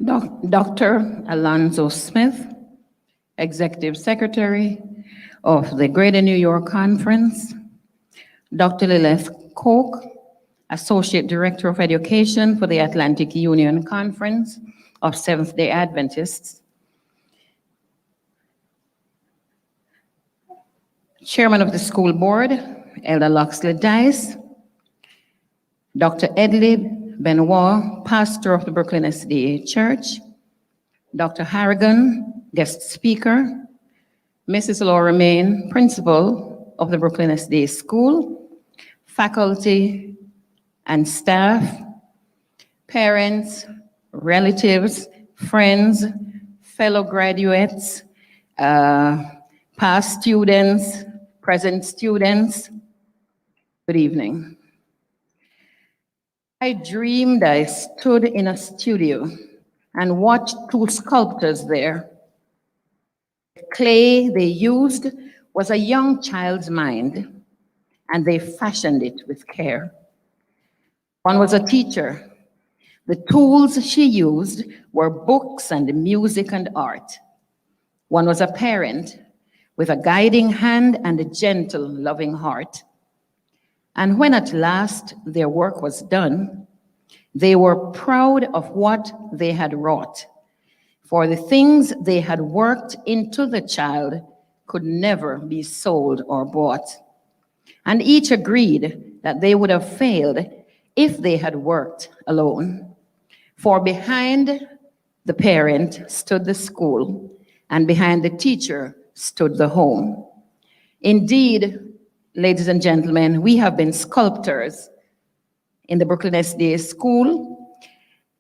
Dr. Alonzo Smith, Executive Secretary of the Greater New York Conference. Dr. Lilith Koch, Associate Director of Education for the Atlantic Union Conference of Seventh-day Adventists. Chairman of the School Board, Elder Loxley Dice. Dr. Edley Benoit, pastor of the Brooklyn SDA Church. Dr. Harrigan, guest speaker. Mrs. Laura Main, principal of the Brooklyn SDA School. Faculty and staff, parents, relatives, friends, fellow graduates, past students, present students, good evening. I dreamed I stood in a studio and watched two sculptors there. The clay they used was a young child's mind, and they fashioned it with care. One was a teacher. The tools she used were books and music and art. One was a parent with a guiding hand and a gentle, loving heart. And when at last their work was done, they were proud of what they had wrought, for the things they had worked into the child could never be sold or bought. And each agreed that they would have failed if they had worked alone. For behind the parent stood the school, and behind the teacher stood the home. Indeed, ladies and gentlemen, we have been sculptors in the Brooklyn SDA School,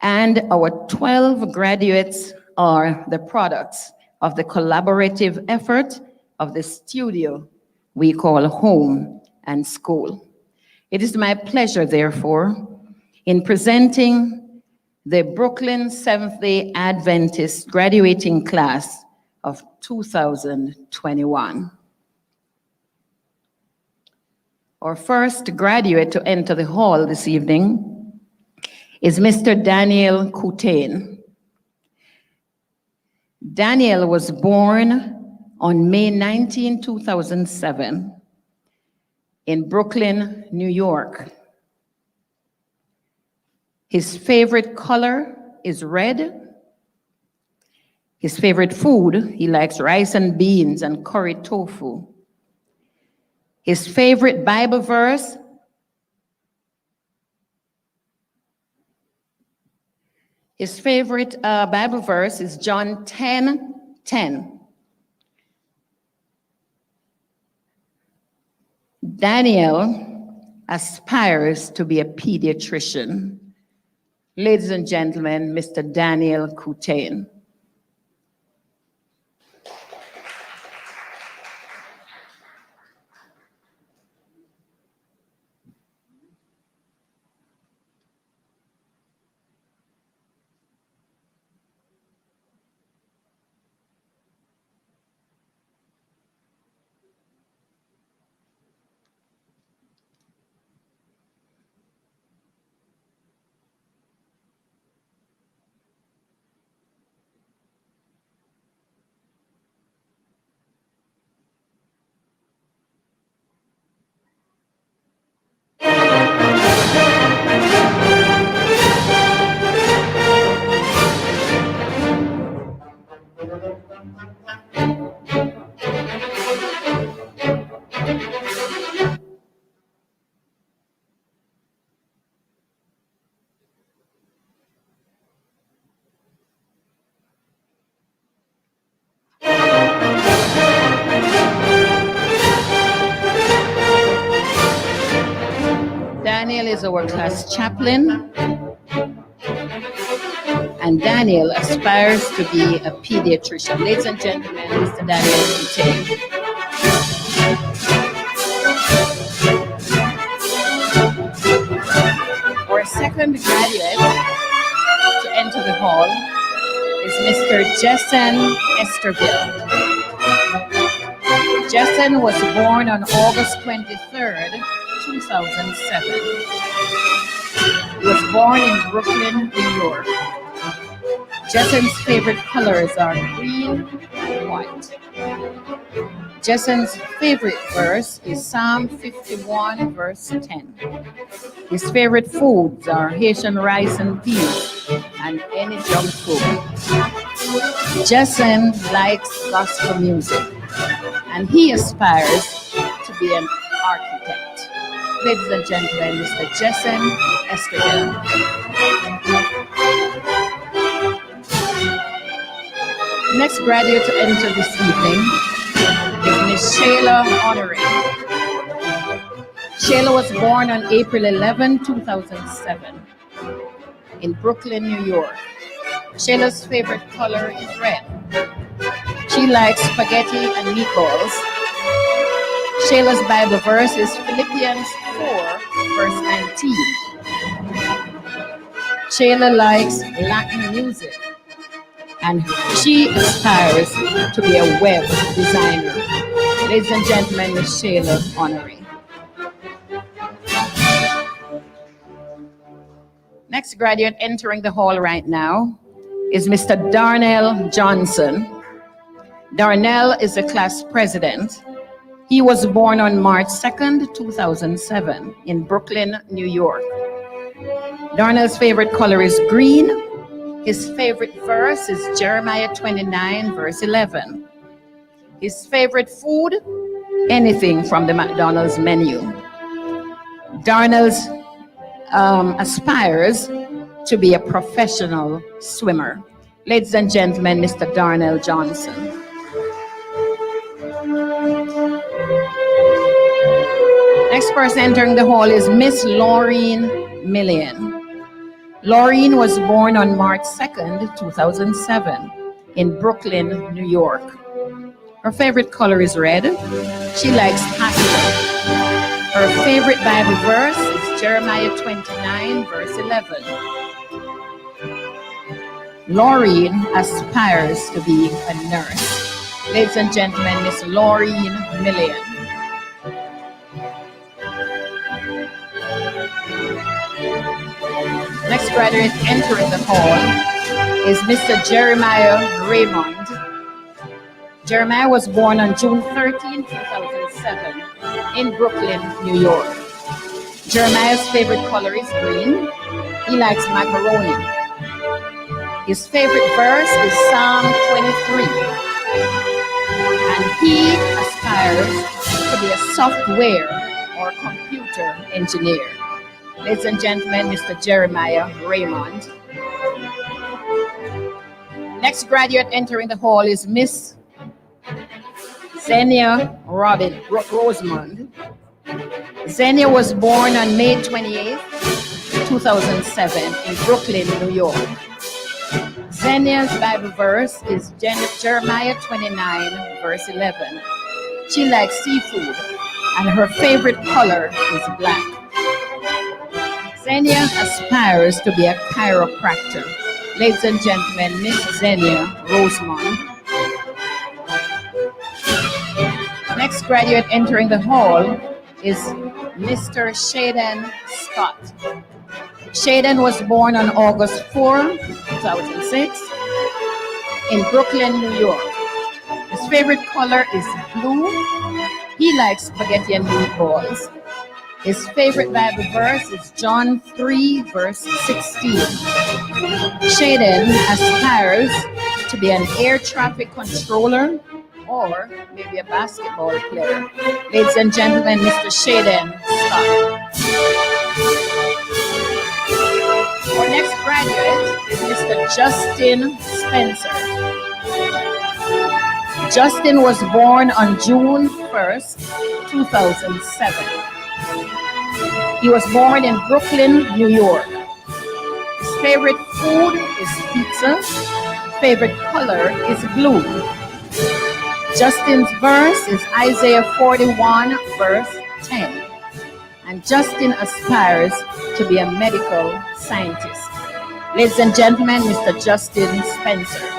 and our 12 graduates are the products of the collaborative effort of the studio we call home and school. It is my pleasure, therefore, in presenting the Brooklyn Seventh-day Adventist graduating class of 2021. Our first graduate to enter the hall this evening is Mr. Daniel Coutain. Daniel was born on May 19, 2007 in Brooklyn, New York. His favorite color is red. His favorite food, he likes rice and beans and curry tofu. His favorite Bible verse is John 10:10. Daniel aspires to be a pediatrician. Ladies and gentlemen, Mr. Daniel Coutain. Daniel is our class chaplain, and Daniel aspires to be a pediatrician. Ladies and gentlemen, Mr. Daniel Coutain. Our second graduate to enter the hall is Mr. Jessen Esterville. Jessen was born on August 23rd, 2007. He was born in Brooklyn, New York. Jason's favorite colors are green and white. Jason's favorite verse is Psalm 51, verse 10. His favorite foods are Haitian rice and peas and any junk food. Jason likes gospel music and he aspires to be an architect. Ladies and gentlemen, Mr. Jason Estradale. Next graduate to enter this evening is Miss Shayla Honoré. Shayla was born on April 11, 2007 in Brooklyn, New York. Shayla's favorite color is red. She likes spaghetti and meatballs. Shayla's Bible verse is Philippians 4, verse 19. Shayla likes Latin music and she aspires to be a web designer. Ladies and gentlemen, Miss Shayla Honoré. Next graduate entering the hall right now is Mr. Darnell Johnson. Darnell is the class president. He was born on March 2nd, 2007 in Brooklyn, New York. Darnell's favorite color is green. His favorite verse is Jeremiah 29, verse 11. His favorite food, anything from the McDonald's menu. Darnell aspires to be a professional swimmer. Ladies and gentlemen, Mr. Darnell Johnson. Next person entering the hall is Miss Laureen Millian. Laureen was born on March 2nd, 2007 in Brooklyn, New York. Her favorite color is red. She likes pastoral. Her favorite Bible verse is Jeremiah 29, verse 11. Laureen aspires to be a nurse. Ladies and gentlemen, Miss Laureen Millian. Next graduate entering the hall is Mr. Jeremiah Raymond. Jeremiah was born on June 13, 2007 in Brooklyn, New York. Jeremiah's favorite color is green. He likes macaroni. His favorite verse is Psalm 23. And he aspires to be a software or computer engineer. Ladies and gentlemen, Mr. Jeremiah Raymond. Next graduate entering the hall is Miss Xenia Rosemond. Xenia was born on May 28, 2007 in Brooklyn, New York. Xenia's Bible verse is Jeremiah 29, verse 11. She likes seafood and her favorite color is black. Xenia aspires to be a chiropractor. Ladies and gentlemen, Miss Xenia Rosemond. Next graduate entering the hall is Mr. Shaden Scott. Shaden was born on August 4, 2006 in Brooklyn, New York. His favorite color is blue. He likes spaghetti and meatballs. His favorite Bible verse is John 3, verse 16. Shaden aspires to be an air traffic controller or maybe a basketball player. Ladies and gentlemen, Mr. Shaden Scott. Our next graduate is Mr. Justin Spencer. Justin was born on June 1st, 2007. He was born in Brooklyn, New York. His favorite food is pizza. Favorite color is blue. Justin's verse is Isaiah 41, verse 10. And Justin aspires to be a medical scientist. Ladies and gentlemen, Mr. Justin Spencer.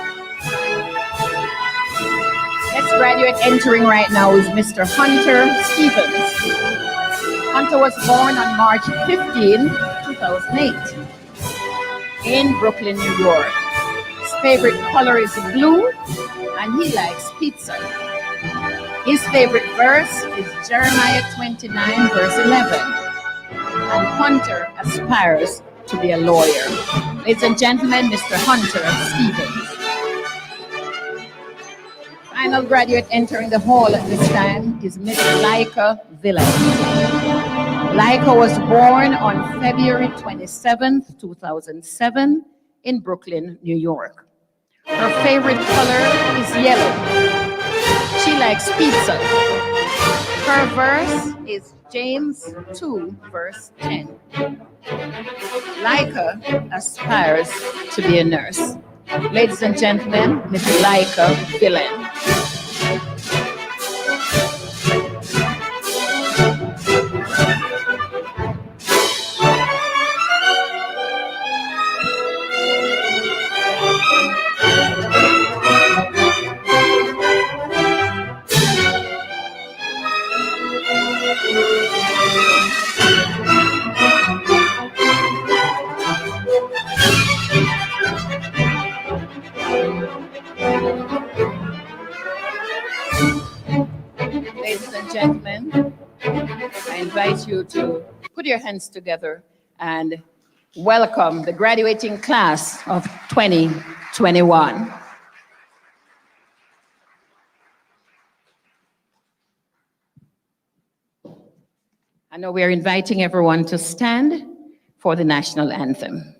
Next graduate entering right now is Mr. Hunter Stevens. Hunter was born on March 15, 2008 in Brooklyn, New York. His favorite color is blue, and he likes pizza. His favorite verse is Jeremiah 29, verse 11. And Hunter aspires to be a lawyer. Ladies and gentlemen, Mr. Hunter Stevens. Final graduate entering the hall at this time is Miss Laika Villan. Laika was born on February 27th, 2007 in Brooklyn, New York. Her favorite color is yellow. She likes pizza. Her verse is James 2, verse 10. Laika aspires to be a nurse. Ladies and gentlemen, Miss Laika Villan. Ladies and gentlemen, I invite you to put your hands together and welcome the graduating class of 2021. I know we are inviting everyone to stand for the national anthem.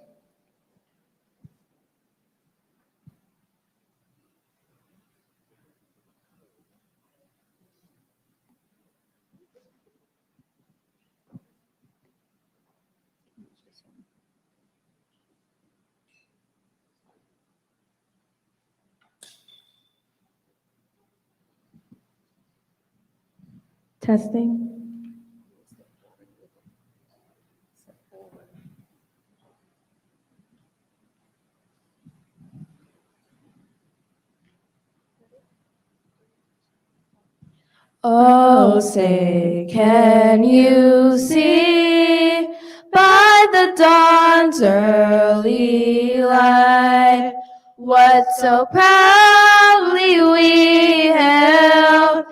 Testing. Oh, say, can you see by the dawn's early light what so proudly we hailed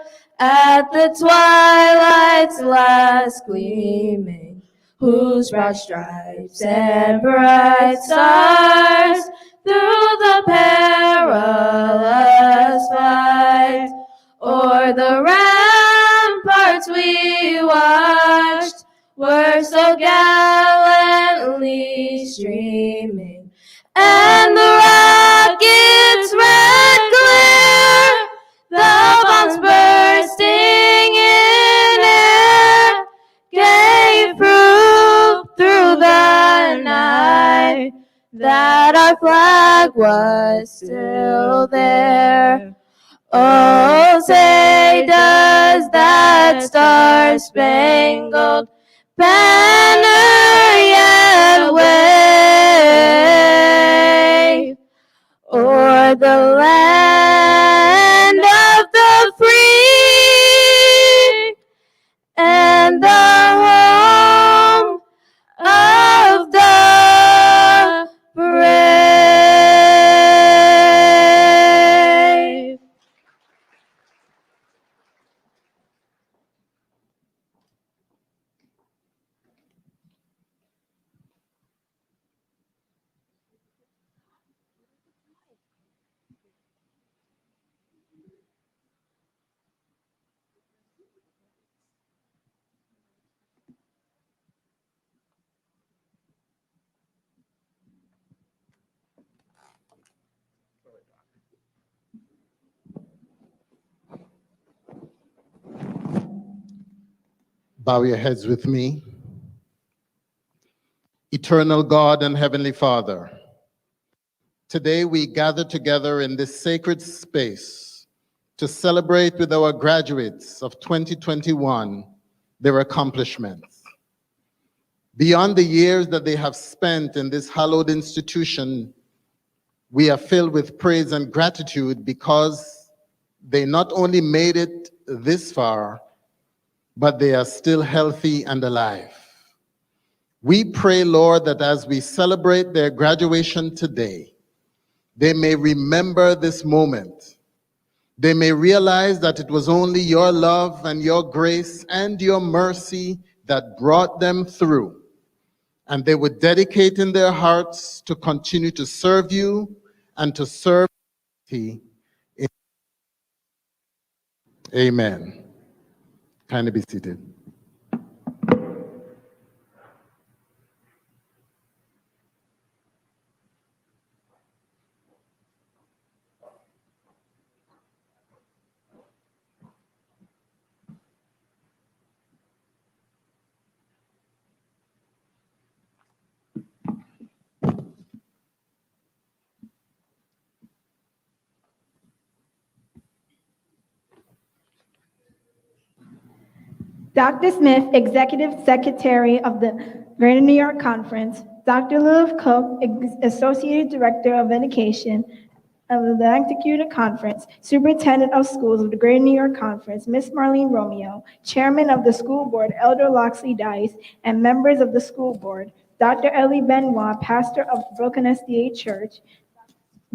at the twilight's last gleaming, whose broad stripes and bright stars through the perilous fight o'er the ramparts we watched were so gallantly streaming, and the rocket's red glare, the bombs bursting in air, gave proof through the night that our flag was still there. Oh, say, does that star-spangled banner yet wave o'er the land of the free and the home of the brave? Bow your heads with me. Eternal God and Heavenly Father, today we gather together in this sacred space to celebrate with our graduates of 2021 their accomplishments. Beyond the years that they have spent in this hallowed institution, we are filled with praise and gratitude because they not only made it this far, but they are still healthy and alive. We pray, Lord, that as we celebrate their graduation today, they may remember this moment. They may realize that it was only your love and your grace and your mercy that brought them through. And they would dedicate in their hearts to continue to serve you and to serve humanity. Amen. Kindly be seated. Dr. Smith, Executive Secretary of the Greater New York Conference, Dr. Lilith Cook, Associate Director of Education of the Atlantic Union Conference, Superintendent of Schools of the Greater New York Conference, Ms. Marlene Romeo, Chairman of the School Board, Elder Loxley Dice, and members of the school board, Dr. Ellie Benoit, Pastor of Brooklyn SDA Church,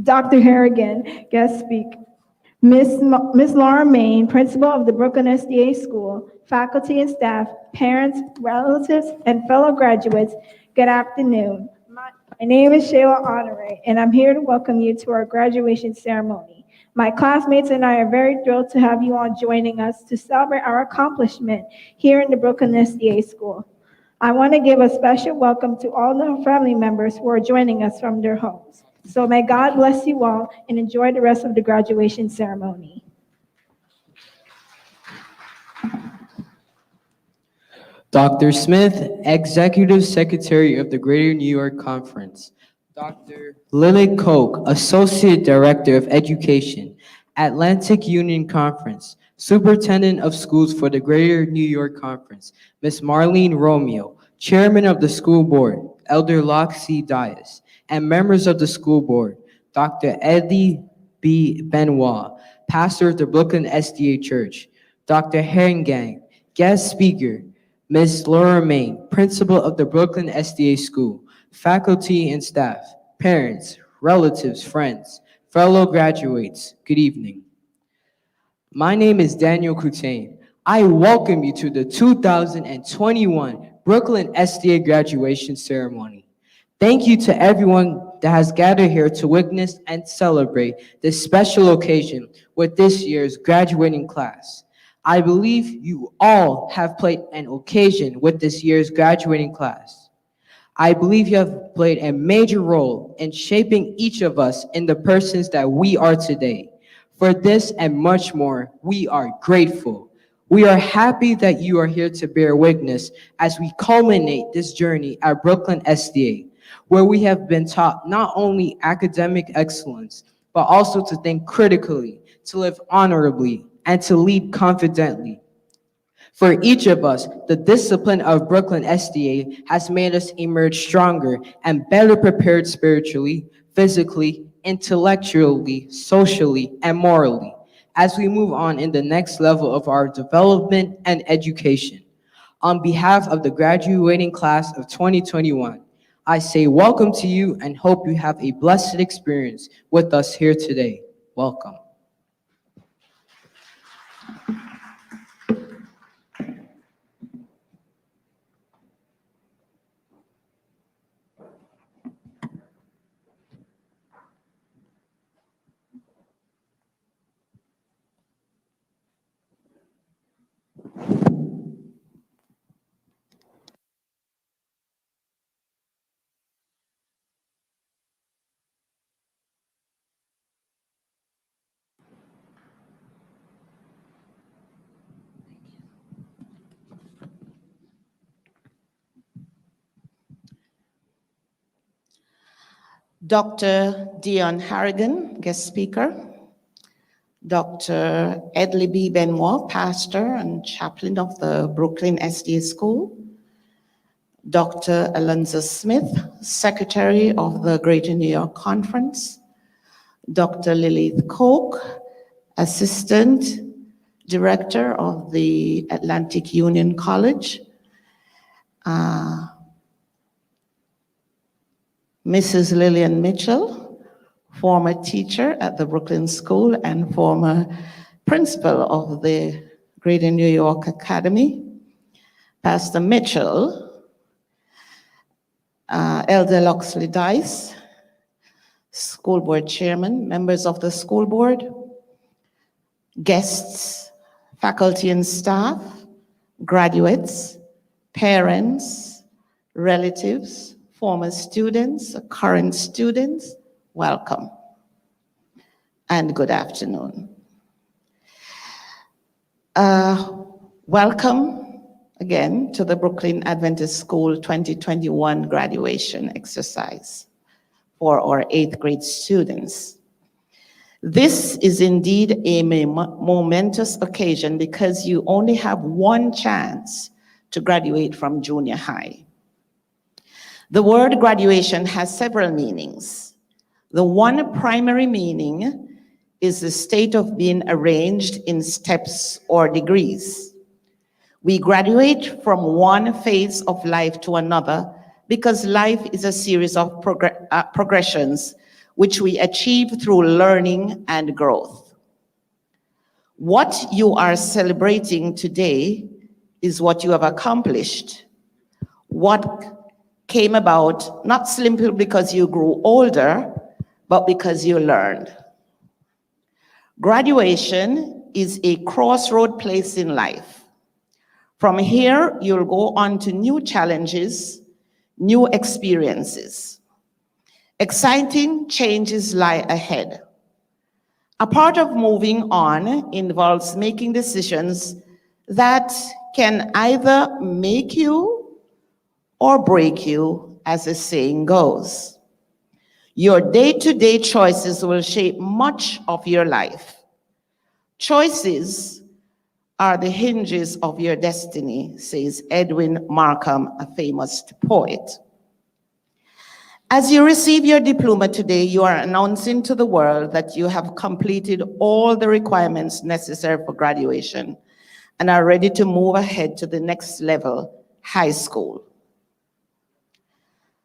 Dr. Harrigan, guest speaker, Ms. Laura Main, Principal of the Brooklyn SDA School, faculty and staff, parents, relatives, and fellow graduates, good afternoon. My name is Shayla Honore, and I'm here to welcome you to our graduation ceremony. My classmates and I are very thrilled to have you all joining us to celebrate our accomplishment here in the Brooklyn SDA School. I want to give a special welcome to all the family members who are joining us from their homes. So may God bless you all and enjoy the rest of the graduation ceremony. Dr. Smith, Executive Secretary of the Greater New York Conference. Dr. Lilith Coke, Associate Director of Education, Atlantic Union Conference, Superintendent of Schools for the Greater New York Conference. Ms. Marlene Romeo, Chairman of the School Board, Elder Loxley Dias, and members of the school board, Dr. Eddie B. Benoit, Pastor of the Brooklyn SDA Church, Dr. Harrigan, guest speaker, Ms. Laura Main, Principal of the Brooklyn SDA School, faculty and staff, parents, relatives, friends, fellow graduates, good evening. My name is Daniel Coutain. I welcome you to the 2021 Brooklyn SDA graduation ceremony. Thank you to everyone that has gathered here to witness and celebrate this special occasion with this year's graduating class. I believe you all have played an occasion with this year's graduating class. I believe you have played a major role in shaping each of us in the persons that we are today. For this and much more, we are grateful. We are happy that you are here to bear witness as we culminate this journey at Brooklyn SDA, where we have been taught not only academic excellence, but also to think critically, to live honorably, and to lead confidently. For each of us, the discipline of Brooklyn SDA has made us emerge stronger and better prepared spiritually, physically, intellectually, socially, and morally as we move on in the next level of our development and education. On behalf of the graduating class of 2021, I say welcome to you and hope you have a blessed experience with us here today. Welcome. Dr. Dion Harrigan, guest speaker. Dr. Edley B. Benoit, pastor and chaplain of the Brooklyn SDA School. Dr. Alonzo Smith, secretary of the Greater New York Conference. Dr. Lilith Coke, assistant director of the Atlantic Union College. Mrs. Lillian Mitchell former teacher at the Brooklyn School and former principal of the Greater New York Academy, Pastor Mitchell, Elder Loxley Dice, school board chairman, members of the school board, guests, faculty and staff, graduates, parents, relatives, former students, current students, welcome and good afternoon. Welcome again to the Brooklyn Adventist School 2021 graduation exercise for our 8th grade students. This is indeed a momentous occasion because you only have one chance to graduate from junior high. The word graduation has several meanings. The one primary meaning is the state of being arranged in steps or degrees. We graduate from one phase of life to another because life is a series of progressions which we achieve through learning and growth. What you are celebrating today is what you have accomplished, what came about not simply because you grew older, but because you learned. Graduation is a crossroad place in life. From here, you'll go on to new challenges, new experiences. Exciting changes lie ahead. A part of moving on involves making decisions that can either make you or break you, as the saying goes. Your day-to-day choices will shape much of your life. Choices are the hinges of your destiny, says Edwin Markham, a famous poet. As you receive your diploma today, you are announcing to the world that you have completed all the requirements necessary for graduation and are ready to move ahead to the next level, high school.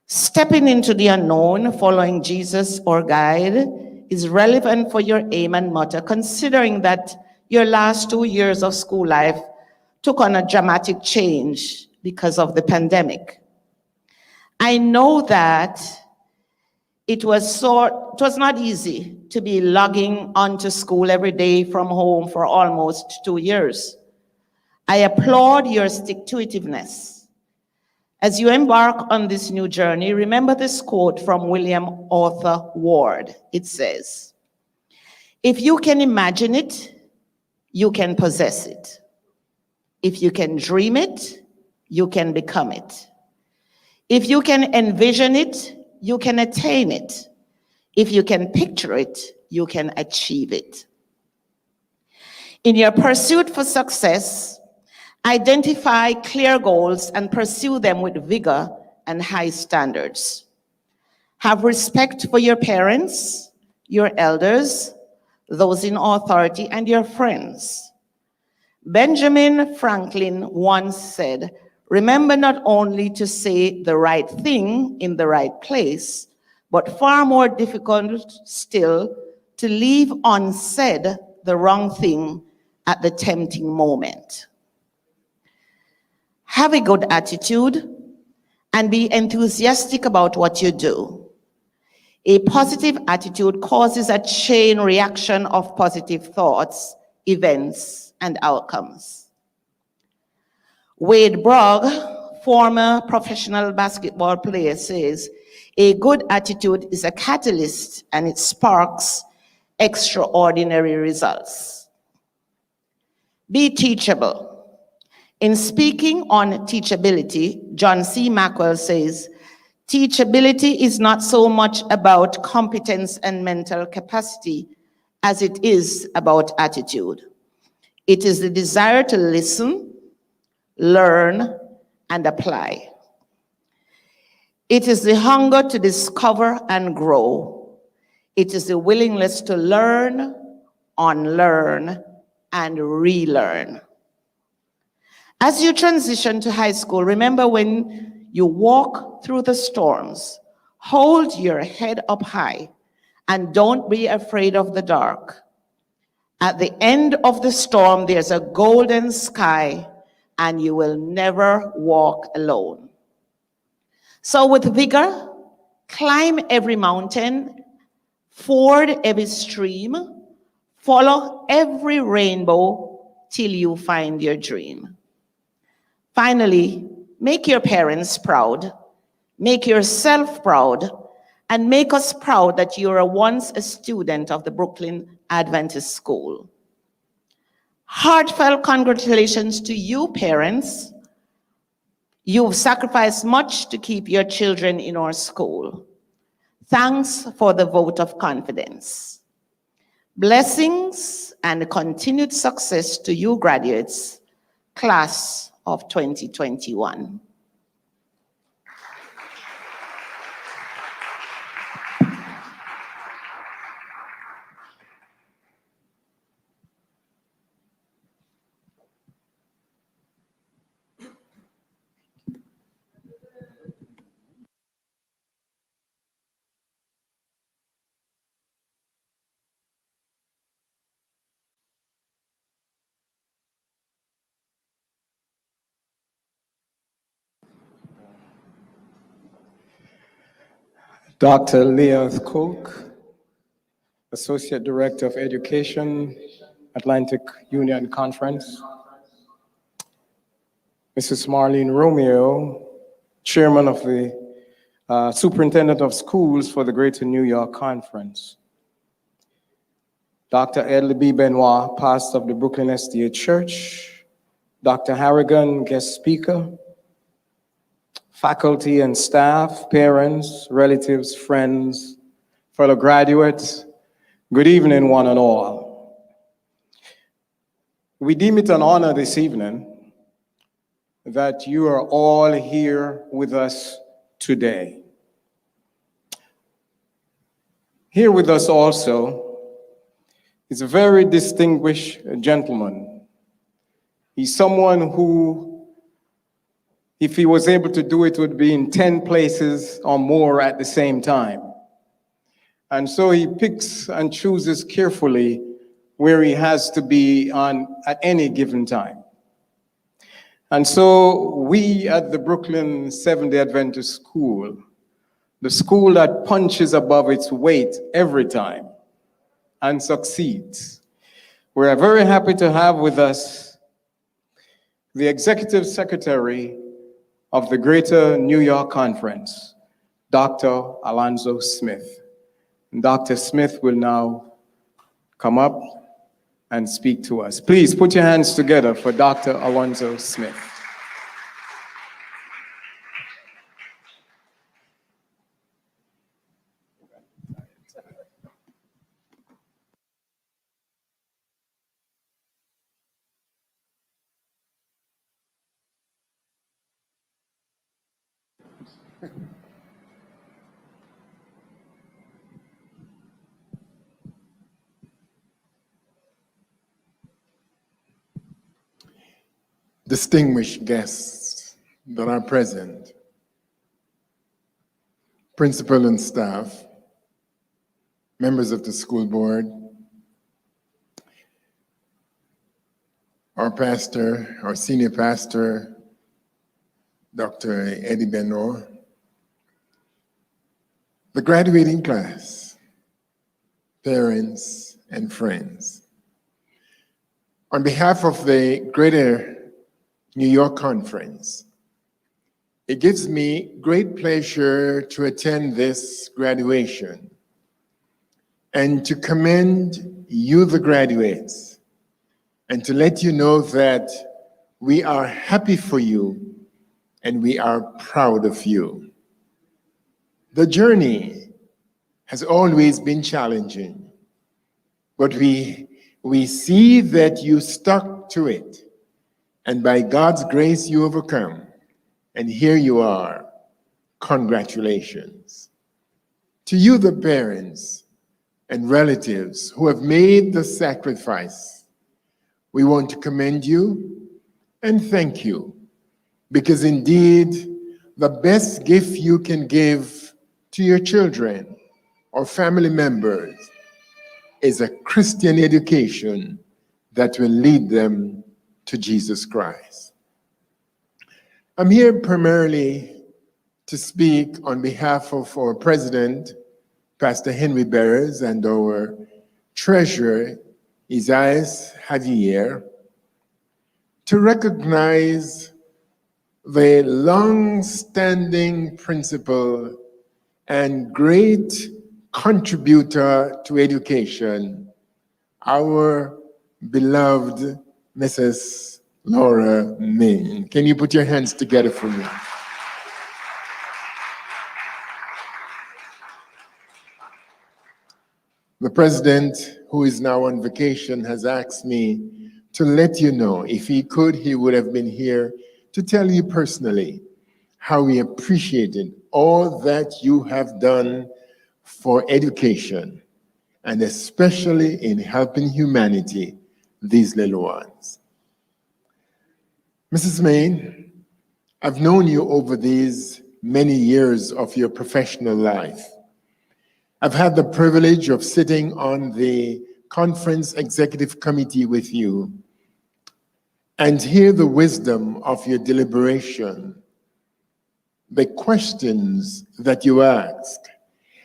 Stepping into the unknown, following Jesus or guide, is relevant for your aim and motto, considering that your last 2 years of school life took on a dramatic change because of the pandemic. I know that it was not easy to be logging onto school every day from home for almost 2 years. I applaud your stick-to-itiveness. As you embark on this new journey, remember this quote from William Arthur Ward. It says, "If you can imagine it, you can possess it. If you can dream it, you can become it. If you can envision it, you can attain it. If you can picture it, you can achieve it." In your pursuit for success, identify clear goals and pursue them with vigor and high standards. Have respect for your parents, your elders, those in authority, and your friends. Benjamin Franklin once said, "Remember not only to say the right thing in the right place, but far more difficult still, to leave unsaid the wrong thing at the tempting moment." Have a good attitude and be enthusiastic about what you do. A positive attitude causes a chain reaction of positive thoughts, events, and outcomes. Wade Brogg, former professional basketball player, says, "A good attitude is a catalyst and it sparks extraordinary results." Be teachable. In speaking on teachability, John C. Maxwell says, "Teachability is not so much about competence and mental capacity as it is about attitude. It is the desire to listen, learn, and apply. It is the hunger to discover and grow. It is the willingness to learn, unlearn, and relearn." As you transition to high school, remember when you walk through the storms, hold your head up high And don't be afraid of the dark. At the end of the storm, there's a golden sky, and you will never walk alone. So with vigor, climb every mountain, ford every stream, follow every rainbow till you find your dream. Finally, make your parents proud, make yourself proud, and make us proud that you were once a student of the Brooklyn Adventist School. Heartfelt congratulations to you, parents. You've sacrificed much to keep your children in our school. Thanks for the vote of confidence. Blessings and continued success to you graduates, class of 2021. Dr. Leah Cook, Associate Director of Education, Atlantic Union Conference. Mrs. Marlene Romeo, Chairman of the Superintendent of Schools for the Greater New York Conference. Dr. Edley B. Benoit, Pastor of the Brooklyn SDA Church. Dr. Harrigan, guest speaker. Faculty and staff, parents, relatives, friends, fellow graduates, good evening, one and all. We deem it an honor this evening that you are all here with us today. Here with us also is a very distinguished gentleman. He's someone who, if he was able to do it, would be in 10 places or more at the same time. And so he picks and chooses carefully where he has to be at any given time. And so we at the Brooklyn Seventh-day Adventist School, the school that punches above its weight every time and succeeds, we're very happy to have with us the Executive Secretary of the Greater New York Conference, Dr. Alonzo Smith. And Dr. Smith will now come up and speak to us. Please put your hands together for Dr. Alonzo Smith. Distinguished guests that are present, principal and staff, members of the school board, our pastor, our senior pastor, Dr. Eddie Benoit, the graduating class, parents and friends. On behalf of the Greater New York Conference, it gives me great pleasure to attend this graduation and to commend you, the graduates, and to let you know that we are happy for you and we are proud of you. The journey has always been challenging, but we see that you stuck to it. And by God's grace, you overcome. And here you are. Congratulations. To you, the parents and relatives who have made the sacrifice, we want to commend you and thank you, because indeed, the best gift you can give to your children or family members is a Christian education that will lead them to Jesus Christ. I'm here primarily to speak on behalf of our president, Pastor Henry Beres, and our treasurer, Isaias Javier, to recognize the long-standing principle and great contributor to education, our beloved Mrs. Laura Ming. Can you put your hands together for me? The president, who is now on vacation, has asked me to let you know, if he could, he would have been here to tell you personally how we appreciated all that you have done for education, and especially in helping humanity, these little ones. Mrs. Main, I've known you over these many years of your professional life. I've had the privilege of sitting on the conference executive committee with you and hear the wisdom of your deliberation, the questions that you asked,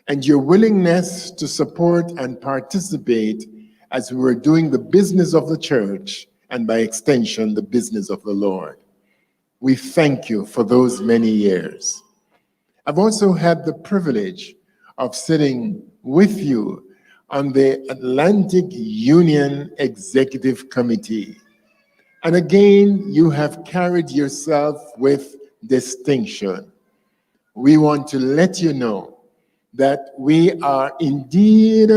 and your willingness to support and participate as we were doing the business of the church and by extension, the business of the Lord. We thank you for those many years. I've also had the privilege of sitting with you on the Atlantic Union Executive Committee. And again, you have carried yourself with distinction. We want to let you know that we are indeed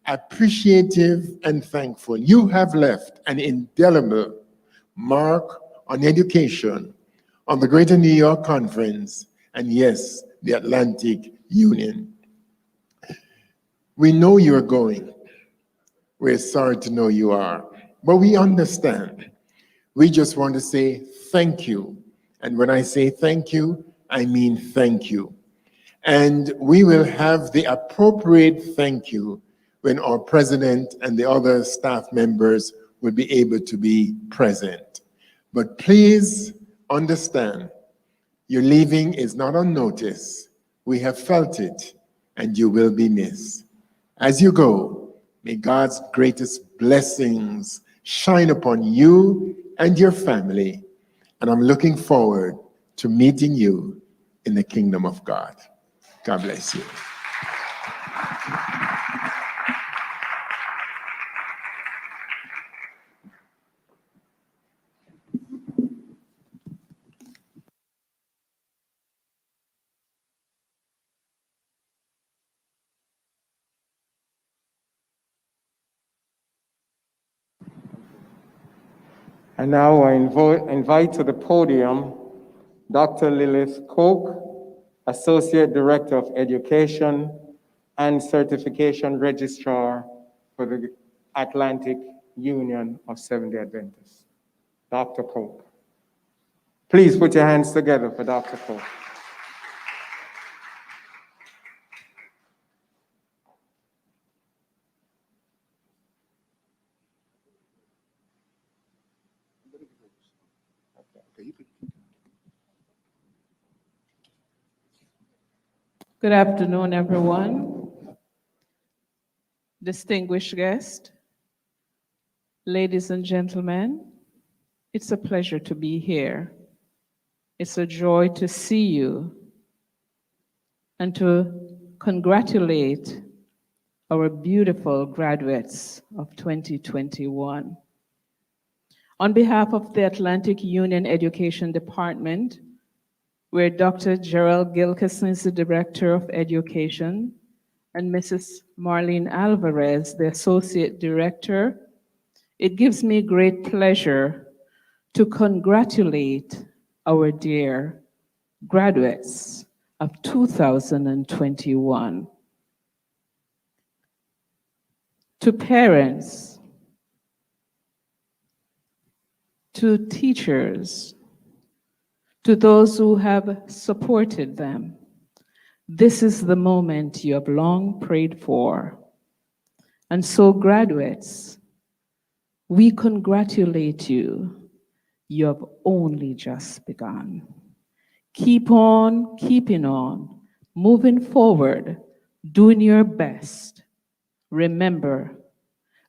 appreciative and thankful. You have left an indelible mark on education, on the Greater New York Conference, and yes, the Atlantic Union. We know you're going. We're sorry to know you are, but we understand. We just want to say thank you. And when I say thank you, I mean thank you. And we will have the appropriate thank you when our president and the other staff members will be able to be present. But please understand, your leaving is not on notice. We have felt it, and you will be missed. As you go, may God's greatest blessings shine upon you and your family, and I'm looking forward to meeting you in the kingdom of God. God bless you. And now I invite to the podium Dr. Lilith Koch, Associate Director of Education and Certification Registrar for the Atlantic Union of Seventh-day Adventists. Dr. Koch. Please put your hands together for Dr. Koch. Good afternoon, everyone. Distinguished guests, ladies and gentlemen, it's a pleasure to be here. It's a joy to see you and to congratulate our beautiful graduates of 2021. On behalf of the Atlantic Union Education Department, where Dr. Gerald Gilkison is the Director of Education, and Mrs. Marlene Alvarez, the Associate Director, it gives me great pleasure to congratulate our dear graduates of 2021. To parents, to teachers, to those who have supported them, This is the moment you have long prayed for. And so, graduates, we congratulate you. You have only just begun. Keep on keeping on, moving forward, doing your best. Remember,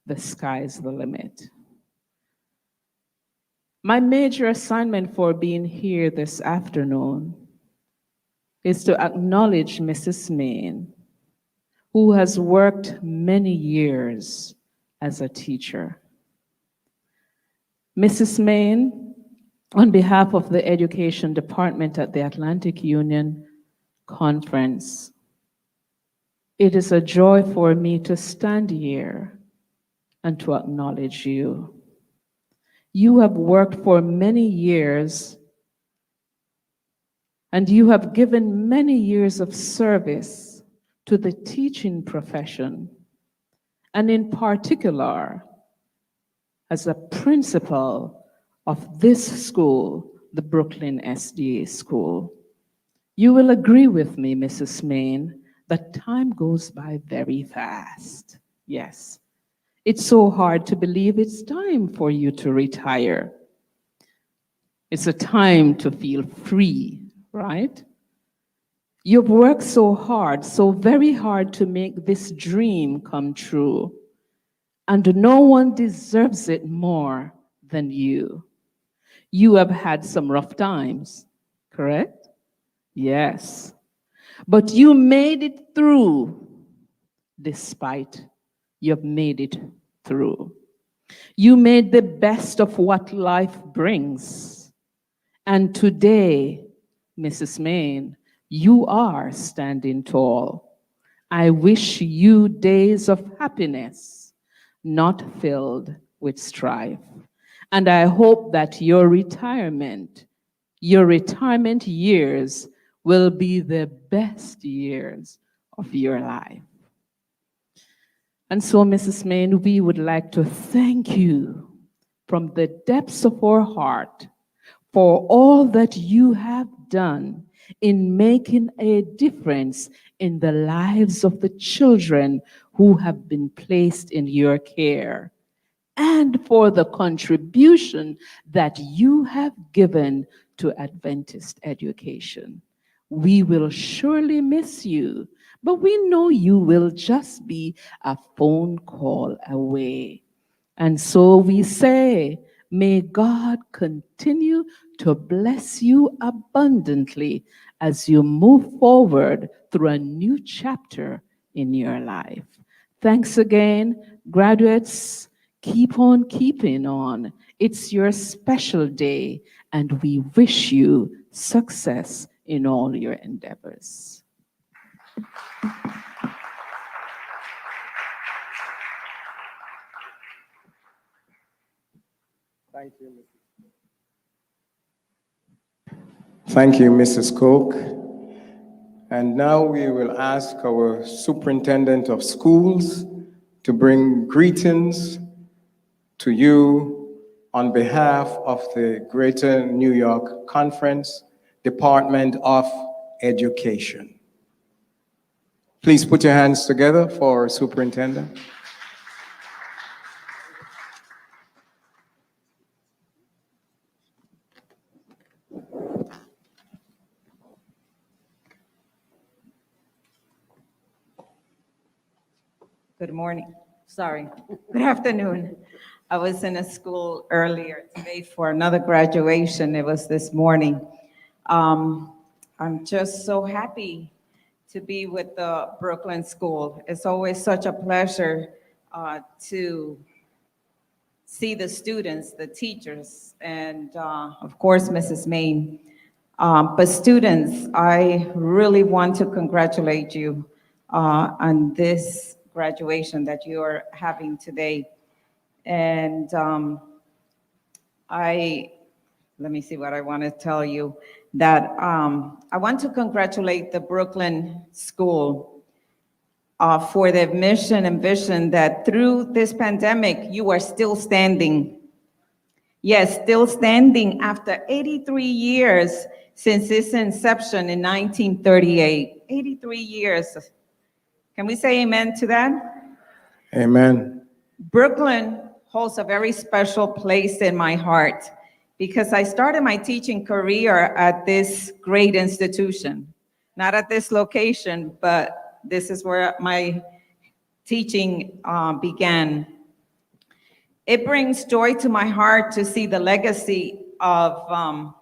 the sky's the limit. My major assignment for being here this afternoon is to acknowledge Mrs. Main, who has worked many years as a teacher. Mrs. Main, on behalf of the Education Department at the Atlantic Union Conference, it is a joy for me to stand here and to acknowledge you. You have worked for many years, and you have given many years of service to the teaching profession, and in particular, as a principal of this school, the Brooklyn SDA School. You will agree with me, Mrs. Main, that time goes by very fast. Yes. It's so hard to believe it's time for you to retire. It's a time to feel free, right? You've worked so hard, so very hard to make this dream come true. And no one deserves it more than you. You have had some rough times, correct? Yes. But you made it through, despite you've made it through. You made the best of what life brings. And today, Mrs. Main, you are standing tall. I wish you days of happiness, not filled with strife. And I hope that your retirement years will be the best years of your life. And so, Mrs. Main, we would like to thank you from the depths of our heart for all that you have done in making a difference in the lives of the children who have been placed in your care, and for the contribution that you have given to Adventist education. We will surely miss you, but we know you will just be a phone call away. And so we say, may God continue to bless you abundantly as you move forward through a new chapter in your life. Thanks again, graduates. Keep on keeping on. It's your special day, and we wish you success in all your endeavors. Thank you, Thank you, Mrs. Cook. And now we will ask our Superintendent of Schools to bring greetings to you on behalf of the Greater New York Conference, Department of Education. Please put your hands together for our Superintendent. Good morning. Sorry. Good afternoon. I was in a school earlier today for another graduation. It was this morning. I'm just so happy to be with the Brooklyn School. It's always such a pleasure to see the students, the teachers, and of course, Mrs. Main. But students, I really want to congratulate you on this graduation that you are having today. And let me see what I want to tell you, that I want to congratulate the Brooklyn School for their mission and vision that through this pandemic, you are still standing. Yes, still standing after 83 years since its inception in 1938. 83 years. Can we say amen to that? Amen. Brooklyn holds a very special place in my heart because I started my teaching career at this great institution. Not at this location, but this is where my teaching began. It brings joy to my heart to see the legacy of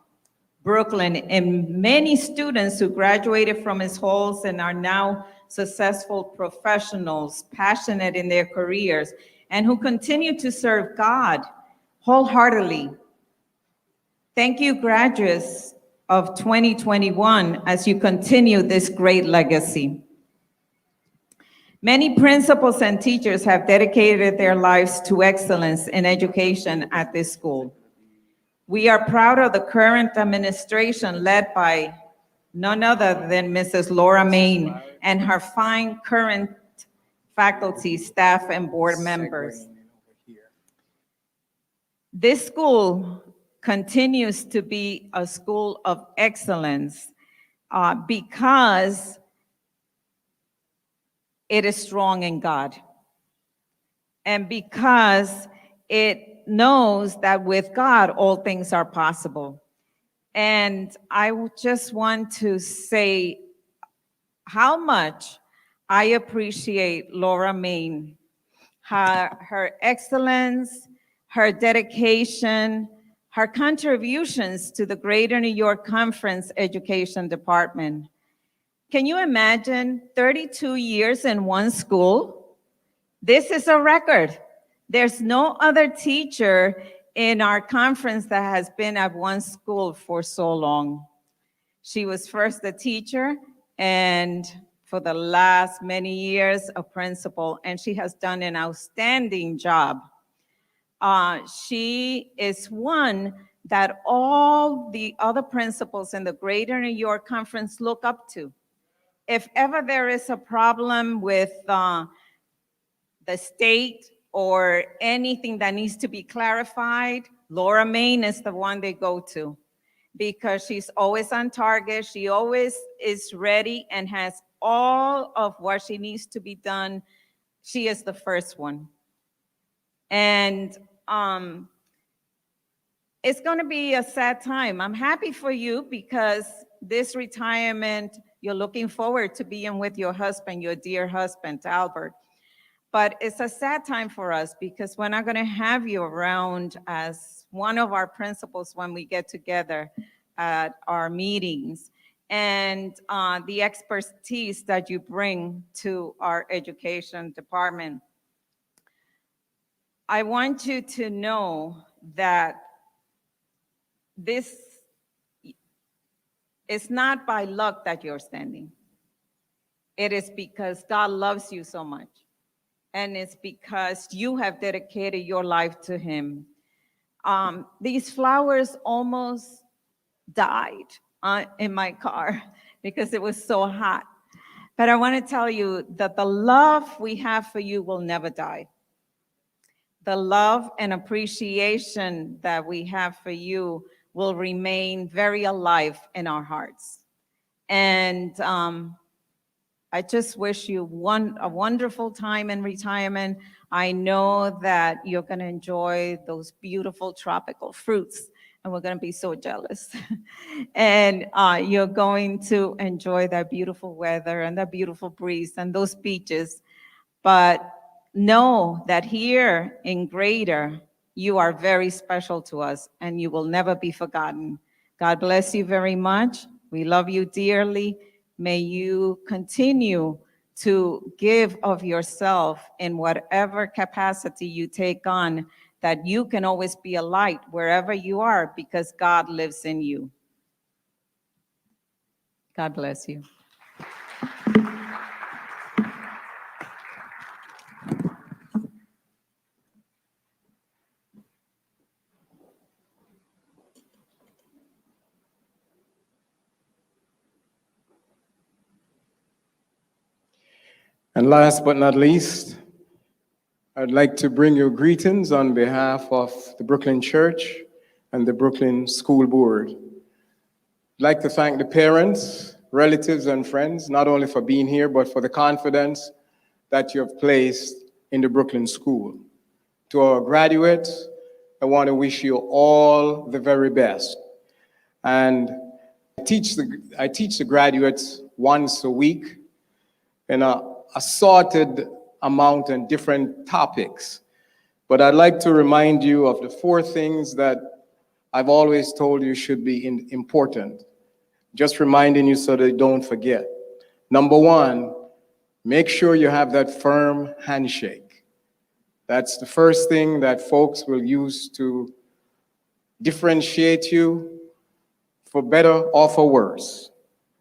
Brooklyn and many students who graduated from its halls and are now successful professionals, passionate in their careers, and who continue to serve God wholeheartedly. Thank you, graduates of 2021, as you continue this great legacy. Many principals and teachers have dedicated their lives to excellence in education at this school. We are proud of the current administration led by none other than Mrs. Laura Main and her fine current faculty, staff, and board members. This school continues to be a school of excellence because it is strong in God, and because it knows that with God, all things are possible. And I just want to say how much I appreciate Laura Main, her excellence, her dedication, her contributions to the Greater New York Conference Education Department. Can you imagine 32 years in one school? This is a record. There's no other teacher in our conference that has been at one school for so long. She was first a teacher and for the last many years a principal, and she has done an outstanding job. She is one that all the other principals in the Greater New York Conference look up to. If ever there is a problem with the state or anything that needs to be clarified, Laura Main is the one they go to because she's always on target. She always is ready and has all of what she needs to be done. She is the first one. And it's going to be a sad time. I'm happy for you because this retirement, you're looking forward to being with your husband, your dear husband, Albert. But it's a sad time for us because we're not going to have you around as one of our principals when we get together at our meetings. And the expertise that you bring to our education department. I want you to know that this is not by luck that you're standing. It is because God loves you so much. And it's because you have dedicated your life to Him. These flowers almost died in my car because it was so hot. But I want to tell you that the love we have for you will never die. The love and appreciation that we have for you will remain very alive in our hearts. And I just wish you a wonderful time in retirement. I know that you're going to enjoy those beautiful tropical fruits, and we're going to be so jealous. And you're going to enjoy that beautiful weather and that beautiful breeze and those beaches. But know that here in Greater, you are very special to us, and you will never be forgotten. God bless you very much. We love you dearly. May you continue to give of yourself in whatever capacity you take on, that you can always be a light wherever you are because God lives in you. God bless you. And last but not least, I'd like to bring you greetings on behalf of the Brooklyn Church and the Brooklyn School Board. I'd like to thank the parents relatives and friends, not only for being here, but for the confidence that you have placed in the Brooklyn School. To our graduates, I want to wish you all the very best. And I teach the graduates once a week in a assorted amount and different topics. But I'd like to remind you of the 4 things that I've always told you should be important. Just reminding you so they don't forget. Number 1, make sure you have that firm handshake. That's the first thing that folks will use to differentiate you for better or for worse.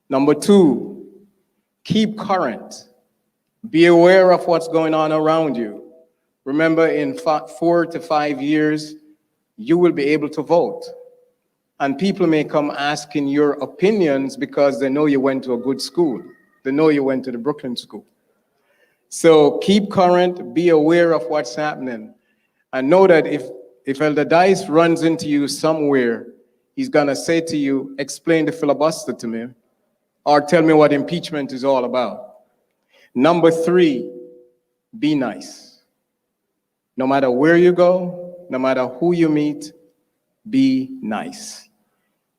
Number 2, keep current. Be aware of what's going on around you. Remember, in 4 to 5 years, you will be able to vote. And people may come asking your opinions because they know you went to a good school. They know you went to the Brooklyn School. So keep current, be aware of what's happening. And know that if Elder Dice runs into you somewhere, he's gonna say to you, explain the filibuster to me, or tell me what impeachment is all about. Number 3, be nice. No matter where you go, no matter who you meet, be nice.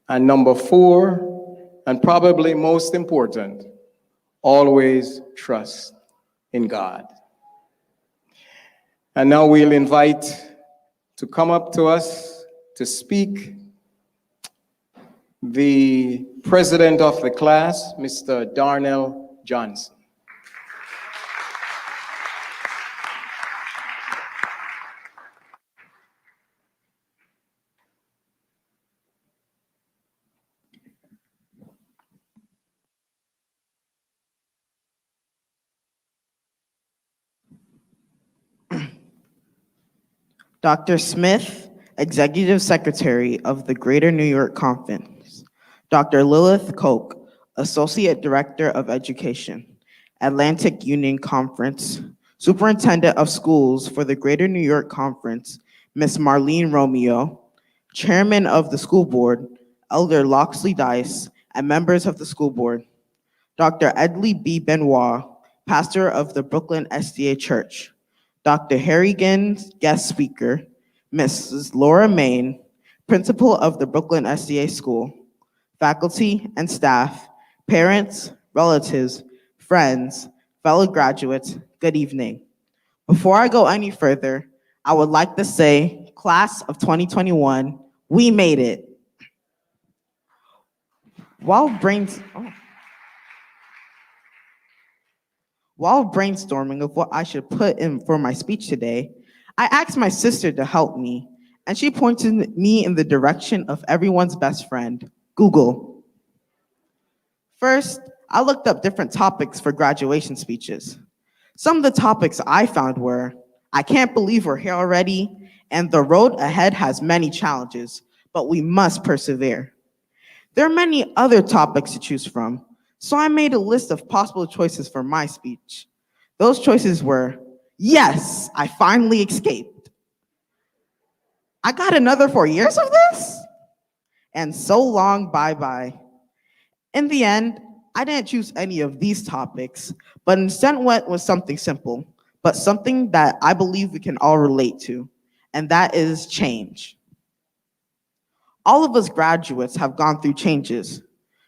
And number 4, and probably most important, always trust in God. And now we'll invite to come up to us to speak the president of the class, Mr. Darnell Johnson. Dr. Smith, Executive Secretary of the Greater New York Conference. Dr. Lilith Koch, Associate Director of Education, Atlantic Union Conference. Superintendent of Schools for the Greater New York Conference, Ms. Marlene Romeo. Chairman of the School Board, Elder Loxley Dice, and members of the school board. Dr. Edley B. Benoit, pastor of the Brooklyn SDA Church. Dr. Harrigan, guest speaker, Mrs. Laura Main, principal of the Brooklyn SDA School, faculty and staff, parents, relatives, friends, fellow graduates, good evening. Before I go any further, I would like to say, class of 2021, we made it. While brainstorming of what I should put in for my speech today, I asked my sister to help me, and she pointed me in the direction of everyone's best friend, Google. First, I looked up different topics for graduation speeches. Some of the topics I found were, I can't believe we're here already, and the road ahead has many challenges, but we must persevere. There are many other topics to choose from, so I made a list of possible choices for my speech. Those choices were, yes, I finally escaped. I got another 4 years of this? And so long, bye-bye. In the end, I didn't choose any of these topics, but instead went with something simple, but something that I believe we can all relate to, and that is change. All of us graduates have gone through changes.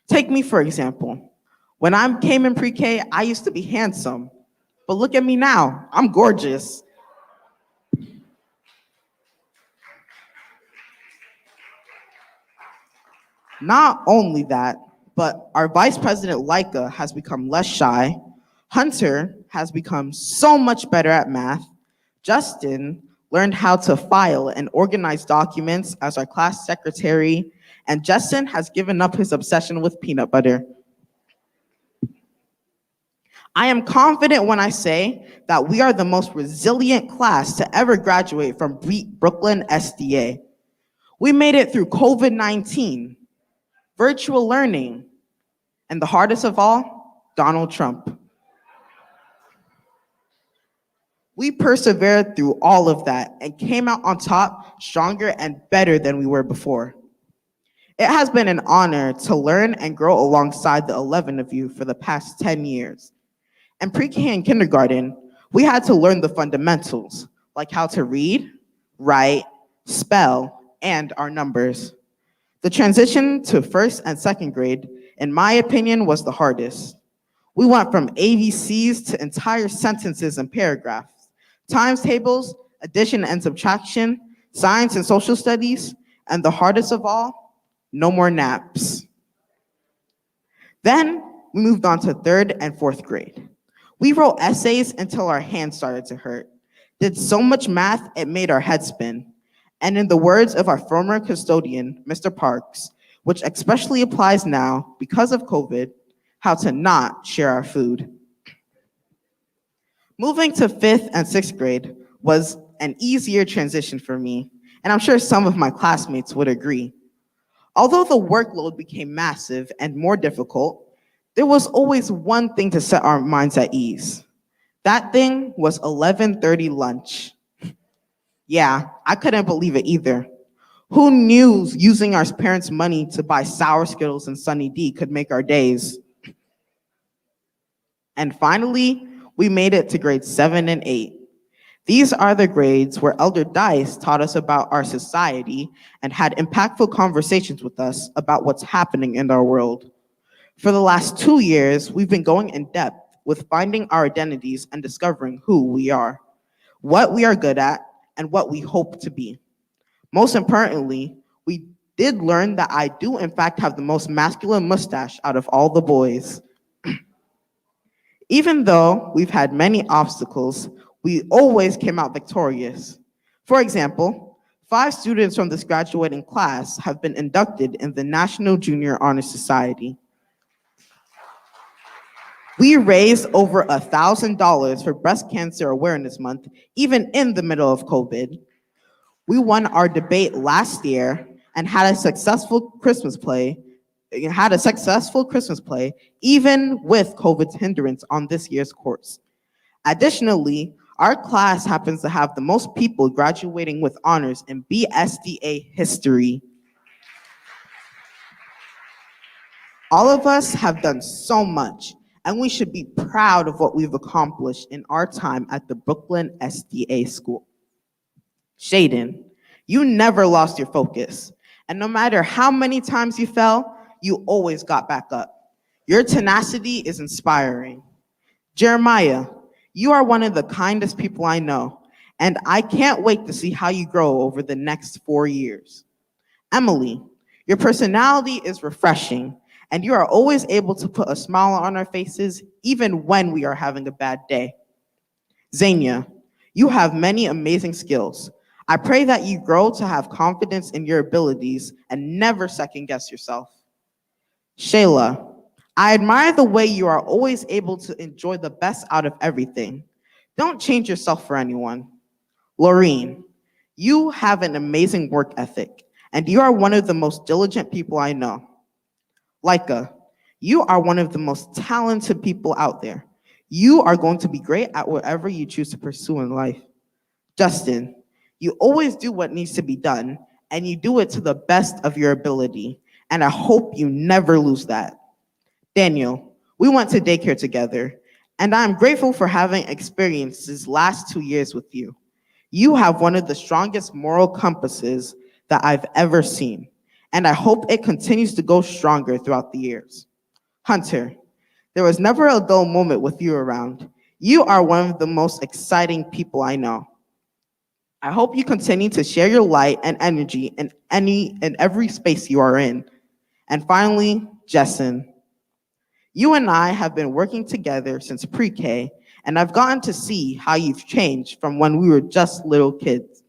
Take me, for example. When I came in pre-K, I used to be handsome, but look at me now, I'm gorgeous. Not only that, but our Vice President Leica has become less shy, Hunter has become so much better at math, Justin learned how to file and organize documents as our class secretary, and Justin has given up his obsession with peanut butter. I am confident when I say that we are the most resilient class to ever graduate from Brooklyn SDA. We made it through COVID-19, virtual learning, and the hardest of all, Donald Trump. We persevered through all of that and came out on top stronger and better than we were before. It has been an honor to learn and grow alongside the 11 of you for the past 10 years. In pre-K and kindergarten, we had to learn the fundamentals, like how to read, write, spell, and our numbers. The transition to first and second grade, in my opinion, was the hardest. We went from ABCs to entire sentences and paragraphs, times tables, addition and subtraction, science and social studies, and the hardest of all, no more naps. Then we moved on to third and fourth grade. We wrote essays until our hands started to hurt, did so much math it made our head spin. And in the words of our former custodian, Mr. Parks, which especially applies now because of COVID, how to not share our food. Moving to fifth and sixth grade was an easier transition for me, and I'm sure some of my classmates would agree. Although the workload became massive and more difficult, there was always one thing to set our minds at ease. That thing was 11:30 lunch. Yeah, I couldn't believe it either. Who knew using our parents' money to buy sour Skittles and Sunny D could make our days? And finally, we made it to grades 7 and 8. These are the grades where Elder Dice taught us about our society and had impactful conversations with us about what's happening in our world. For the last 2 years, we've been going in depth with finding our identities and discovering who we are, what we are good at, and what we hope to be. Most importantly, we did learn that I do in fact have the most masculine mustache out of all the boys. Even though we've had many obstacles, we always came out victorious. For example, 5 students from this graduating class have been inducted in the National Junior Honor Society. We raised over $1,000 for Breast Cancer Awareness Month, even in the middle of COVID. We won our debate last year and had a successful Christmas play, even with COVID's hindrance on this year's course. Additionally, our class happens to have the most people graduating with honors in BSDA history. All of us have done so much, and we should be proud of what we've accomplished in our time at the Brooklyn SDA School. Shaden, you never lost your focus, and no matter how many times you fell, you always got back up. Your tenacity is inspiring. Jeremiah, you are one of the kindest people I know, and I can't wait to see how you grow over the next 4 years. Emily, your personality is refreshing, and you are always able to put a smile on our faces even when we are having a bad day. Zania, you have many amazing skills. I pray that you grow to have confidence in your abilities and never second guess yourself. Shayla, I admire the way you are always able to enjoy the best out of everything. Don't change yourself for anyone. Laureen, you have an amazing work ethic, and you are one of the most diligent people I know. Leica, you are one of the most talented people out there. You are going to be great at whatever you choose to pursue in life. Justin, you always do what needs to be done, and you do it to the best of your ability, and I hope you never lose that. Daniel, we went to daycare together, and I'm grateful for having experienced these last 2 years with you. You have one of the strongest moral compasses that I've ever seen, and I hope it continues to go stronger throughout the years. Hunter, there was never a dull moment with you around. You are one of the most exciting people I know. I hope you continue to share your light and energy in every space you are in. And finally, Jessen, you and I have been working together since pre-K, and I've gotten to see how you've changed from when we were just little kids.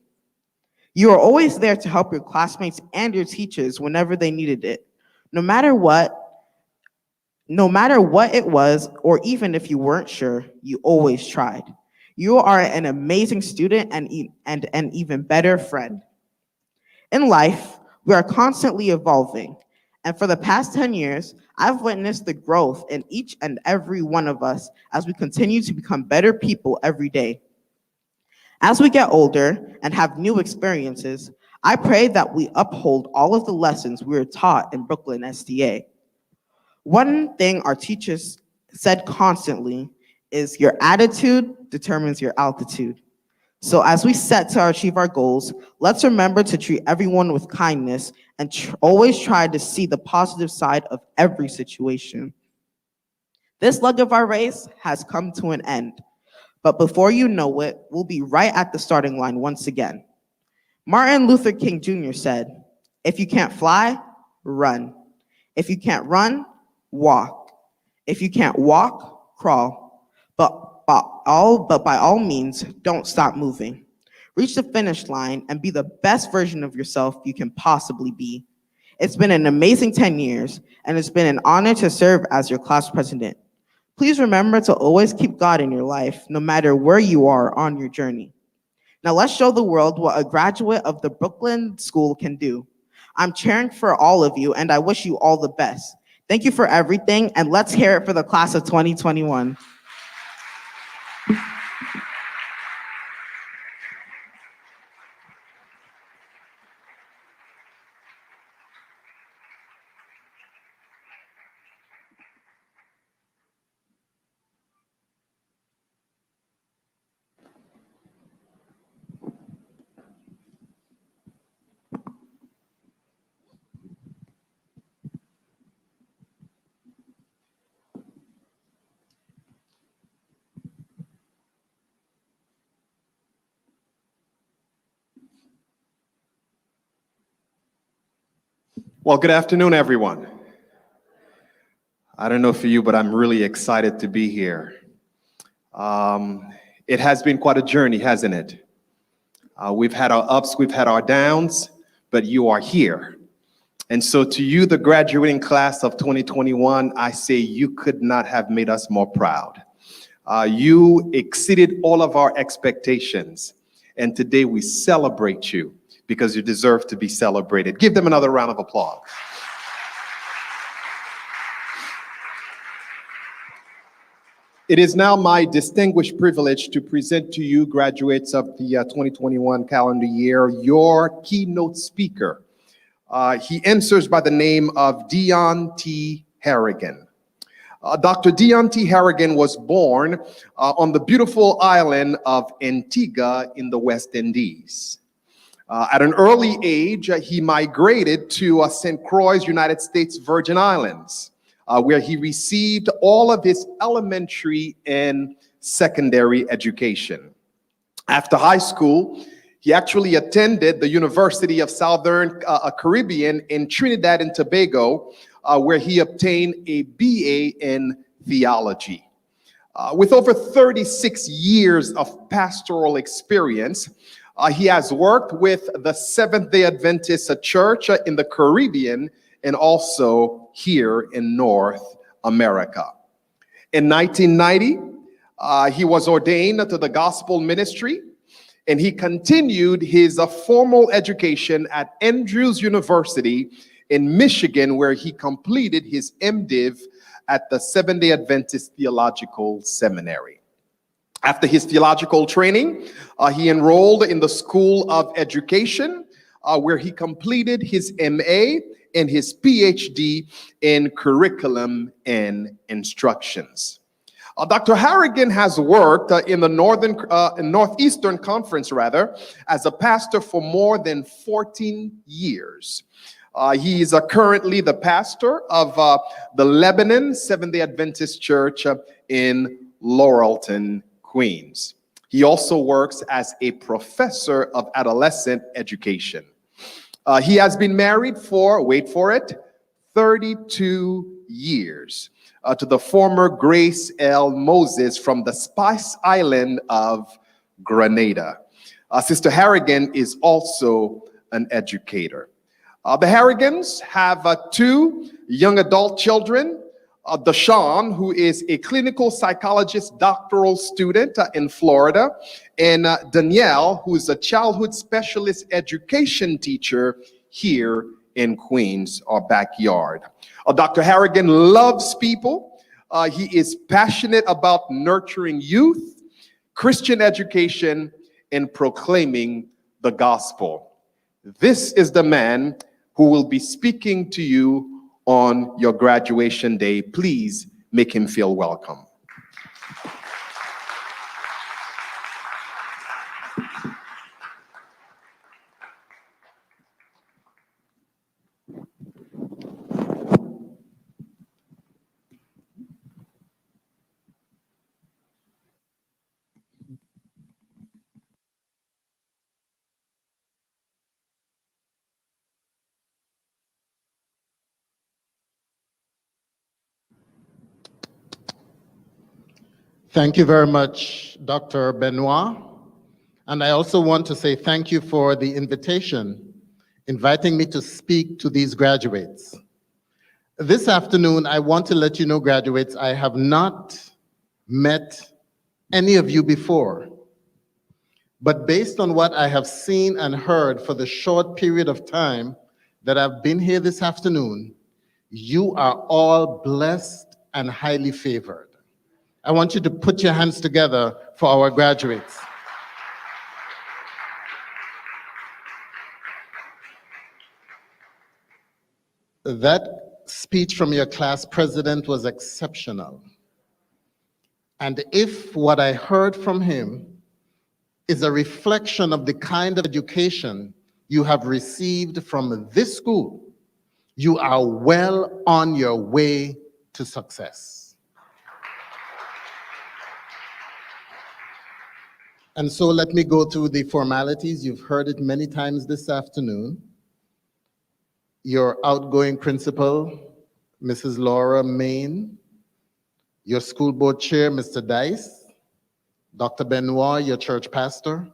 You are always there to help your classmates and your teachers whenever they needed it, no matter what it was, or even if you weren't sure, you always tried. You are an amazing student and an even better friend. In life, we are constantly evolving, and for the past 10 years, I've witnessed the growth in each and every one of us as we continue to become better people every day. As we get older and have new experiences, I pray that we uphold all of the lessons we were taught in Brooklyn SDA. One thing our teachers said constantly is your attitude determines your altitude. So as we set to achieve our goals, let's remember to treat everyone with kindness and always try to see the positive side of every situation. This leg of our race has come to an end, but before you know it, we'll be right at the starting line once again. Martin Luther King Jr. said, "If you can't fly, run. If you can't run, walk. If you can't walk, crawl. But by all means, don't stop moving. Reach the finish line and be the best version of yourself you can possibly be." It's been an amazing 10 years, and it's been an honor to serve as your class president. Please remember to always keep God in your life, no matter where you are on your journey. Now let's show the world what a graduate of the Brooklyn School can do. I'm cheering for all of you, and I wish you all the best. Thank you for everything, and let's hear it for the class of 2021. Well, good afternoon, everyone. I don't know for you, but I'm really excited to be here. It has been quite a journey, hasn't it? We've had our ups, we've had our downs, but you are here. And so to you, the graduating class of 2021, I say you could not have made us more proud. You exceeded all of our expectations. And today we celebrate you because you deserve to be celebrated. Give them another round of applause. It is now my distinguished privilege to present to you, graduates of the 2021 calendar year, your keynote speaker. He answers by the name of Dion T. Harrigan. Dr. Dion T. Harrigan was born on the beautiful island of Antigua in the West Indies. At an early age, he migrated to St. Croix, United States Virgin Islands, where he received all of his elementary and secondary education. After high school, he actually attended the University of Southern Caribbean in Trinidad and Tobago, where he obtained a BA in theology. With over 36 years of pastoral experience, he has worked with the Seventh-day Adventist Church in the Caribbean and also here in North America. In 1990, he was ordained to the gospel ministry, and he continued his formal education at Andrews University in Michigan, where he completed his MDiv at the Seventh-day Adventist Theological Seminary. After his theological training, he enrolled in the School of Education, where he completed his MA and his PhD in curriculum and instructions. Dr. Harrigan has worked in the Northeastern Conference, as a pastor for more than 14 years. He is currently the pastor of the Lebanon Seventh-day Adventist Church in Laurelton, Queens. He also works as a professor of adolescent education. He has been married for, wait for it, 32 years to the former Grace L. Moses from the Spice Island of Grenada. Sister Harrigan is also an educator. The Harrigans have two young adult children, Deshaun, who is a clinical psychologist doctoral student in Florida, and Danielle, who is a childhood specialist education teacher here in Queens, our backyard. Dr. Harrigan loves people. He is passionate about nurturing youth, Christian education, and proclaiming the gospel. This is the man who will be speaking to you on your graduation day. Please make him feel welcome. Thank you very much, Dr. Benoit. And I also want to say thank you for the invitation, inviting me to speak to these graduates. This afternoon, I want to let you know, graduates, I have not met any of you before. But based on what I have seen and heard for the short period of time that I've been here this afternoon, you are all blessed and highly favored. I want you to put your hands together for our graduates. That speech from your class president was exceptional. And if what I heard from him is a reflection of the kind of education you have received from this school, you are well on your way to success. And so let me go through the formalities. You've heard it many times this afternoon. Your outgoing principal, Mrs. Laura Main, your school board chair, Mr. Dice, Dr. Benoit, your church pastor,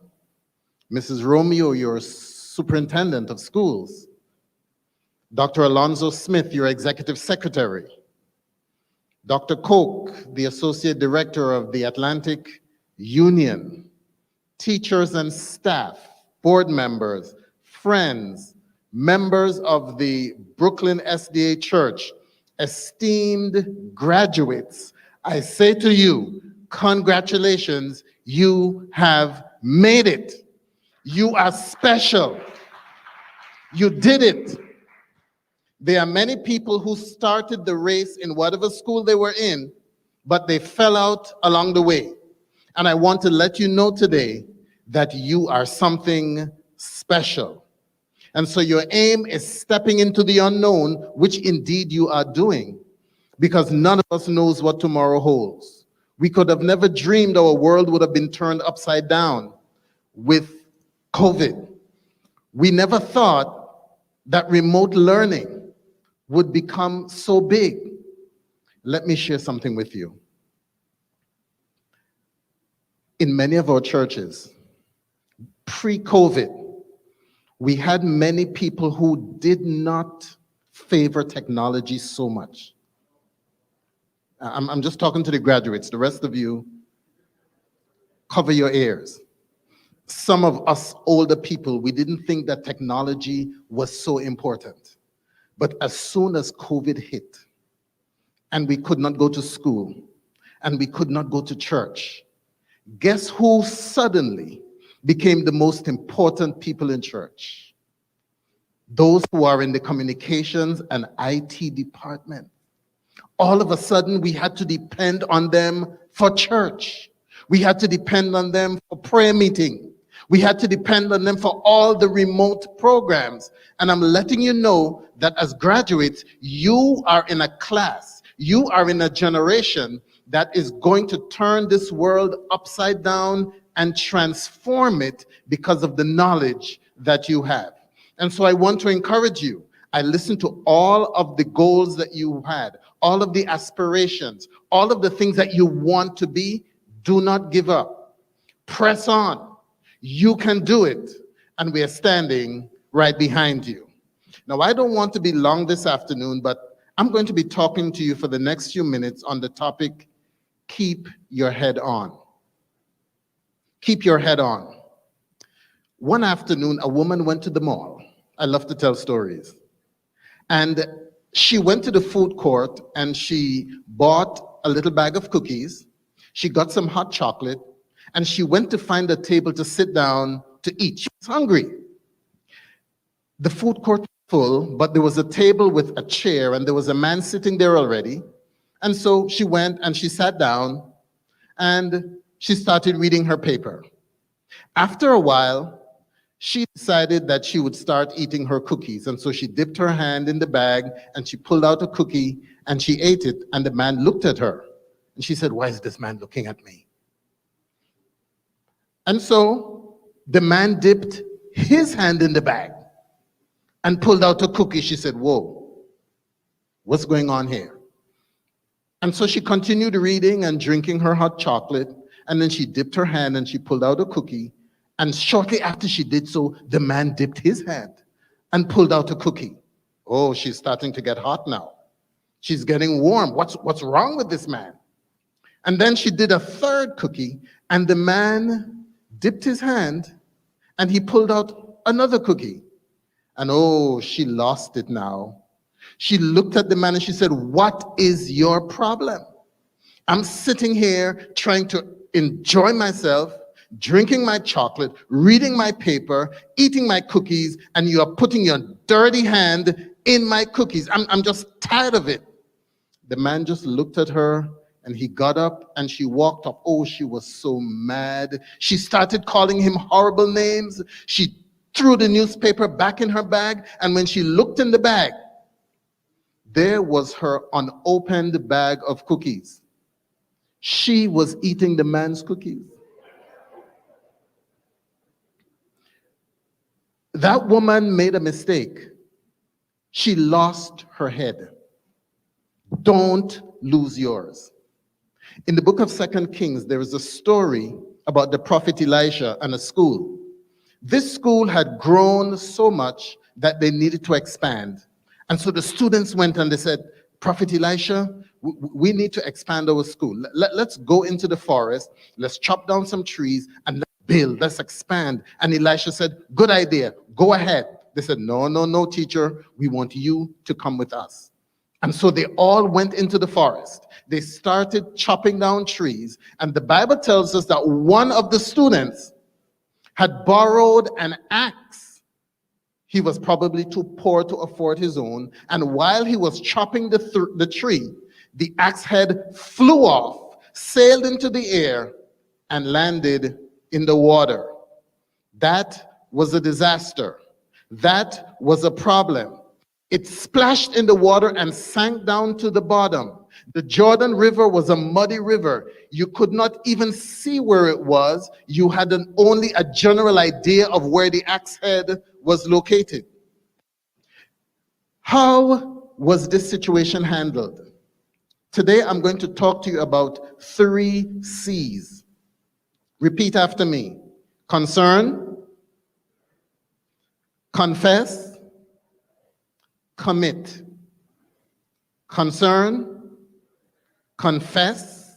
Mrs. Romeo, your superintendent of schools, Dr. Alonzo Smith, your executive secretary, Dr. Koch, the associate director of the Atlantic Union, teachers and staff, board members, friends, members of the Brooklyn SDA Church, esteemed graduates, I say to you, congratulations, you have made it. You are special. You did it. There are many people who started the race in whatever school they were in, but they fell out along the way. And I want to let you know today that you are something special. And so your aim is stepping into the unknown, which indeed you are doing, because none of us knows what tomorrow holds. We could have never dreamed our world would have been turned upside down with COVID. We never thought that remote learning would become so big. Let me share something with you. In many of our churches, pre-COVID, we had many people who did not favor technology so much. I'm just talking to the graduates. The rest of you, cover your ears. Some of us older people, we didn't think that technology was so important. But as soon as COVID hit, and we could not go to school, and we could not go to church, guess who suddenly became the most important people in church? Those who are in the communications and IT department. All of a sudden, we had to depend on them for church. We had to depend on them for prayer meeting. We had to depend on them for all the remote programs. And I'm letting you know that as graduates, you are in a class, you are in a generation that is going to turn this world upside down and transform it because of the knowledge that you have. And so I want to encourage you. I listened to all of the goals that you had, all of the aspirations, all of the things that you want to be. Do not give up. Press on. You can do it. And we are standing right behind you. Now, I don't want to be long this afternoon, but I'm going to be talking to you for the next few minutes on the topic, keep your head on. Keep your head on. One afternoon, a woman went to the mall. I love to tell stories. And she went to the food court and she bought a little bag of cookies. She got some hot chocolate and she went to find a table to sit down to eat. She was hungry. The food court was full, but there was a table with a chair, and there was a man sitting there already. And so she went and she sat down, and she started reading her paper. After a while, she decided that she would start eating her cookies. And so she dipped her hand in the bag and she pulled out a cookie and she ate it. And the man looked at her and she said, "Why is this man looking at me?" And so the man dipped his hand in the bag and pulled out a cookie. She said, "Whoa, what's going on here?" And so she continued reading and drinking her hot chocolate. And then she dipped her hand and she pulled out a cookie. And shortly after she did so, the man dipped his hand and pulled out a cookie. Oh, she's starting to get hot now. She's getting warm. What's wrong with this man? And then she did a third cookie, and the man dipped his hand and he pulled out another cookie. And oh, she lost it now. She looked at the man and she said, "What is your problem? I'm sitting here trying to enjoy myself, drinking my chocolate, reading my paper, eating my cookies, and you are putting your dirty hand in my cookies. I'm just tired of it." The man just looked at her and he got up and she walked up. Oh, she was so mad. She started calling him horrible names. She threw the newspaper back in her bag, and when she looked in the bag, there was her unopened bag of cookies. She was eating the man's cookies. That woman made a mistake. She lost her head. Don't lose yours. In the book of 2 Kings, there is a story about the prophet Elisha and a school. This school had grown so much that they needed to expand. And so the students went and they said, "Prophet Elisha, we need to expand our school. Let's go into the forest, let's chop down some trees, and let's build, let's expand." And Elisha said, "Good idea, go ahead." They said, No, teacher, we want you to come with us." And so they all went into the forest. They started chopping down trees. And the Bible tells us that one of the students had borrowed an axe. He was probably too poor to afford his own. And while he was chopping the tree, the axe head flew off, sailed into the air, and landed in the water. That was a disaster. That was a problem. It splashed in the water and sank down to the bottom. The Jordan River was a muddy river. You could not even see where it was. You had only a general idea of where the axe head was located. How was this situation handled? Today I'm going to talk to you about 3 C's. Repeat after me. Concern, confess, commit. Concern, confess,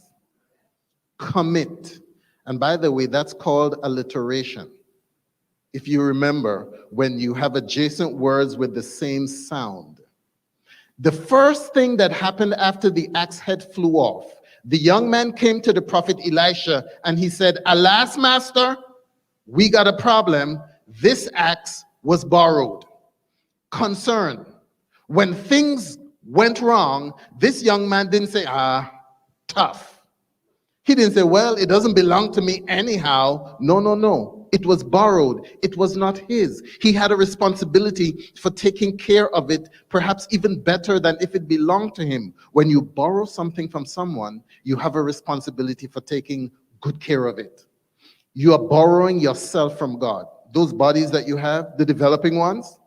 commit. And by the way, that's called alliteration. If you remember, when you have adjacent words with the same sound. The first thing that happened after the axe head flew off, the young man came to the prophet Elisha and he said, "Alas, master, we got a problem. This axe was borrowed." Concern. When things went wrong, this young man didn't say, tough. He didn't say, "Well, it doesn't belong to me anyhow." No. It was borrowed. It was not his. He had a responsibility for taking care of it, perhaps even better than if it belonged to him. When you borrow something from someone, you have a responsibility for taking good care of it. You are borrowing yourself from God. Those bodies that you have, the developing ones,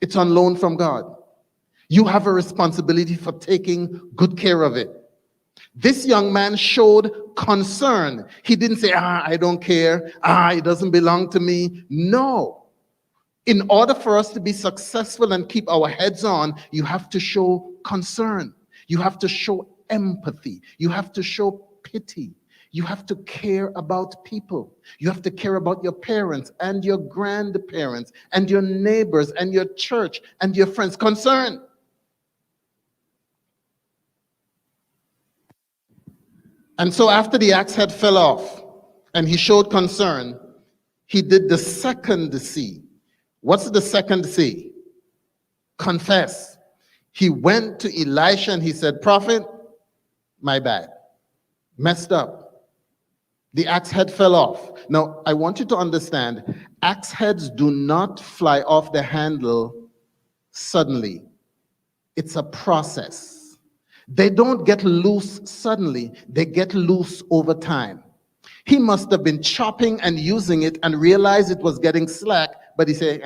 it's on loan from God. You have a responsibility for taking good care of it. This young man showed concern. He didn't say, "I don't care. It doesn't belong to me." No. In order for us to be successful and keep our heads on, you have to show concern. You have to show empathy. You have to show pity. You have to care about people. You have to care about your parents and your grandparents and your neighbors and your church and your friends. Concern. And so after the axe head fell off and he showed concern, he did the second C. What's the second C? Confess. He went to Elisha and he said, Prophet, my bad. Messed up. The axe head fell off. Now, I want you to understand, axe heads do not fly off the handle suddenly. It's a process. They don't get loose suddenly. They get loose over time. He must have been chopping and using it and realized it was getting slack, but he said,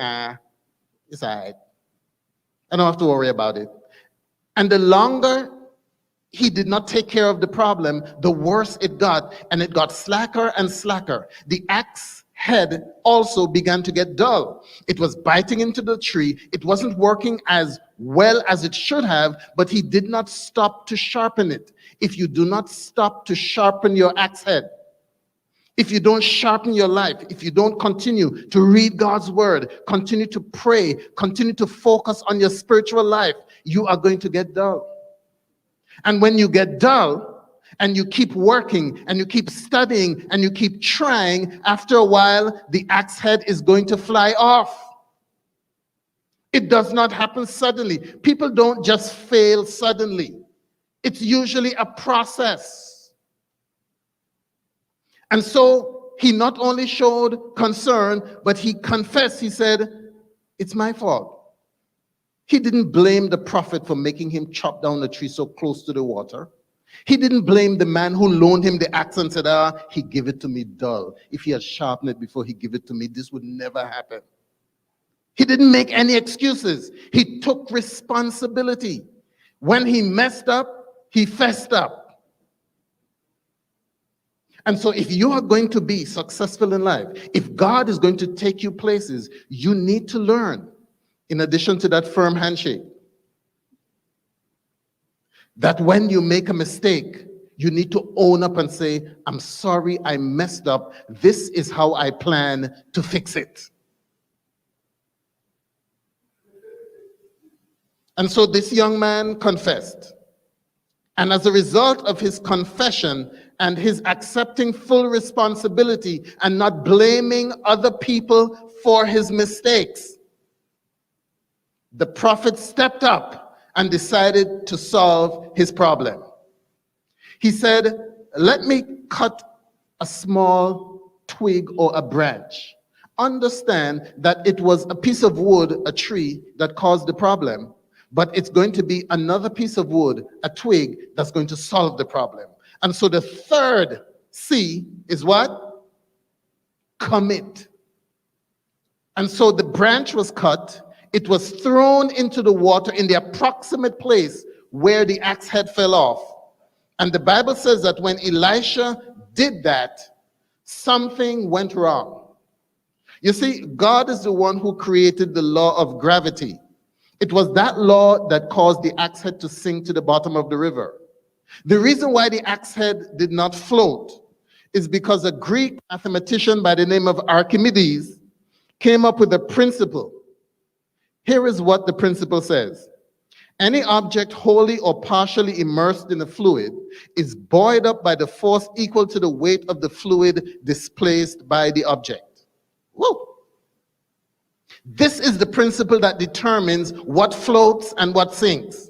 it's all right. I don't have to worry about it. And the longer he did not take care of the problem, the worse it got, and it got slacker and slacker. The axe head also began to get dull. It was biting into the tree. It wasn't working as well as it should have, but he did not stop to sharpen it. If you do not stop to sharpen your axe head, if you don't sharpen your life, if you don't continue to read God's word, continue to pray, continue to focus on your spiritual life, you are going to get dull. And when you get dull and you keep working and you keep studying and you keep trying, after a while, the axe head is going to fly off. It does not happen suddenly. People don't just fail suddenly. It's usually a process. And so he not only showed concern, but he confessed. He said, it's my fault. He didn't blame the prophet for making him chop down the tree so close to the water. He didn't blame the man who loaned him the axe and said, he gave it to me dull. If he had sharpened it before he gave it to me, this would never happen. He didn't make any excuses. He took responsibility. When he messed up, he fessed up. And so if you are going to be successful in life, if God is going to take you places, you need to learn, in addition to that firm handshake, that when you make a mistake, you need to own up and say, I'm sorry, I messed up. This is how I plan to fix it. And so this young man confessed. And as a result of his confession and his accepting full responsibility and not blaming other people for his mistakes, the prophet stepped up and decided to solve his problem. He said, let me cut a small twig or a branch. Understand that it was a piece of wood, a tree, that caused the problem, but it's going to be another piece of wood, a twig, that's going to solve the problem. And so the third C is what? Commit. And so the branch was cut. It was thrown into the water in the approximate place where the axe head fell off. And the Bible says that when Elisha did that, something went wrong. You see, God is the one who created the law of gravity. It was that law that caused the axe head to sink to the bottom of the river. The reason why the axe head did not float is because a Greek mathematician by the name of Archimedes came up with a principle. Here is what the principle says. Any object wholly or partially immersed in a fluid is buoyed up by the force equal to the weight of the fluid displaced by the object. Woo! This is the principle that determines what floats and what sinks.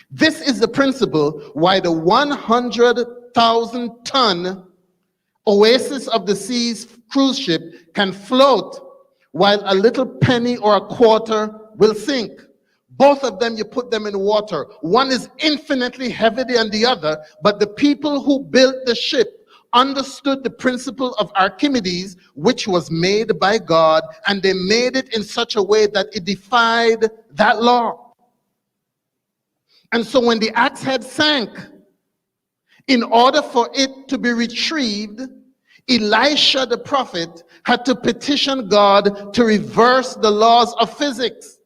This is the principle why the 100,000-ton Oasis of the Seas cruise ship can float while a little penny or a quarter will sink. Both of them, you put them in water. One is infinitely heavier than the other, but the people who built the ship understood the principle of Archimedes, which was made by God, and they made it in such a way that it defied that law. And so when the axe head sank, in order for it to be retrieved, Elisha the prophet had to petition God to reverse the laws of physics.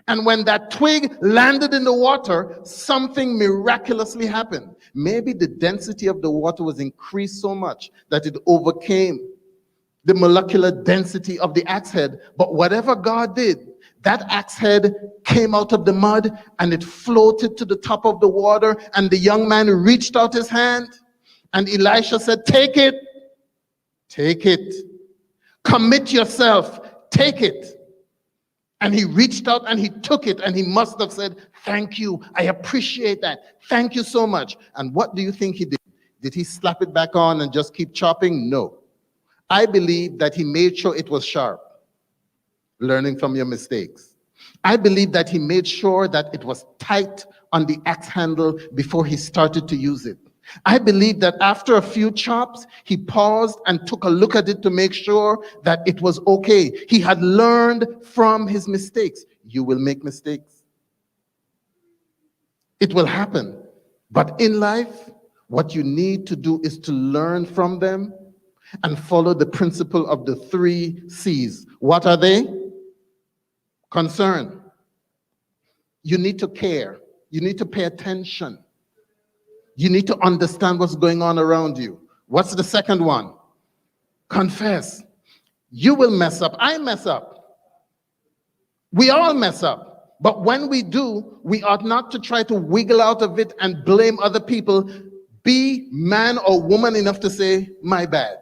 And when that twig landed in the water, something miraculously happened. Maybe the density of the water was increased so much that it overcame the molecular density of the axe head. But whatever God did, that axe head came out of the mud and it floated to the top of the water, and the young man reached out his hand and Elisha said, take it, commit yourself, Take it. And he reached out and he took it, and he must have said, thank you. I appreciate that. Thank you so much. And what do you think he did? Did he slap it back on and just keep chopping? No. I believe that he made sure it was sharp, learning from your mistakes. I believe that he made sure that it was tight on the axe handle before he started to use it. I believe that after a few chops, he paused and took a look at it to make sure that it was okay. He had learned from his mistakes. You will make mistakes. It will happen. But in life, what you need to do is to learn from them and follow the principle of the 3 C's. What are they? Concern. You need to care. You need to pay attention. You need to understand what's going on around you. What's the second one? Confess. You will mess up. I mess up. We all mess up. But when we do, we ought not to try to wiggle out of it and blame other people. Be man or woman enough to say, my bad.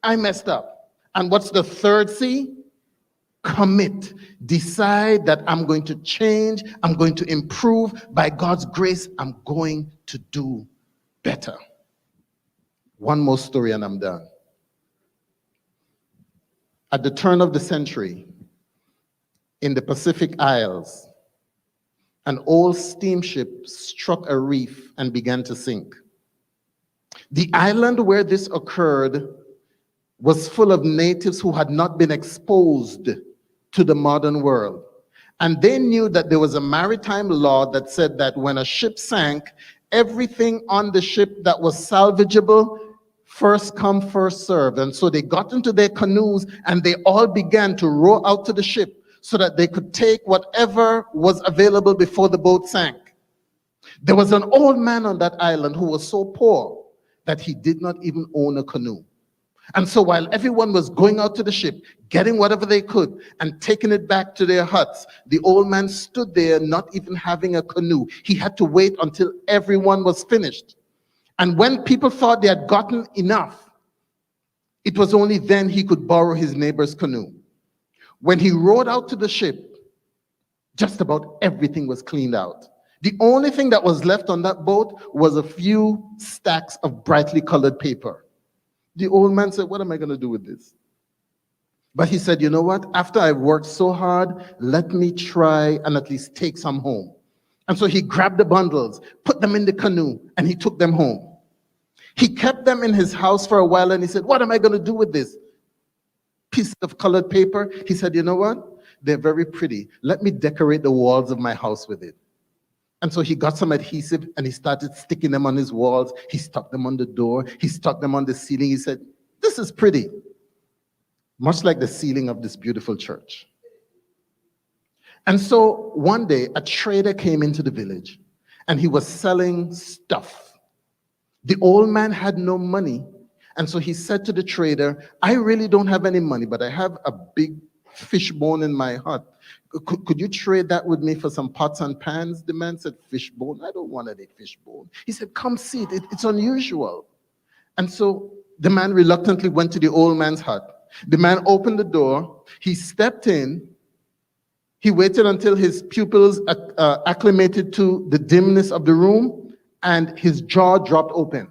I messed up. And what's the 3rd C? Commit. Decide that I'm going to change. I'm going to improve. By God's grace, I'm going to do better. One more story and I'm done. At the turn of the century, in the Pacific Isles, an old steamship struck a reef and began to sink. The island where this occurred was full of natives who had not been exposed to the modern world. And they knew that there was a maritime law that said that when a ship sank, everything on the ship that was salvageable, first come, first served. And so they got into their canoes and they all began to row out to the ship so that they could take whatever was available before the boat sank. There was an old man on that island who was so poor that he did not even own a canoe. And so while everyone was going out to the ship, getting whatever they could and taking it back to their huts, the old man stood there not even having a canoe. He had to wait until everyone was finished. And when people thought they had gotten enough, it was only then he could borrow his neighbor's canoe. When he rowed out to the ship, just about everything was cleaned out. The only thing that was left on that boat was a few stacks of brightly colored paper. The old man said, what am I going to do with this? But he said, you know what? After I've worked so hard, let me try and at least take some home. And so he grabbed the bundles, put them in the canoe, and he took them home. He kept them in his house for a while, and he said, what am I going to do with this piece of colored paper? He said, you know what? They're very pretty. Let me decorate the walls of my house with it. And so he got some adhesive and he started sticking them on his walls. He stuck them on the door. He stuck them on the ceiling. He said, this is pretty. Much like the ceiling of this beautiful church. And so one day a trader came into the village and he was selling stuff. The old man had no money. And so he said to the trader, I really don't have any money, but I have a big fishbone in my hut. Could you trade that with me for some pots and pans? The man said, fishbone? I don't want any fishbone. He said, come see it. It's unusual. And so the man reluctantly went to the old man's hut. The man opened the door. He stepped in. He waited until his pupils acclimated to the dimness of the room, and his jaw dropped open.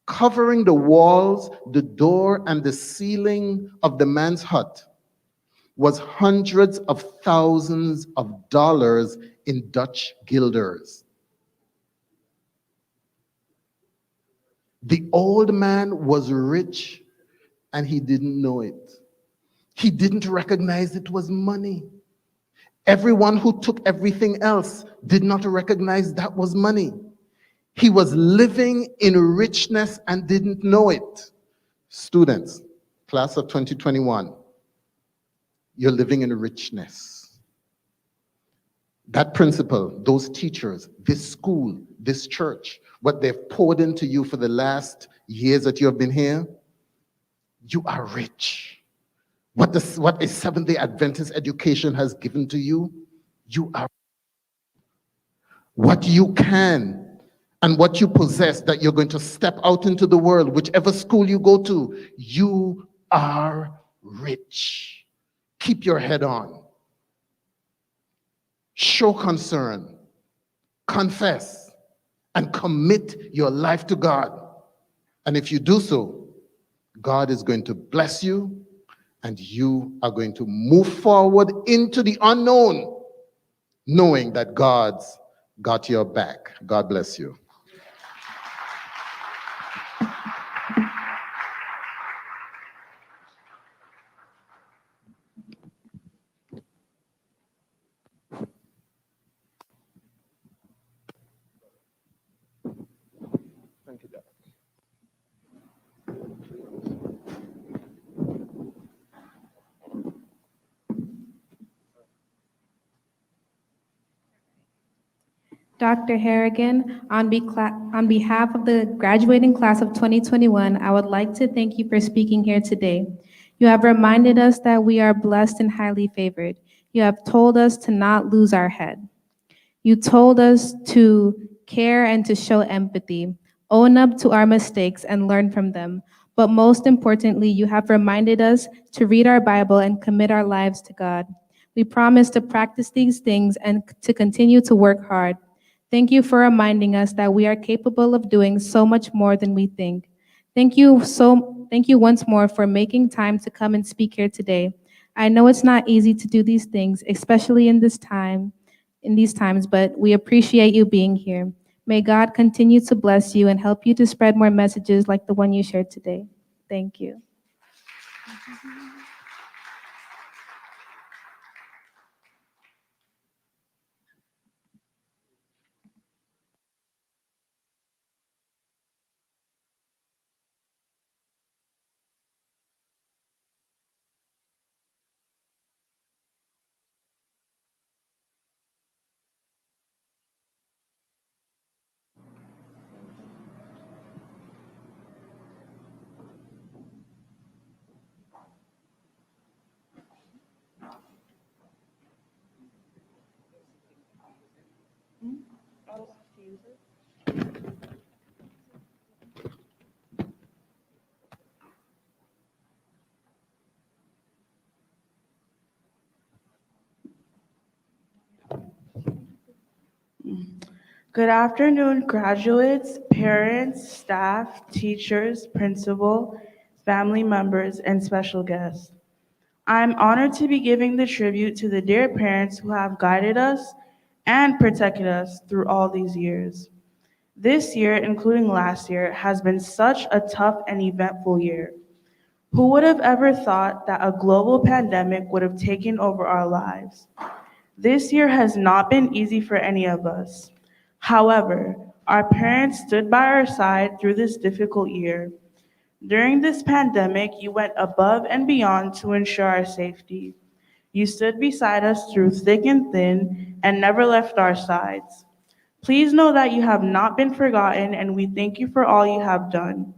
Covering the walls, the door, and the ceiling of the man's hut was hundreds of thousands of dollars in Dutch guilders. The old man was rich and he didn't know it. He didn't recognize it was money. Everyone who took everything else did not recognize that was money. He was living in richness and didn't know it. Students, class of 2021, you're living in richness. That principal, those teachers, this school, this church, what they've poured into you for the last years that you have been here, you are rich. What a Seventh-day Adventist education has given to you, you are. What you can and what you possess that you're going to step out into the world, whichever school you go to, you are rich. keep your head on. Show concern, confess, and commit your life to God. And if you do so, God is going to bless you, and you are going to move forward into the unknown, knowing that God's got your back. God bless you. Thank you, Dad. Dr. Harrigan, on behalf of the graduating class of 2021, I would like to thank you for speaking here today. You have reminded us that we are blessed and highly favored. You have told us to not lose our head. You told us to care and to show empathy, own up to our mistakes and learn from them. But most importantly, you have reminded us to read our Bible and commit our lives to God. We promise to practice these things and to continue to work hard. Thank you for reminding us that we are capable of doing so much more than we think. Thank you once more for making time to come and speak here today. I know it's not easy to do these things, especially in these times, but we appreciate you being here. May God continue to bless you and help you to spread more messages like the one you shared today. Thank you. Good afternoon, graduates, parents, staff, teachers, principal, family members, and special guests. I'm honored to be giving the tribute to the dear parents who have guided us and protected us through all these years. This year, including last year, has been such a tough and eventful year. Who would have ever thought that a global pandemic would have taken over our lives? This year has not been easy for any of us. However, our parents stood by our side through this difficult year. During this pandemic, you went above and beyond to ensure our safety. You stood beside us through thick and thin and never left our sides. Please know that you have not been forgotten, and we thank you for all you have done.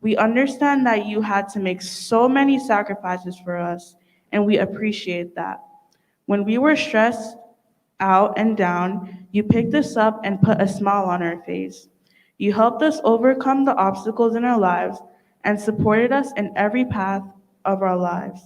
We understand that you had to make so many sacrifices for us, and we appreciate that. When we were stressed out and down, you picked us up and put a smile on our face. You helped us overcome the obstacles in our lives and supported us in every path of our lives.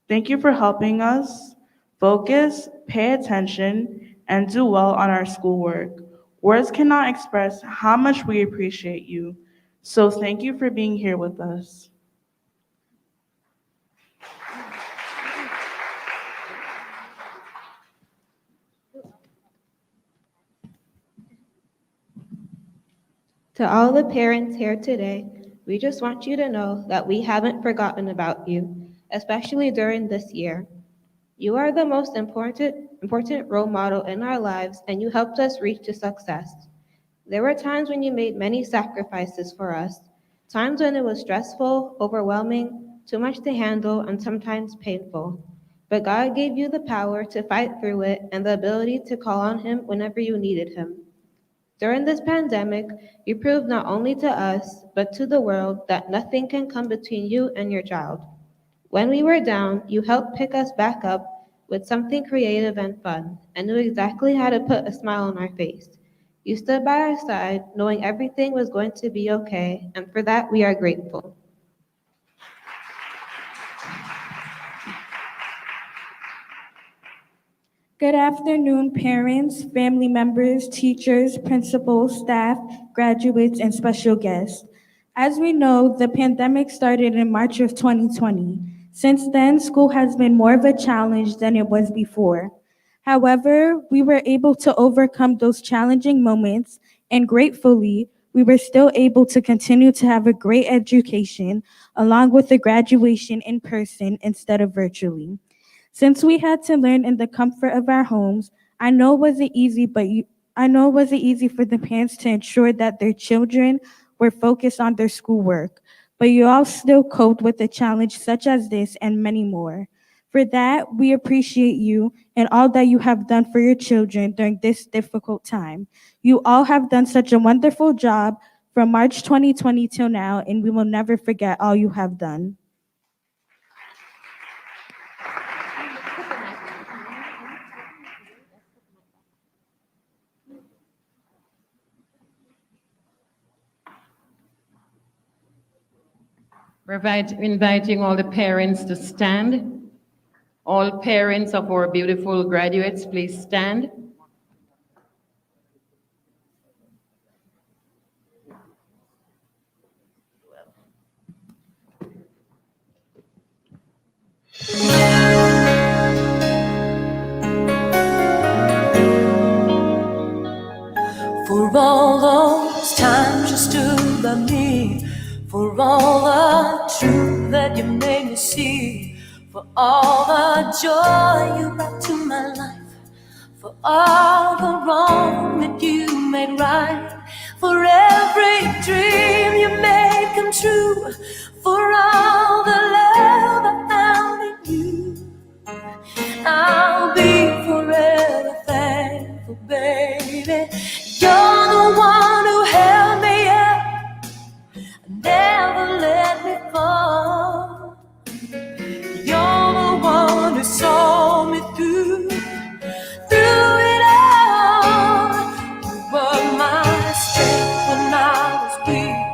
Thank you for helping us focus, pay attention, and do well on our schoolwork. Words cannot express how much we appreciate you. So thank you for being here with us. To all the parents here today, we just want you to know that we haven't forgotten about you, especially during this year. You are the most important role model in our lives, and you helped us reach to success. There were times when you made many sacrifices for us, times when it was stressful, overwhelming, too much to handle, and sometimes painful. But God gave you the power to fight through it and the ability to call on Him whenever you needed Him. During this pandemic, you proved not only to us, but to the world that nothing can come between you and your child. When we were down, you helped pick us back up with something creative and fun, and knew exactly how to put a smile on our face. You stood by our side, knowing everything was going to be okay, and for that we are grateful. Good afternoon, parents, family members, teachers, principals, staff, graduates, and special guests. As we know, the pandemic started in March of 2020. Since then, school has been more of a challenge than it was before. However, we were able to overcome those challenging moments, and gratefully, we were still able to continue to have a great education along with the graduation in person instead of virtually. Since we had to learn in the comfort of our homes, I know it wasn't easy for the parents to ensure that their children were focused on their schoolwork, but you all still coped with a challenge such as this and many more. For that, we appreciate you and all that you have done for your children during this difficult time. You all have done such a wonderful job from March 2020 till now, and we will never forget all you have done. We're inviting all the parents to stand. All parents of our beautiful graduates, please stand. For all those times you stood by me, for all the truth that you made me see, for all the joy you brought to my life, for all the wrong that you made right, for every dream you made come true, for all the love I found in you, I'll be forever thankful, baby. You're the one who held me up, never let me fall. You're the one who saw me through it all. You were my strength when I was weak.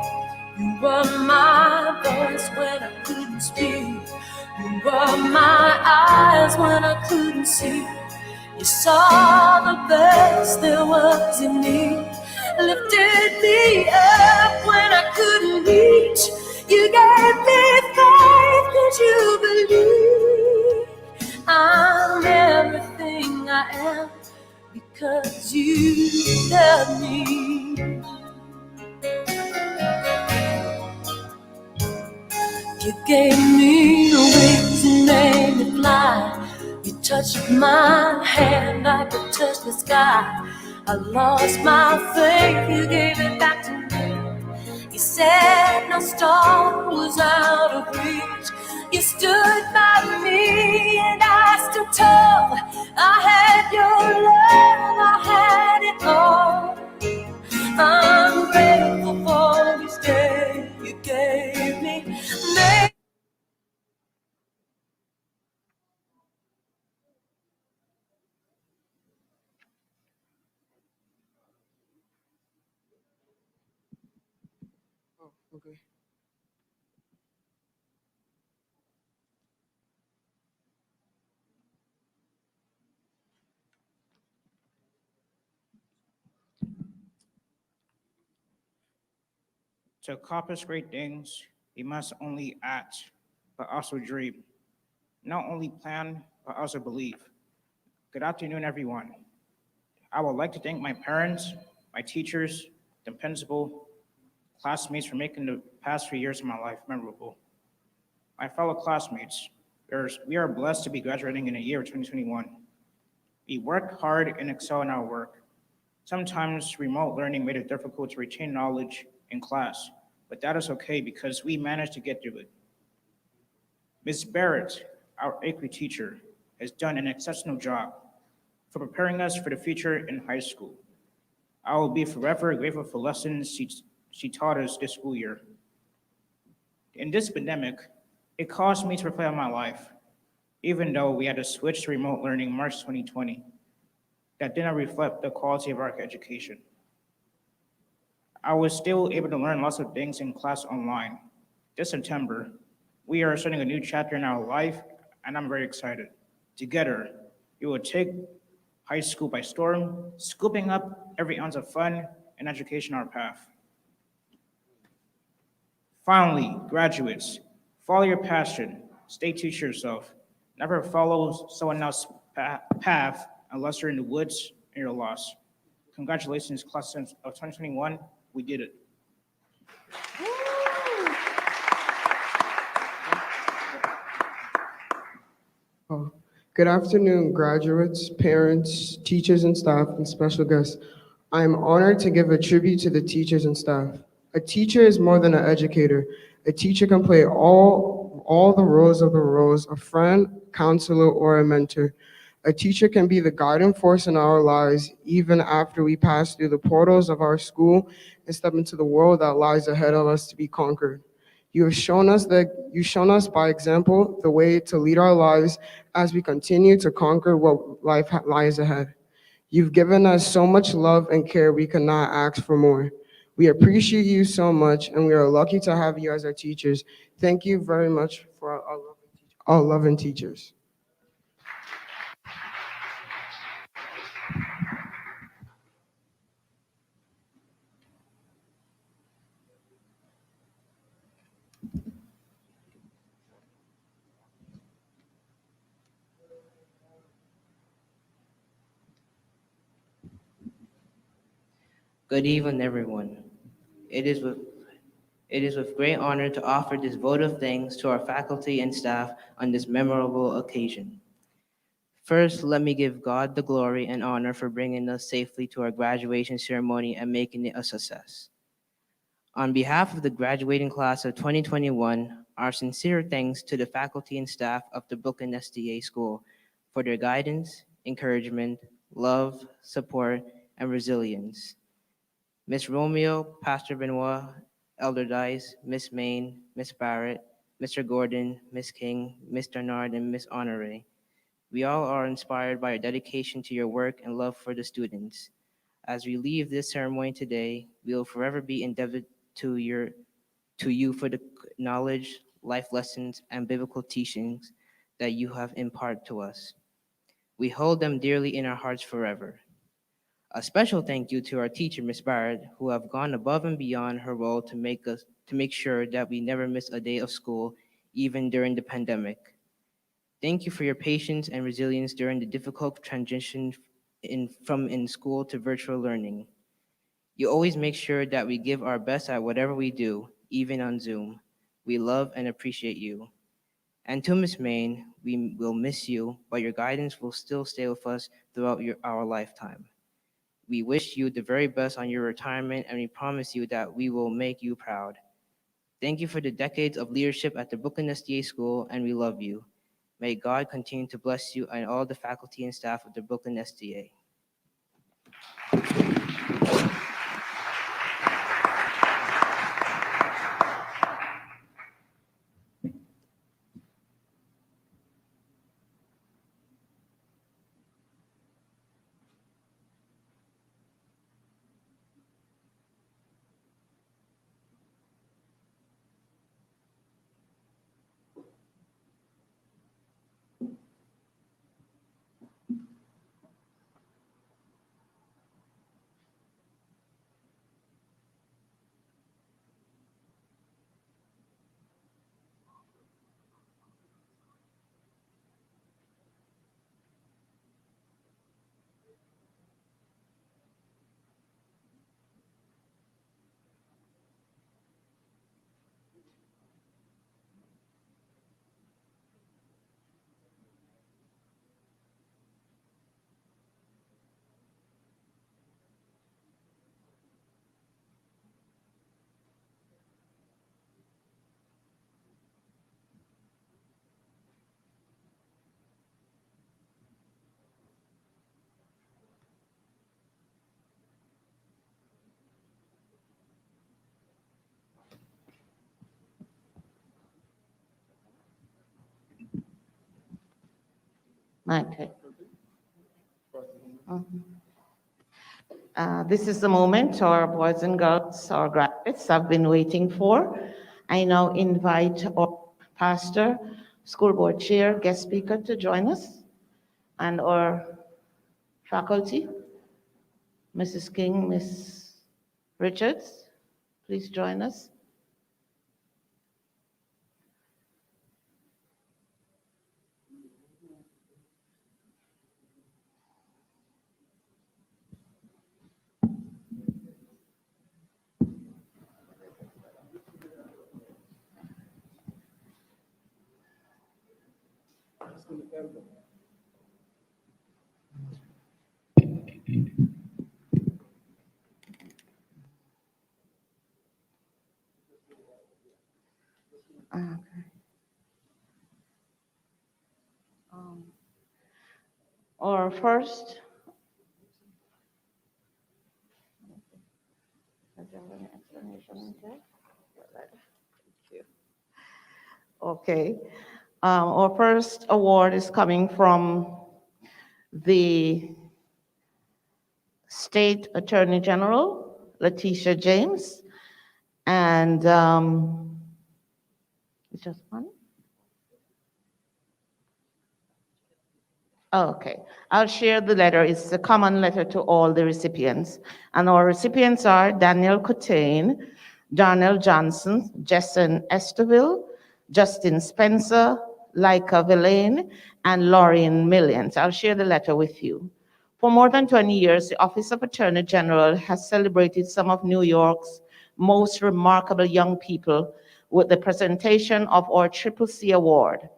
You were my voice when I couldn't speak. You were my eyes when I couldn't see. You saw the best there was in me, lifted me up when I couldn't reach. You gave me faith 'cause you believe I'm everything I am because you love me. You gave me the wings and made me fly. You touched my hand, I could touch the sky. I lost my faith, you gave it back to me. You said no storm was out of reach. You stood by me and I stood tall. I had your love, I had it all. I'm grateful for this day you gave me. Okay. To accomplish great things, we must only act, but also dream. Not only plan, but also believe. Good afternoon, everyone. I would like to thank my parents, my teachers, the principal, classmates for making the past 3 years of my life memorable. My fellow classmates, we are blessed to be graduating in the year of 2021. We work hard and excel in our work. Sometimes remote learning made it difficult to retain knowledge in class, but that is okay because we managed to get through it. Ms. Barrett, our AQUI teacher, has done an exceptional job for preparing us for the future in high school. I will be forever grateful for lessons she taught us this school year. In this pandemic, it caused me to reflect on my life, even though we had to switch to remote learning March 2020. That didn't reflect the quality of our education. I was still able to learn lots of things in class online. This September, we are starting a new chapter in our life, and I'm very excited. Together, we will take high school by storm, scooping up every ounce of fun and education on our path. Finally, graduates, follow your passion, stay true to yourself. Never follow someone else's path unless you're in the woods and you're lost. Congratulations, class of 2021. We did it. Good afternoon, graduates, parents, teachers and staff, and special guests. I am honored to give a tribute to the teachers and staff. A teacher is more than an educator. A teacher can play all the roles of the roles, a friend, counselor, or a mentor. A teacher can be the guiding force in our lives, even after we pass through the portals of our school and step into the world that lies ahead of us to be conquered. You've shown us by example the way to lead our lives as we continue to conquer what life lies ahead. You've given us so much love and care we cannot ask for more. We appreciate you so much, and we are lucky to have you as our teachers. Thank you very much for our loving teachers. Good evening, everyone. It is with great honor to offer this vote of thanks to our faculty and staff on this memorable occasion. First, let me give God the glory and honor for bringing us safely to our graduation ceremony and making it a success. On behalf of the graduating class of 2021, our sincere thanks to the faculty and staff of the Brooklyn SDA School for their guidance, encouragement, love, support, and resilience. Ms. Romeo, Pastor Benoit, Elder Dice, Ms. Main, Ms. Barrett, Mr. Gordon, Ms. King, Ms. Bernard, and Ms. Honore. We all are inspired by your dedication to your work and love for the students. As we leave this ceremony today, we will forever be indebted to you for the knowledge, life lessons, and biblical teachings that you have imparted to us. We hold them dearly in our hearts forever. A special thank you to our teacher, Ms. Barrett, who have gone above and beyond her role to make sure that we never miss a day of school, even during the pandemic. Thank you for your patience and resilience during the difficult transition from school to virtual learning. You always make sure that we give our best at whatever we do, even on Zoom. We love and appreciate you. And to Ms. Main, we will miss you, but your guidance will still stay with us throughout our lifetime. We wish you the very best on your retirement, and we promise you that we will make you proud. Thank you for the decades of leadership at the Brooklyn SDA School, and we love you. May God continue to bless you and all the faculty and staff of the Brooklyn SDA. Okay. This is the moment our boys and girls, our graduates have been waiting for. I now invite our pastor, school board chair, guest speaker to join us, and our Faculty, Mrs. King, Miss Richards, please join us. Okay. Our first Okay. Our first award is coming from the State Attorney General, Letitia James, and it's just one? Oh, okay. I'll share the letter. It's a common letter to all the recipients. And our recipients are Daniel Cotain, Darnell Johnson, Jessen Esterville, Justin Spencer, Laika Villain, and Lauren Millions. I'll share the letter with you. For more than 20 years, the Office of Attorney General has celebrated some of New York's most remarkable young people with the presentation of our CCC Award.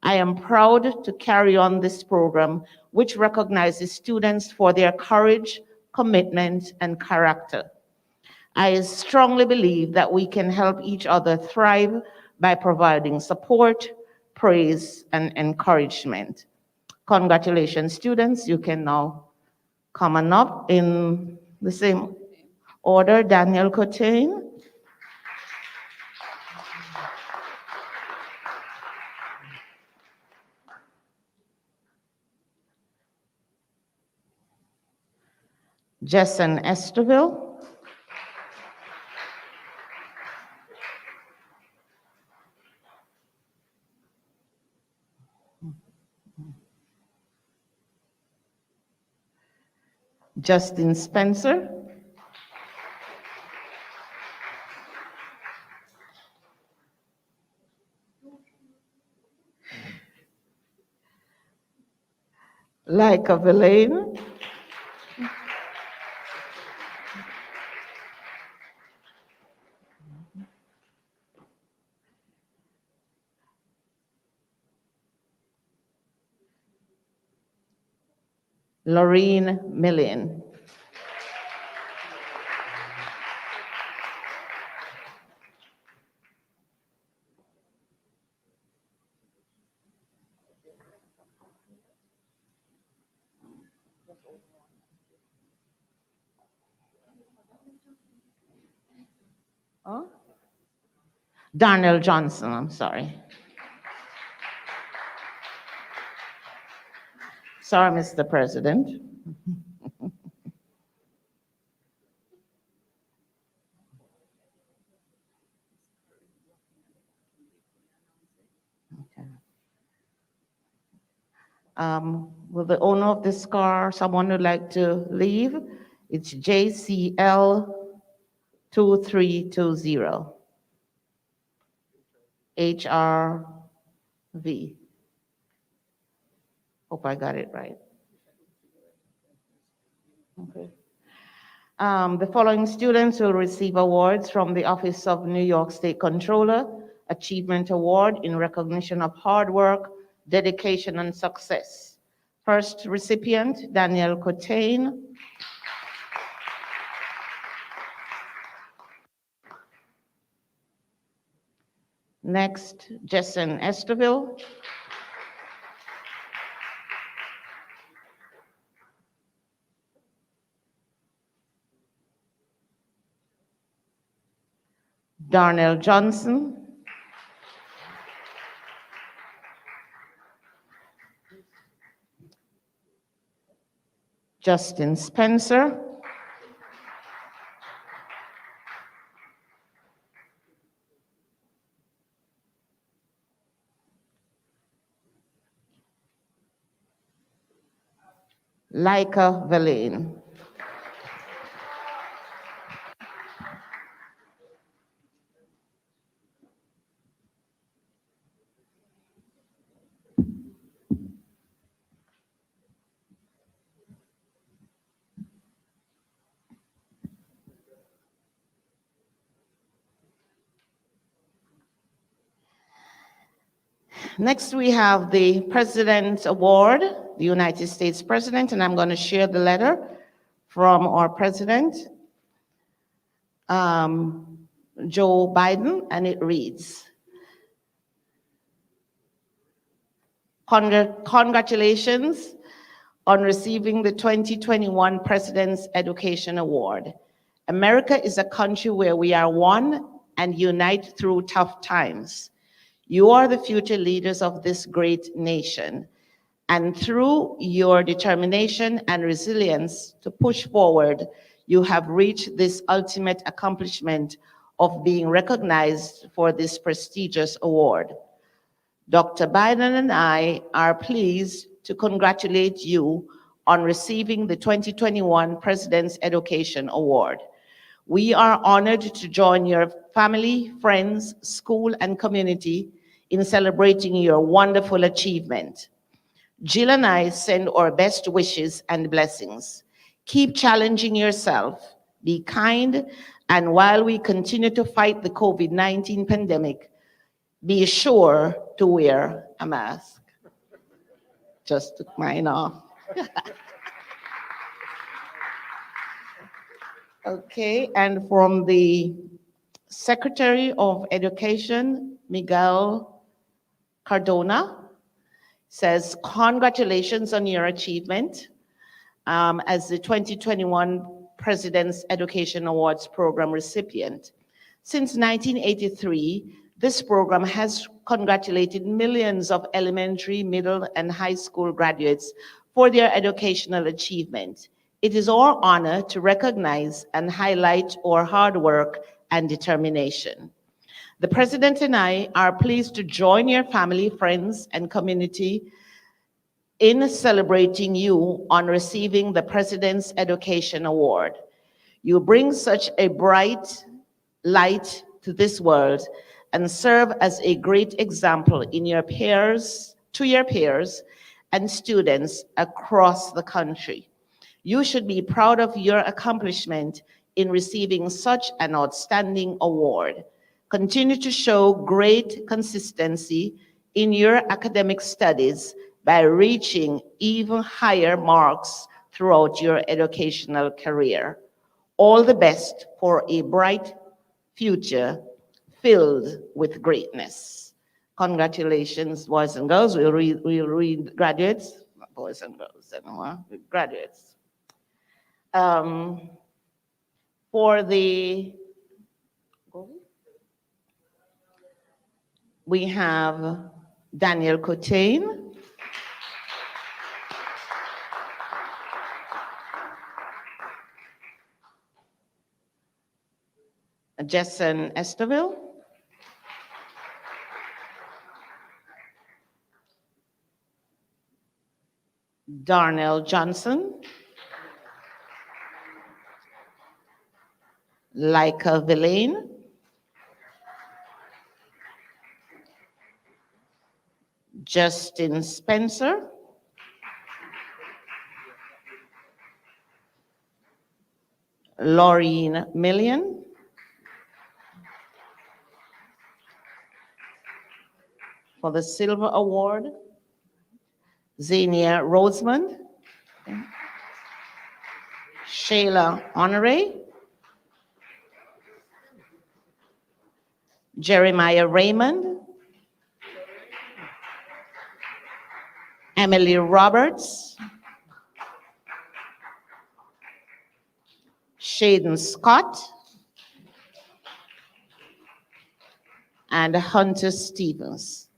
I am proud to carry on this program, which recognizes students for their courage, commitment, and character. I strongly believe that we can help each other thrive by providing support, praise, and encouragement. Congratulations, students. You can now come on up in the same order. Daniel Cotain. Jessen Esterville. Justin Spencer. Laika Villain. Lauren Million. Oh? Darnell Johnson, I'm sorry. Sorry, Mr. President. Okay. Will the owner of this car, someone who'd like to leave? It's JCL 2320. HRV. Hope I got it right. Okay. The following students will receive awards from the Office of New York State Controller, Achievement Award in recognition of hard work, dedication, and success. First recipient, Daniel Cotain. Next, Jessen Esterville. Darnell Johnson. Justin Spencer. Laika Verlaine. Next, we have the President's Award, the United States President, and I'm going to share the letter from our President, Joe Biden, and it reads, Congratulations on receiving the 2021 President's Education Award. America is a country where we are one and unite through tough times. You are the future leaders of this great nation, and through your determination and resilience to push forward, you have reached this ultimate accomplishment of being recognized for this prestigious award. Dr. Biden and I are pleased to congratulate you on receiving the 2021 President's Education Award. We are honored to join your family, friends, school, and community in celebrating your wonderful achievement. Jill and I send our best wishes and blessings. Keep challenging yourself, be kind, and while we continue to fight the COVID-19 pandemic, be sure to wear a mask. Just took mine off. Okay, and from the Secretary of Education, Miguel Cardona, says, congratulations on your achievement as the 2021 President's Education Awards Program recipient. Since 1983, this program has congratulated millions of elementary, middle, and high school graduates for their educational achievement. It is our honor to recognize and highlight our hard work and determination. The President and I are pleased to join your family, friends, and community in celebrating you on receiving the President's Education Award. You bring such a bright light to this world and serve as a great example to your peers and students across the country. You should be proud of your accomplishment in receiving such an outstanding award. Continue to show great consistency in your academic studies by reaching even higher marks throughout your educational career. All the best for a bright future filled with greatness. Congratulations, boys and girls. We'll read graduates, not boys and girls anymore, graduates. For the, we have Daniel Cotain, Jessen Esterville, Darnell Johnson, Laika Verlaine, Justin Spencer, Laureen Million, for the Silver Award, Xenia Rosemond, Shayla Honore, Jeremiah Raymond, Emily Roberts, Shaden Scott, and Hunter Stevens.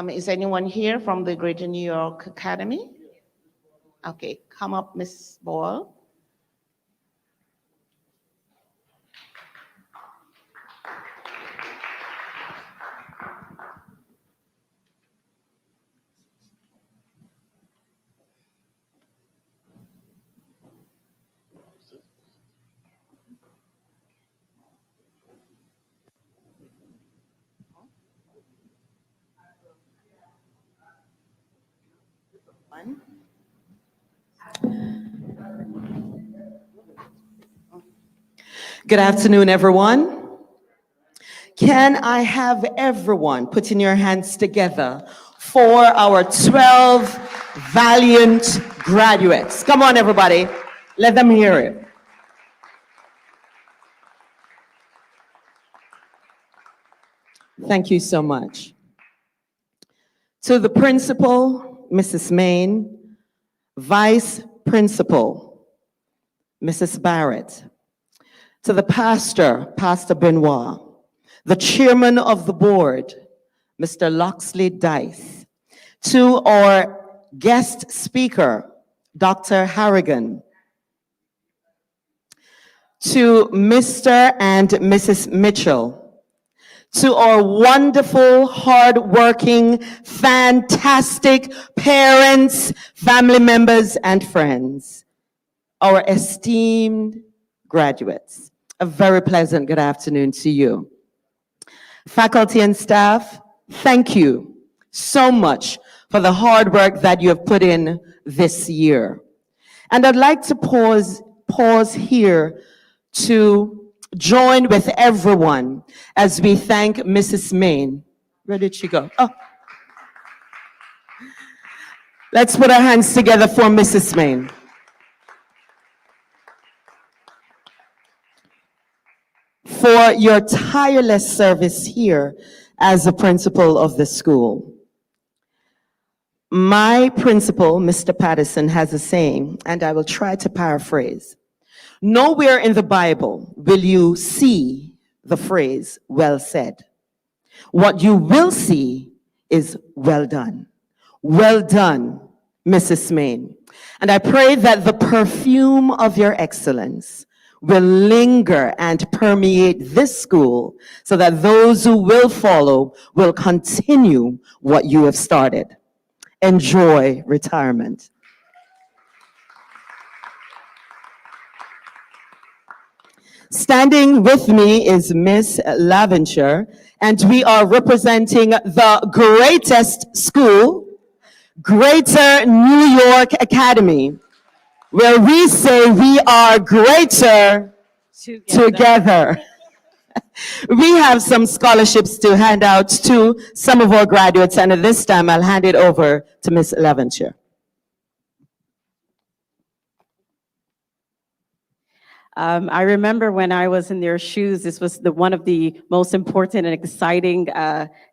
Is anyone here from the Greater New York Academy? Okay, come up, Ms. Boyle. Good afternoon, everyone. Can I have everyone putting your hands together for our 12 valiant graduates? Come on, everybody. Let them hear it. Thank you so much. To the principal, Mrs. Main, vice principal, Mrs. Barrett, to the pastor, Pastor Benoit, the chairman of the board, Mr. Loxley Dice, to our guest speaker, Dr. Harrigan, to Mr. and Mrs. Mitchell, to our wonderful, hardworking, fantastic parents, family members, and friends, our esteemed graduates, a very pleasant good afternoon to you. Faculty and staff, thank you so much for the hard work that you have put in this year. And I'd like to pause here to join with everyone as we thank Mrs. Main. Where did she go? Oh. Let's put our hands together for Mrs. Main. For your tireless service here as the principal of the school. My principal, Mr. Patterson, has a saying, and I will try to paraphrase. Nowhere in the Bible will you see the phrase, well said. What you will see is well done. Well done, Mrs. Main. And I pray that the perfume of your excellence will linger and permeate this school so that those who will follow will continue what you have started. Enjoy retirement. Standing with me is Miss Laventure, and we are representing the greatest school, Greater New York Academy, where we say we are greater together. We have some scholarships to hand out to some of our graduates, and at this time, I'll hand it over to Miss Laventure. I remember when I was in their shoes, this was one of the most important and exciting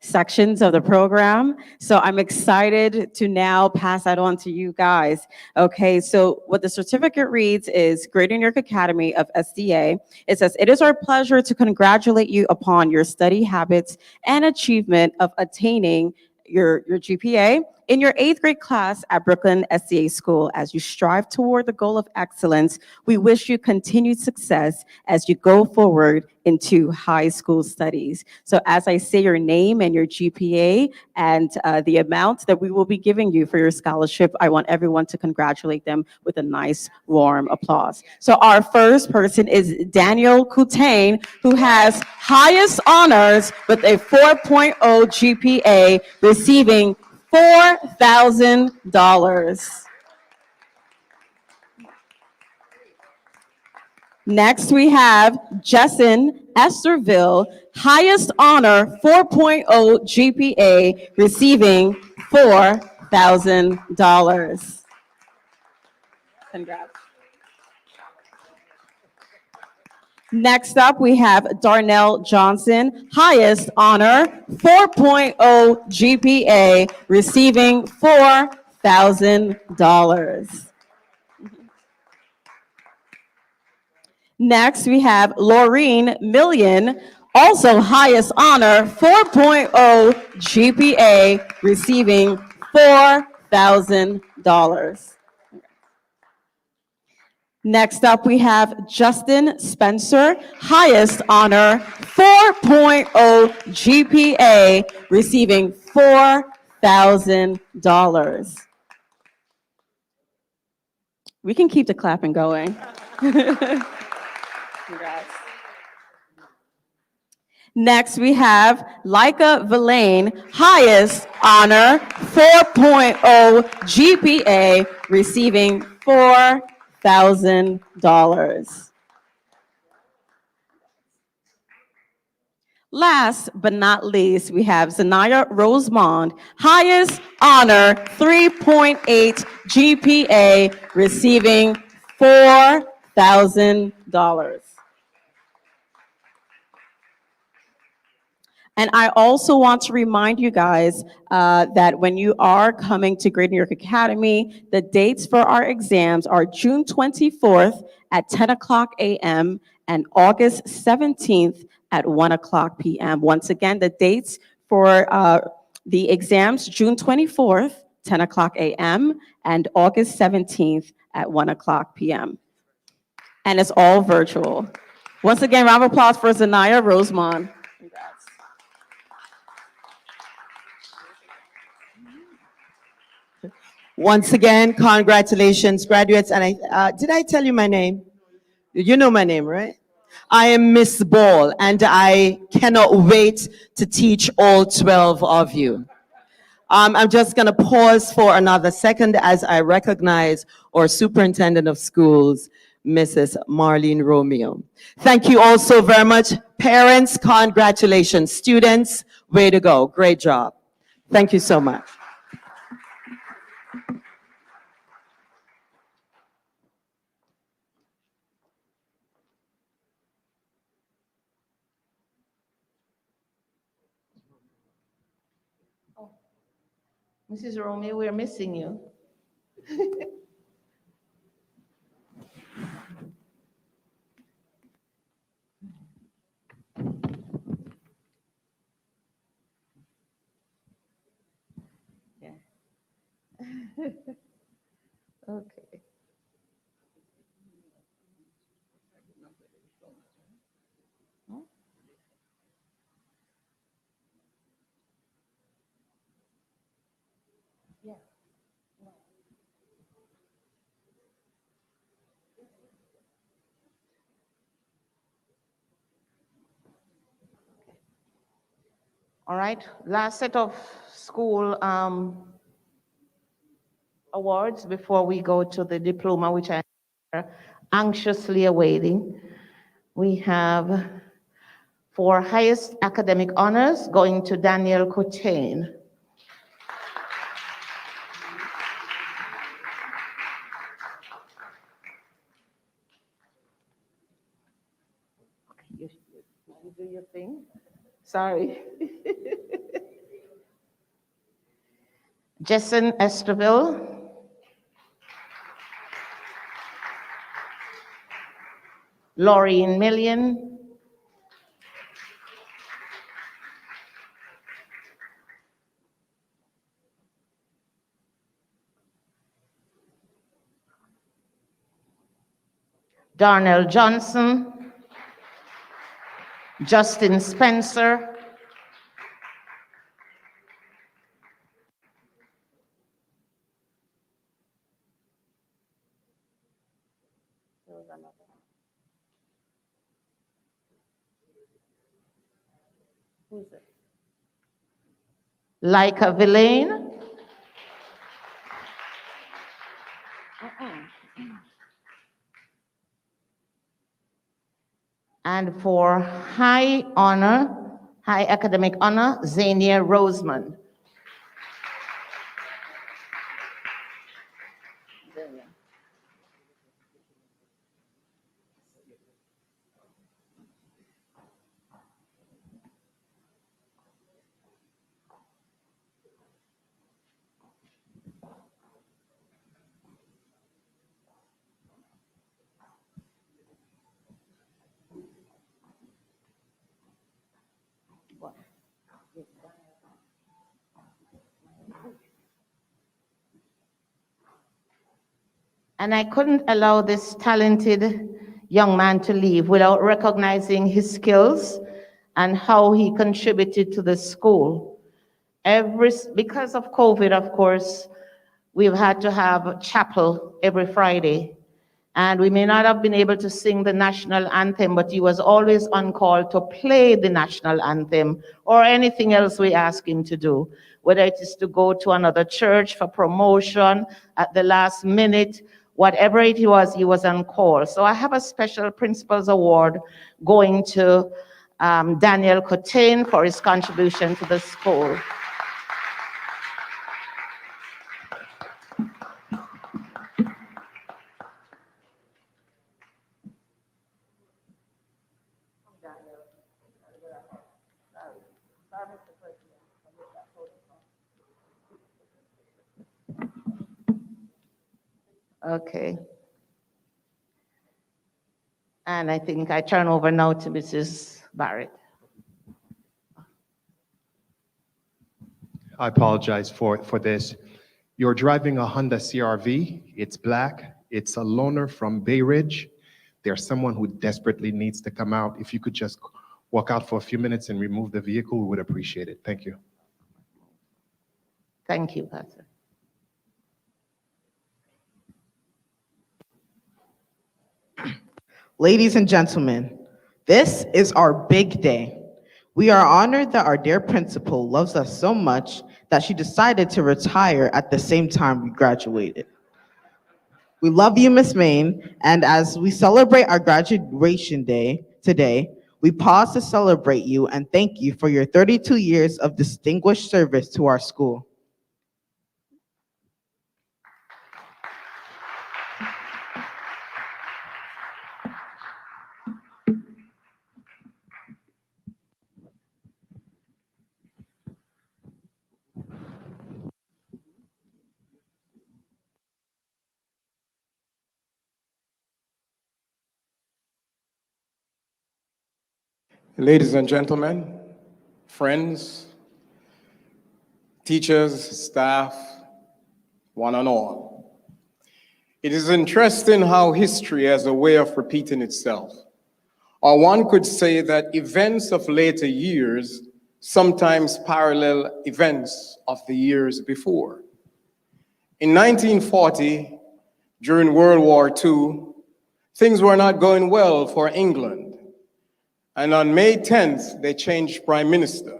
sections of the program. So I'm excited to now pass that on to you guys. Okay, so what the certificate reads is Greater New York Academy of SDA. It says, it is our pleasure to congratulate you upon your study habits and achievement of attaining your GPA in your 8th grade class at Brooklyn SDA School. As you strive toward the goal of excellence, we wish you continued success as you go forward into high school studies. So as I say your name and your GPA and the amount that we will be giving you for your scholarship, I want everyone to congratulate them with a nice warm applause. So our first person is Daniel Coutain, who has highest honors with a 4.0 GPA, receiving $4,000. Next, we have Jessin Esterville, highest honor, 4.0 GPA, receiving $4,000. Congrats. Next up, we have Darnell Johnson, highest honor, 4.0 GPA, receiving $4,000. Next, we have Laureen Million, also highest honor, 4.0 GPA, receiving $4,000. Next up, we have Justin Spencer, highest honor, 4.0 GPA, receiving $4,000. We can keep the clapping going. Congrats. Next, we have Leica Villain, highest honor, 4.0 GPA, receiving $4,000. Last but not least, we have Zanaya Rosemond, highest honor, 3.8 GPA, receiving $4,000. And I also want to remind you guys that when you are coming to Great New York Academy, the dates for our exams are June 24th at 10 o'clock a.m. and August 17th at 1 o'clock p.m. Once again, the dates for the exams, June 24th, 10 o'clock a.m. and August 17th at 1 o'clock p.m. And it's all virtual. Once again, round of applause for Zanaya Rosemond. Once again, congratulations, graduates. And did I tell you my name? You know my name, right? I am Miss Ball, and I cannot wait to teach all 12 of you. I'm just going to pause for another second as I recognize our Superintendent of Schools, Mrs. Marlene Romeo. Thank you all so very much. Parents, congratulations. Students, way to go. Great job. Thank you so much. Mrs. Romeo, we're missing you. Okay. All right, last set of school awards before we go to the diploma, which I am anxiously awaiting. We have for highest academic honors going to Daniel Cotain. You do your thing. Sorry. Jessen Esterville. Laureen Million. Darnell Johnson. Justin Spencer. Who's it? Leica Villain. And for high honor, high academic honor, Zania Rosemond. And I couldn't allow this talented young man to leave without recognizing his skills and how he contributed to the school. Because of COVID, of course, we've had to have chapel every Friday. And we may not have been able to sing the national anthem, but he was always on call to play the national anthem or anything else we ask him to do, whether it is to go to another church for promotion at the last minute, whatever it was, he was on call. So I have a special Principal's Award going to Daniel Cotain for his contribution to the school. Okay. And I think I turn over now to Mrs. Barrett. I apologize for this. You're driving a Honda CR-V. It's black. It's a loaner from Bay Ridge. There's someone who desperately needs to come out. If you could just walk out for a few minutes and remove the vehicle, we would appreciate it. Thank you. Thank you, Pastor. Ladies and gentlemen, this is our big day. We are honored that our dear principal loves us so much that she decided to retire at the same time we graduated. We love you, Miss Main, and as we celebrate our graduation day today, we pause to celebrate you and thank you for your 32 years of distinguished service to our school. Ladies and gentlemen, friends, teachers, staff, one and all. It is interesting how history has a way of repeating itself. Or one could say that events of later years sometimes parallel events of the years before. In 1940, during World War II, things were not going well for England. And on May 10th, they changed prime minister.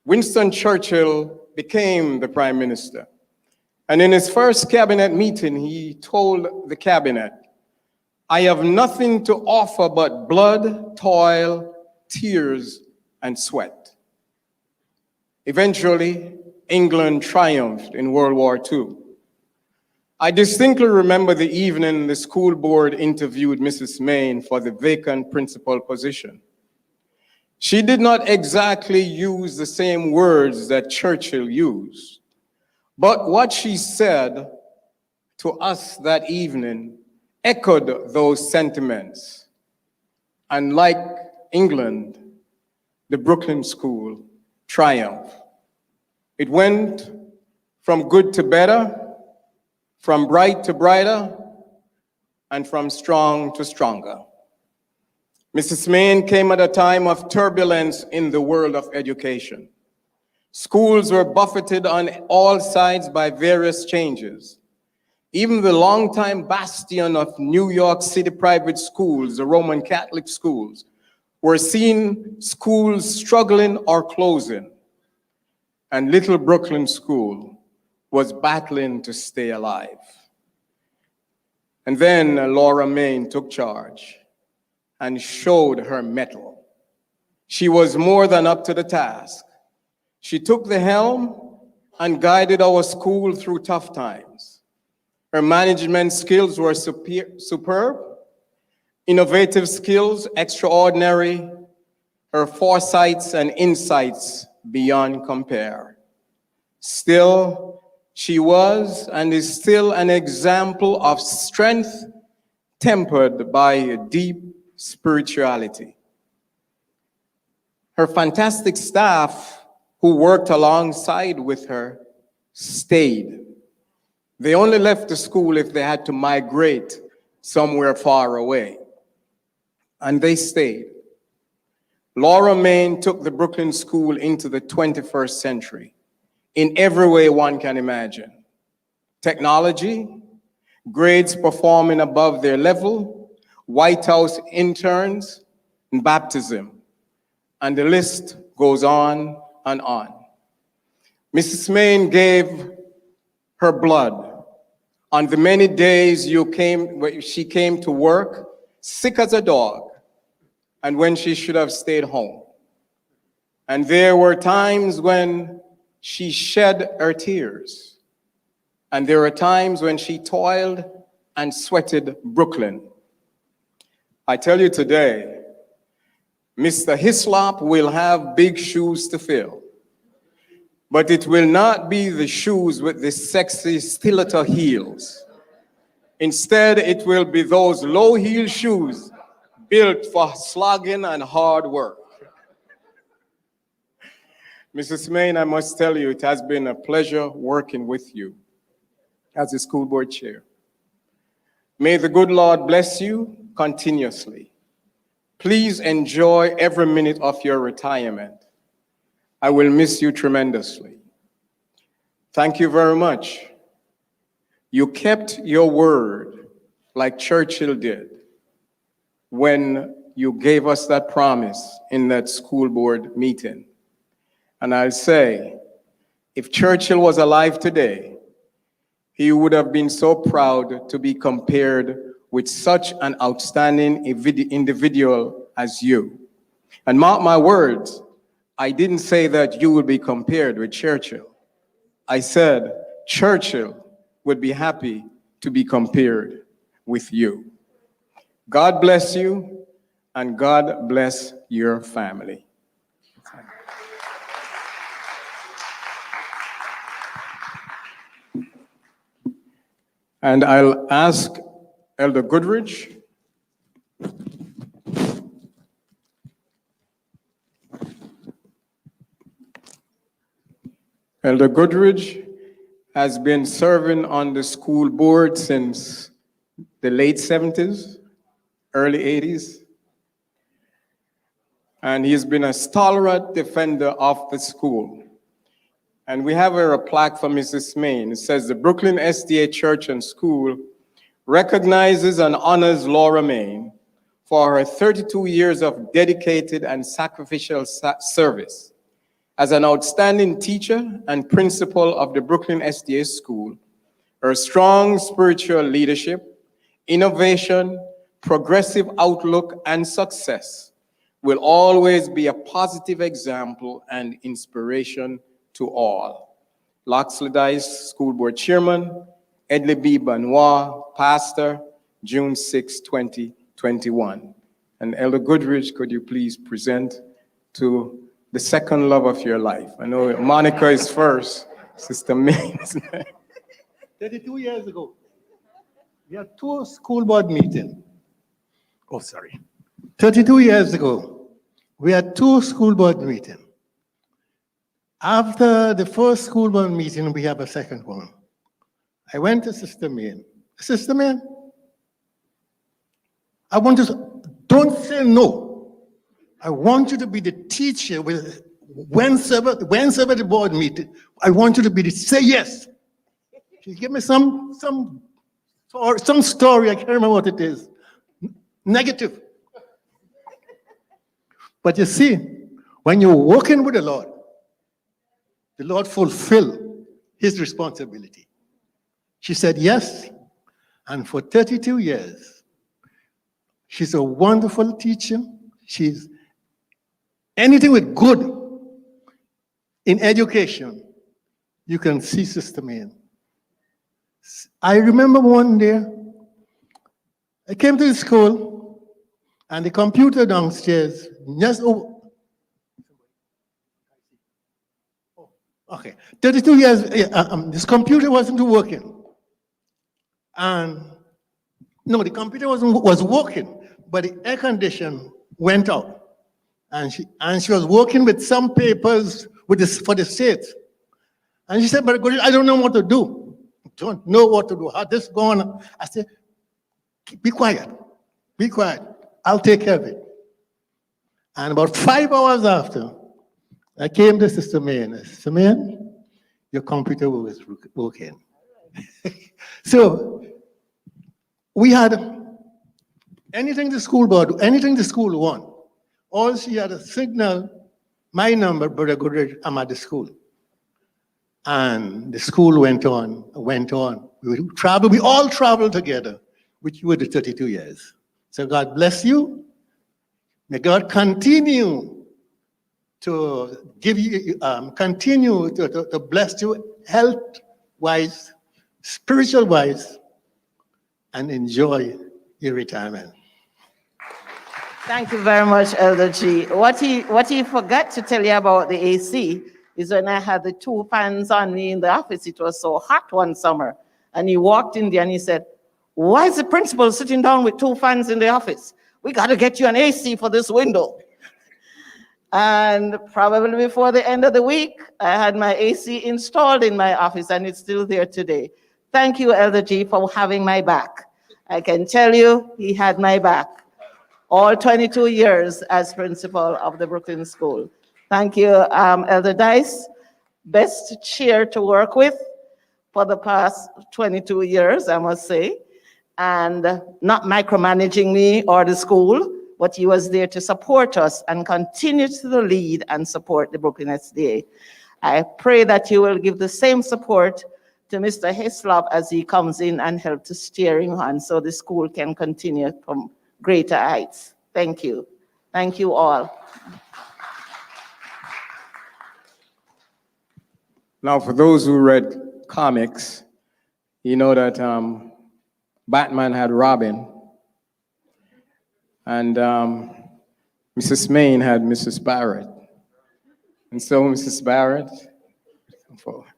Winston Churchill became the prime minister. And in his first cabinet meeting, he told the cabinet, "I have nothing to offer but blood, toil, tears, and sweat." Eventually, England triumphed in World War II. I distinctly remember the evening the school board interviewed Mrs. Main for the vacant principal position. She did not exactly use the same words that Churchill used, but what she said to us that evening echoed those sentiments. And like England, the Brooklyn School triumphed. It went from good to better, from bright to brighter, and from strong to stronger. Mrs. Main came at a time of turbulence in the world of education. Schools were buffeted on all sides by various changes. Even the longtime bastion of New York City private schools, the Roman Catholic schools, were seeing schools struggling or closing. And Little Brooklyn School was battling to stay alive. And then Laura Main took charge and showed her mettle. She was more than up to the task. She took the helm and guided our school through tough times. Her management skills were superb, innovative skills extraordinary, her foresights and insights beyond compare. Still, she was and is still an example of strength tempered by a deep spirituality. Her fantastic staff who worked alongside with her stayed. They only left the school if they had to migrate somewhere far away. And they stayed. Laura Main took the Brooklyn School into the 21st century in every way one can imagine. Technology, grades performing above their level, White House interns, and baptism. And the list goes on and on. Mrs. Main gave her blood on the many days she came to work, sick as a dog, and when she should have stayed home. And there were times when she shed her tears. And there were times when she toiled and sweated Brooklyn. I tell you today, Mr. Hislop will have big shoes to fill, but it will not be the shoes with the sexy stiletto heels. Instead, it will be those low-heel shoes built for slogging and hard work. Mrs. Main, I must tell you, it has been a pleasure working with you as a school board chair. May the good Lord bless you continuously. Please enjoy every minute of your retirement. I will miss you tremendously. Thank you very much. You kept your word like Churchill did when you gave us that promise in that school board meeting. And I'll say, if Churchill was alive today, he would have been so proud to be compared with such an outstanding individual as you. And mark my words, I didn't say that you would be compared with Churchill. I said Churchill would be happy to be compared with you. God bless you, and God bless your family. And I'll ask Elder Goodrich. Elder Goodrich has been serving on the school board since the late 70s, early 80s. And he's been a stalwart defender of the school. And we have here a plaque for Mrs. Main. It says, the Brooklyn SDA Church and School recognizes and honors Laura Main for her 32 years of dedicated and sacrificial service as an outstanding teacher and principal of the Brooklyn SDA School. Her strong spiritual leadership, innovation, progressive outlook, and success will always be a positive example and inspiration to all. Loxley Dice, School Board Chairman, Edley B. Benoit, Pastor, June 6, 2021. And Elder Goodrich, could you please present to the second love of your life? I know Monica is first, Sister May. 32 years ago, we had two school board meetings. 32 years ago, we had two school board meetings. After the first school board meeting, we have a second one. I went to Sister Main. Sister Main, I want to, don't say no. I want you to be the teacher with whenever the board meeting. I want you to be the, say yes. She gave me some story, I can't remember what it is. Negative. But you see, when you're working with the Lord fulfilled his responsibility. She said yes, and for 32 years, she's a wonderful teacher. She's anything with good in education, you can see Sister Main. I remember one day, I came to the school, and the computer downstairs, just over, okay, 32 years, this computer wasn't working. And no, the computer was working, but the air condition went out. And she was working with some papers for the state. And she said, but I don't know what to do. Don't know what to do. How this going on? I said, be quiet. Be quiet. I'll take care of it. And about 5 hours after, I came to Sister Main. Sister Main, your computer was working. So We had anything the school board, anything the school want. All she had a signal, my number, Brother Goodrich, I'm at the school. And the school went on. We all traveled together, which were the 32 years. So God bless you. May God continue to give you, continue to bless you health-wise, spiritual-wise, and enjoy your retirement. Thank you very much, Elder G. What he forgot to tell you about the AC is when I had the 2 fans on me in the office, it was so hot one summer. And he walked in there and he said, why is the principal sitting down with 2 fans in the office? We got to get you an AC for this window. And probably before the end of the week, I had my AC installed in my office and it's still there today. Thank you, Elder G, for having my back. I can tell you, he had my back all 22 years as principal of the Brooklyn School. Thank you, Elder Dice, best chair to work with for the past 22 years, I must say, and not micromanaging me or the school, but he was there to support us and continue to lead and support the Brooklyn SDA. I pray that you will give the same support to Mr. Hislop as he comes in and help to steering on so the school can continue from greater heights. Thank you. Thank you all. Now, for those who read comics, you know that Batman had Robin, and Mrs. Maine had Mrs. Barrett. And so, Mrs. Barrett, come forward.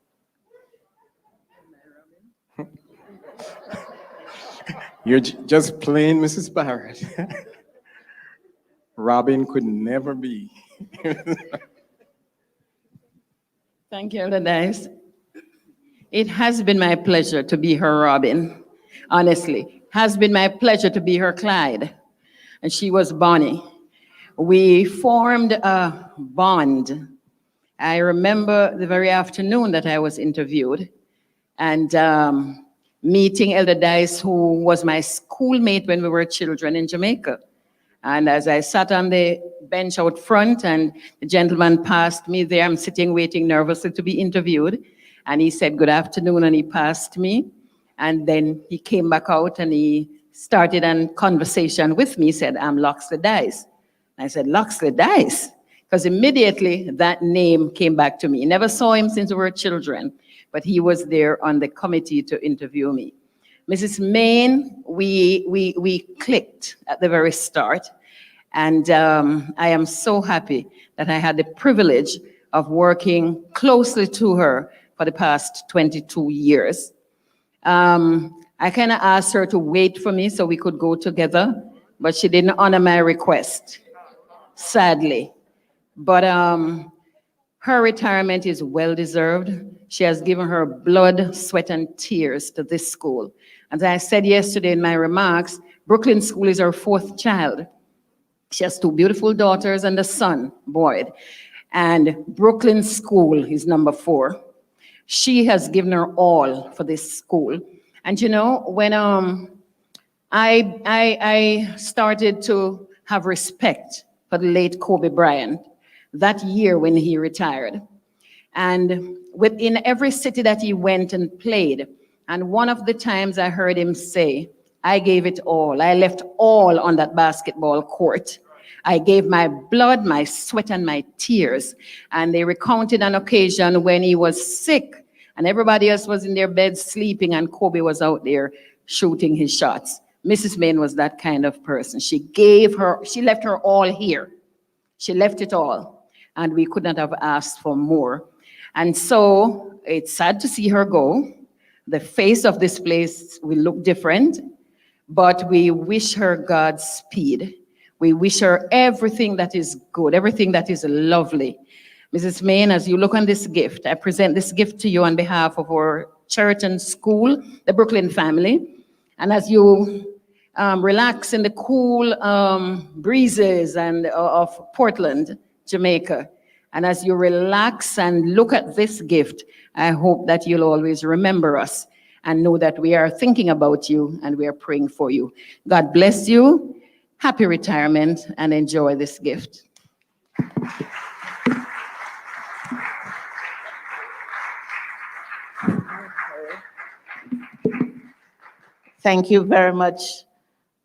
You're just plain Mrs. Barrett. Robin could never be. Thank you, Elder Dice. It has been my pleasure to be her Robin, honestly. Has been my pleasure to be her Clyde, and she was Bonnie. We formed a bond. I remember the very afternoon that I was interviewed, and meeting Elder Dice, who was my schoolmate when we were children in Jamaica. And as I sat on the bench out front and the gentleman passed me there, I'm sitting waiting nervously to be interviewed. And he said, good afternoon, and he passed me. And then he came back out and he started a conversation with me. He said, I'm Loxley Dice. I said, Loxley Dice? Because immediately that name came back to me. Never saw him since we were children, but he was there on the committee to interview me. Mrs. Maine, we clicked at the very start, and I am so happy that I had the privilege of working closely to her for the past 22 years. I kind of asked her to wait for me so we could go together, but she didn't honor my request, sadly. But her retirement is well-deserved. She has given her blood, sweat, and tears to this school. As I said yesterday in my remarks, Brooklyn School is her 4th child. She has 2 beautiful daughters and a son, Boyd. And Brooklyn School is number 4. She has given her all for this school. And you know, when I started to have respect for the late Kobe Bryant, that year when he retired. And within every city that he went and played, and one of the times I heard him say, I gave it all. I left all on that basketball court. I gave my blood, my sweat, and my tears. And they recounted an occasion when he was sick and everybody else was in their beds sleeping and Kobe was out there shooting his shots. Mrs. Maine was that kind of person. She left her all here. She left it all. And we could not have asked for more. And so it's sad to see her go. The face of this place will look different, but we wish her Godspeed. We wish her everything that is good, everything that is lovely. Mrs. Maine, as you look on this gift, I present this gift to you on behalf of our church and school, the Brooklyn family. And as you relax in the cool breezes of Portland, Jamaica, and as you relax and look at this gift, I hope that you'll always remember us and know that we are thinking about you and we are praying for you. God bless you. Happy retirement and enjoy this gift. Thank you very much,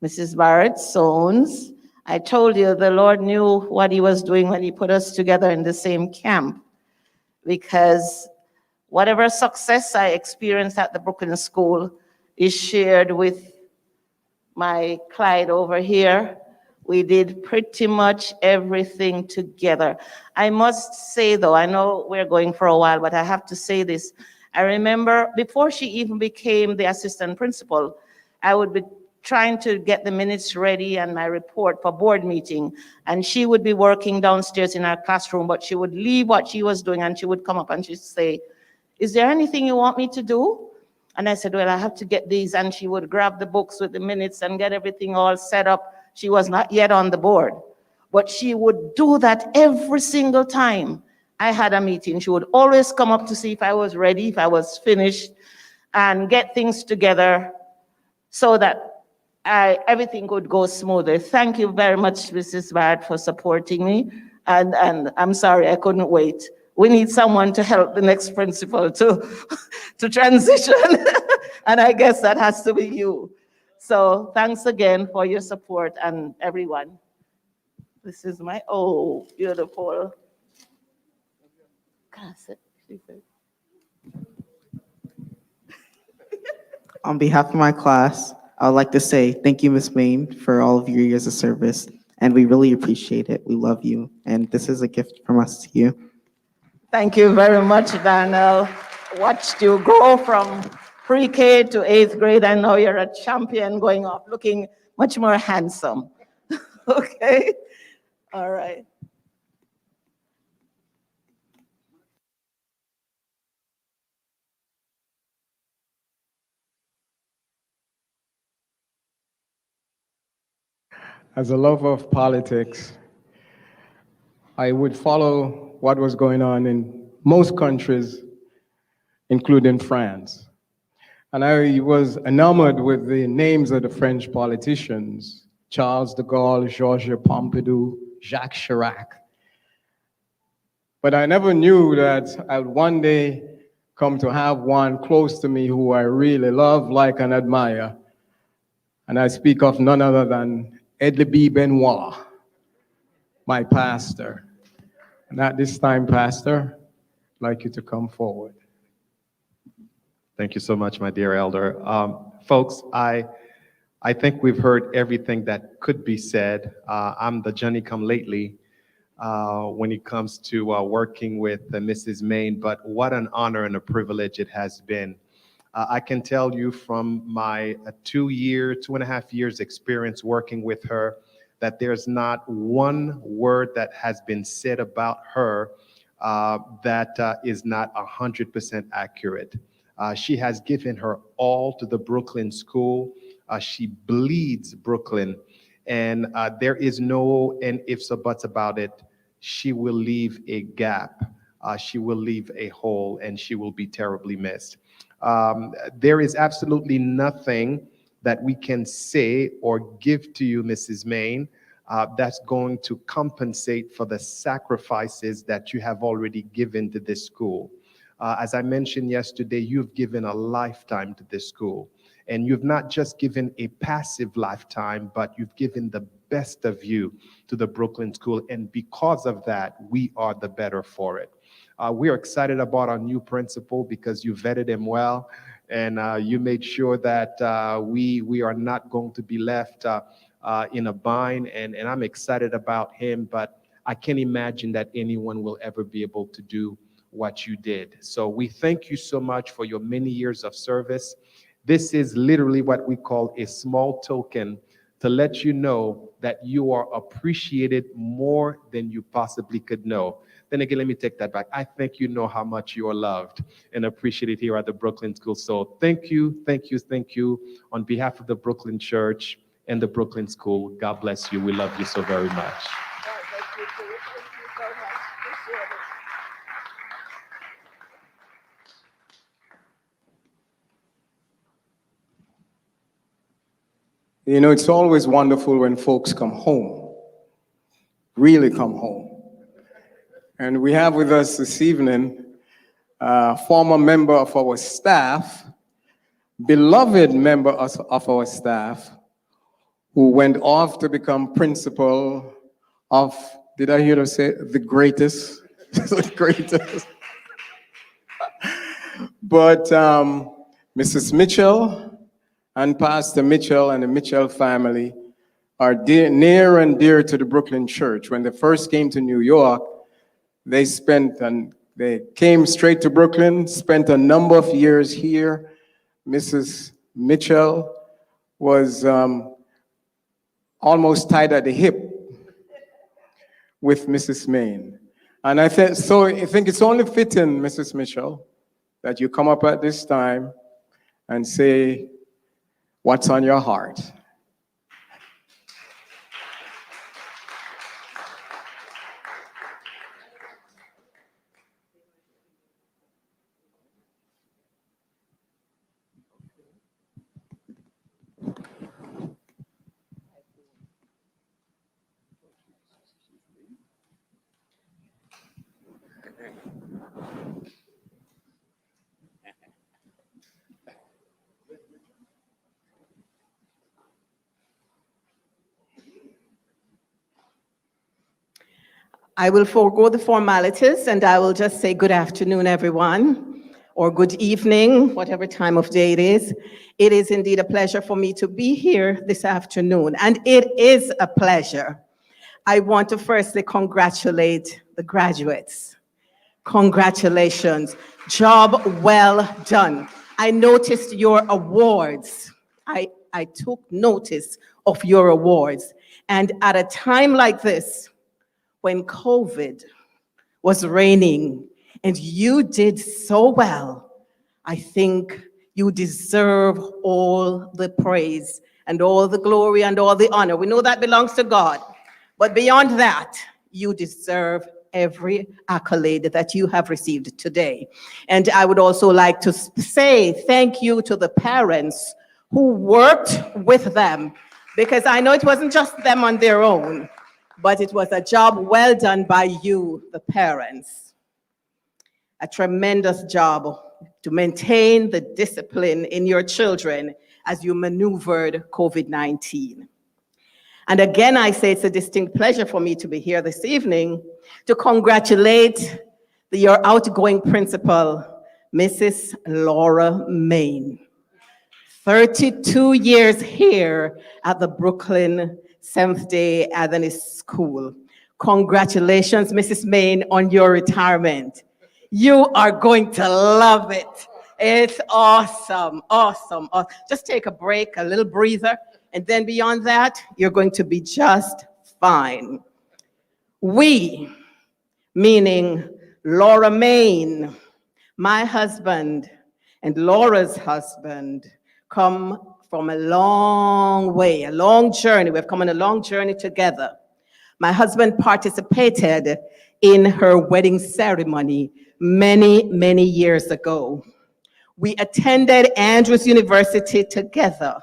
Mrs. Barrett Sones. I told you the Lord knew what he was doing when he put us together in the same camp, because whatever success I experienced at the Brooklyn School is shared with my Clyde over here. We did pretty much everything together. I must say though, I know we're going for a while, but I have to say this. I remember before she even became the assistant principal, I would be trying to get the minutes ready and my report for board meeting. And she would be working downstairs in our classroom, but she would leave what she was doing and she would come up and she'd say, "Is there anything you want me to do?" And I said, "Well, I have to get these." And she would grab the books with the minutes and get everything all set up. She was not yet on the board, but she would do that every single time I had a meeting. She would always come up to see if I was ready, if I was finished, and get things together so that everything could go smoothly. Thank you very much, Mrs. Barrett, for supporting me. And I'm sorry, I couldn't wait. We need someone to help the next principal to transition. And I guess that has to be you. So thanks again for your support and everyone. This is my, oh, beautiful cassette. On behalf of my class, I would like to say thank you, Ms. Main, for all of your years of service, and we really appreciate it. We love you, and this is a gift from us to you. Thank you very much, Daniel. Watched you grow from pre-K to 8th grade, and now you're a champion going off, looking much more handsome. Okay, all right. As a lover of politics, I would follow what was going on in most countries, including France. And I was enamored with the names of the French politicians: Charles de Gaulle, Georges Pompidou, Jacques Chirac. But I never knew that I'd one day come to have one close to me who I really love, like, and admire. And I speak of none other than Edley Benoit, my pastor. And at this time, Pastor, I'd like you to come forward. Thank you so much, my dear elder. Folks, I think we've heard everything that could be said. I'm the Johnny come lately when it comes to working with Mrs. Main, but what an honor and a privilege it has been. I can tell you from my 2.5 years experience working with her that there's not one word that has been said about her that is not 100% accurate. She has given her all to the Brooklyn School. She bleeds Brooklyn, and there is no and ifs or buts about it. She will leave a gap. She will leave a hole, and she will be terribly missed. There is absolutely nothing that we can say or give to you, Mrs. Main, that's going to compensate for the sacrifices that you have already given to this school. As I mentioned yesterday, you've given a lifetime to this school. And you've not just given a passive lifetime, but you've given the best of you to the Brooklyn School. And because of that, we are the better for it. We are excited about our new principal because you vetted him well, and you made sure that we are not going to be left in a bind. And I'm excited about him, but I can't imagine that anyone will ever be able to do what you did. So we thank you so much for your many years of service. This is literally what we call a small token to let you know that you are appreciated more than you possibly could know. Then again, let me take that back. I think you know how much you are loved and appreciated here at the Brooklyn School. So thank you, thank you, thank you. On behalf of the Brooklyn Church and the Brooklyn School, God bless you. We love you so very much. You know, it's always wonderful when folks come home, really come home. And we have with us this evening a former member of our staff, beloved member of our staff, who went off to become principal of, did I hear her say, the greatest? The greatest. But Mrs. Mitchell and Pastor Mitchell and the Mitchell family are near and dear to the Brooklyn church. When they first came to New York, they came straight to Brooklyn, spent a number of years here. Mrs. Mitchell was almost tied at the hip with Mrs. Main. And I think it's only fitting, Mrs. Mitchell, that you come up at this time and say what's on your heart. I will forego the formalities and I will just say good afternoon, everyone, or good evening, whatever time of day it is. It is indeed a pleasure for me to be here this afternoon, and it is a pleasure. I want to firstly congratulate the graduates. Congratulations, job well done. I noticed your awards. I took notice of your awards, and at a time like this, when COVID was reigning and you did so well, I think you deserve all the praise and all the glory and all the honor. We know that belongs to God, but beyond that, you deserve every accolade that you have received today. And I would also like to say thank you to the parents who worked with them, because I know it wasn't just them on their own, but it was a job well done by you, the parents. A tremendous job to maintain the discipline in your children as you maneuvered COVID-19. And again, I say it's a distinct pleasure for me to be here this evening to congratulate your outgoing principal, Mrs. Laura Main. 32 years here at the Brooklyn Seventh-day Adventist School. Congratulations, Mrs. Main, on your retirement. You are going to love it. It's awesome, awesome, awesome. Just take a break, a little breather, and then beyond that, you're going to be just fine. We, meaning Laura Main, my husband, and Laura's husband, come from a long way, a long journey. We've come on a long journey together. My husband participated in her wedding ceremony many, many years ago. We attended Andrews University together,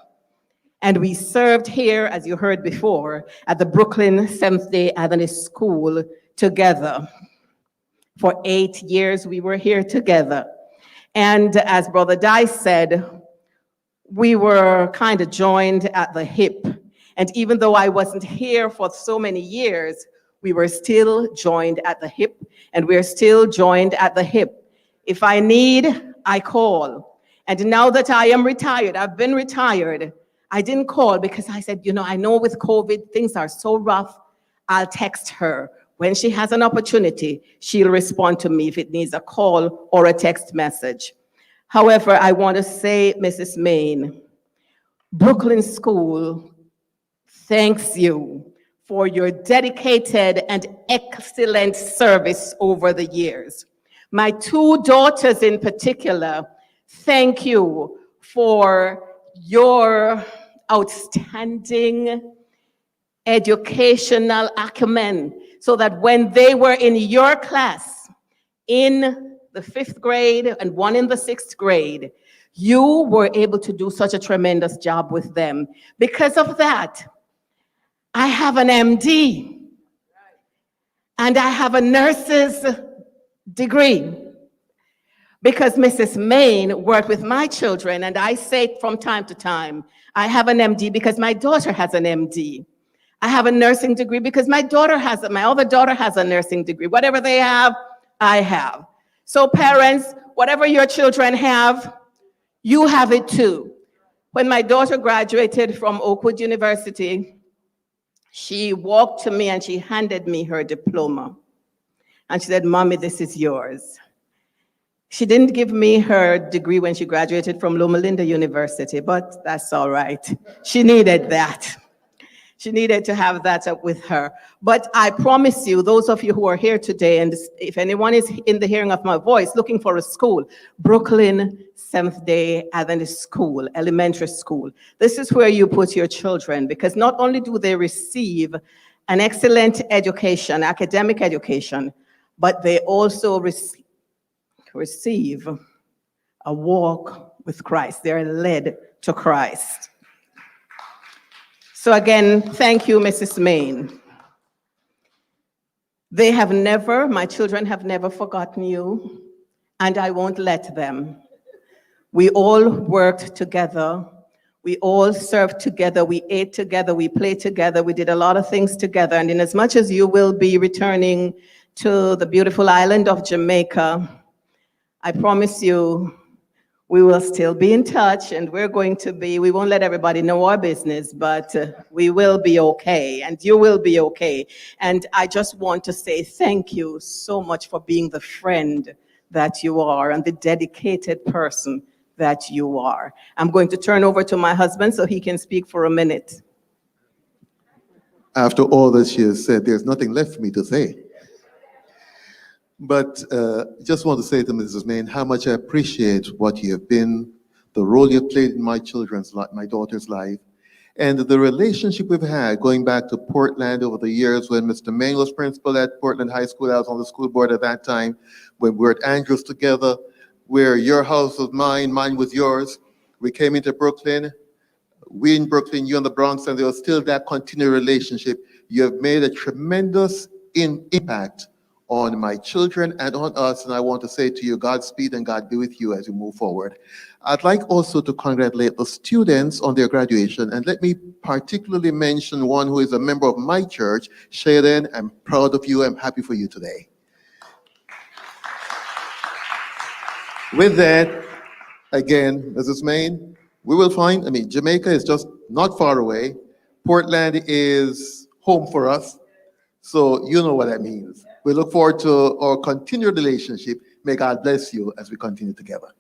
and we served here, as you heard before, at the Brooklyn Seventh-day Adventist School together. For 8 years, we were here together. And as Brother Dice said, we were kind of joined at the hip. And even though I wasn't here for so many years, we were still joined at the hip, and we're still joined at the hip. If I need, I call. And now that I am retired, I've been retired, I didn't call because I said, I know with COVID, things are so rough, I'll text her. When she has an opportunity, she'll respond to me if it needs a call or a text message. However, I want to say, Mrs. Main, Brooklyn School thanks you for your dedicated and excellent service over the years. My 2 daughters in particular, thank you for your outstanding educational acumen, so that when they were in your class, in the 5th grade and one in the 6th grade, You were able to do such a tremendous job with them. Because of that, I have an MD and I have a nurse's degree. Because Mrs. Main worked with my children, and I say from time to time, I have an MD because my daughter has an MD. I have a nursing degree because my other daughter has a nursing degree. Whatever they have, I have. So parents, whatever your children have, you have it too. When my daughter graduated from Oakwood University, she walked to me and she handed me her diploma. And she said, "Mommy, this is yours." She didn't give me her degree when she graduated from Loma Linda University, but that's all right. She needed that. She needed to have that with her. But I promise you, those of you who are here today, and if anyone is in the hearing of my voice looking for a school, Brooklyn Seventh-day Adventist School, elementary school. This is where you put your children, because not only do they receive an excellent education, academic education, but they also receive a walk with Christ. They're led to Christ. So again, thank you, Mrs. Main. My children have never forgotten you, and I won't let them. We all worked together. We all served together. We ate together. We played together. We did a lot of things together. And in as much as you will be returning to the beautiful island of Jamaica, I promise you, we will still be in touch, and we won't let everybody know our business, but we will be okay, and you will be okay. And I just want to say thank you so much for being the friend that you are and the dedicated person that you are. I'm going to turn over to my husband so he can speak for a minute. After all that she has said, there's nothing left for me to say. But just want to say to Mrs. Main how much I appreciate what you have been, the role you've played in my children's life, my daughter's life, and the relationship we've had going back to Portland over the years when Mr. Main was principal at Portland High School. I was on the school board at that time, when we were at Andrews together, where your house was mine, mine was yours. We came into Brooklyn, we in Brooklyn, you in the Bronx, and there was still that continued relationship. You have made a tremendous impact on my children and on us, and I want to say to you, Godspeed and God be with you as you move forward. I'd like also to congratulate the students on their graduation, and let me particularly mention one who is a member of my church, Shaden. I'm proud of you. I'm happy for you today. With that, again, Mrs. Main, we will find, Jamaica is just not far away. Portland is home for us, so you know what that means. We look forward to our continued relationship. May God bless you as we continue together.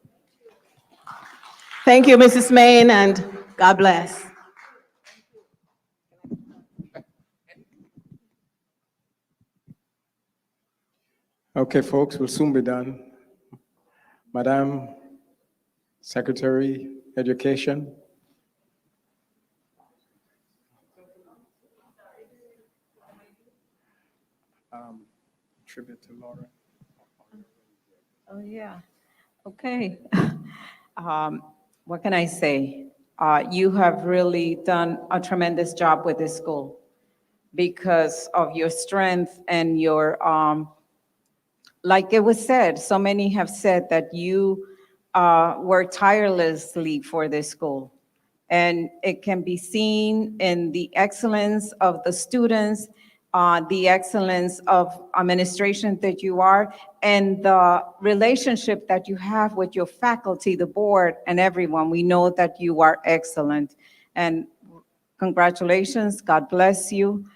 Thank you, Mrs. Main, and God bless. Okay, folks, we'll soon be done. Madam Secretary, Education. Tribute to Laura. Oh, yeah. Okay. What can I say? You have really done a tremendous job with this school because of your strength and your, like it was said, so many have said that you work tirelessly for this school. And it can be seen in the excellence of the students, the excellence of administration that you are, and the relationship that you have with your faculty, the board, and everyone. We know that you are excellent. And congratulations, God bless you,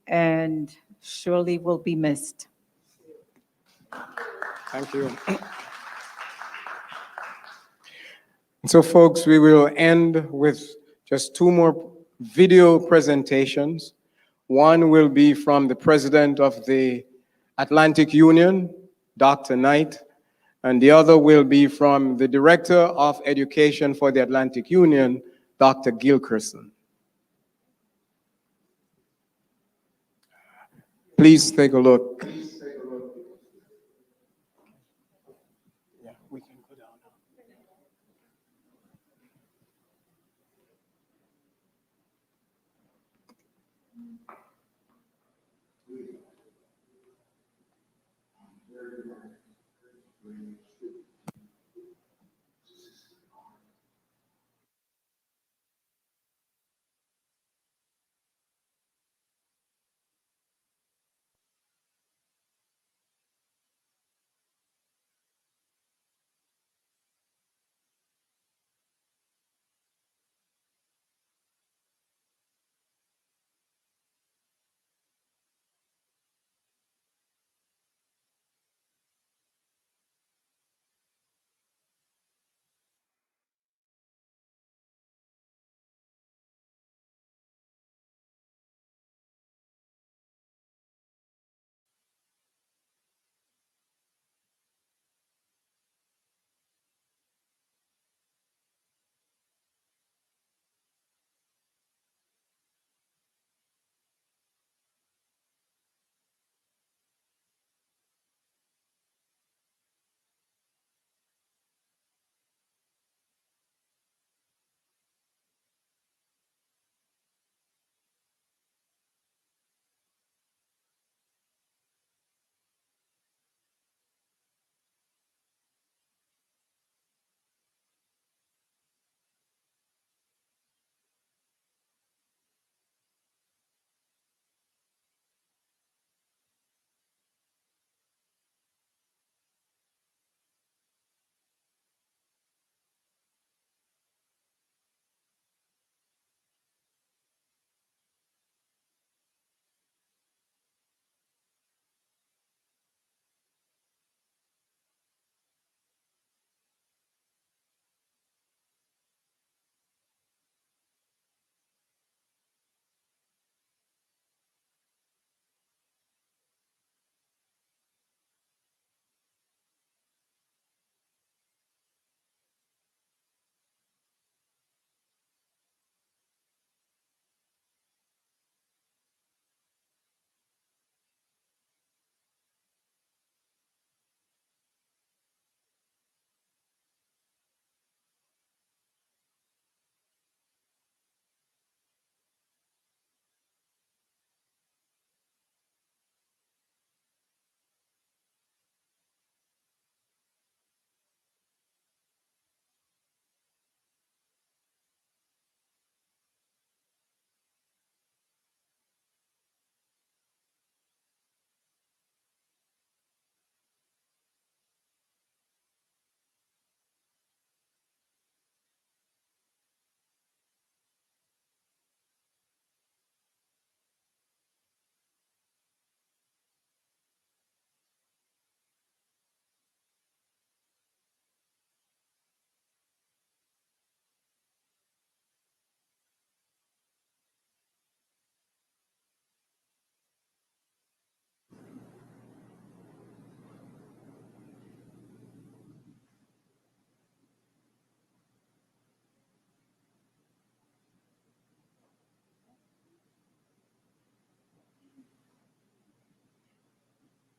and surely will be missed. Thank you. So folks, we will end with just two more video presentations. One will be from the president of the Atlantic Union, Dr. Knight, and the other will be from the director of education for the Atlantic Union, Dr. Gilkerson. Please take a look. Yeah, we can go down now.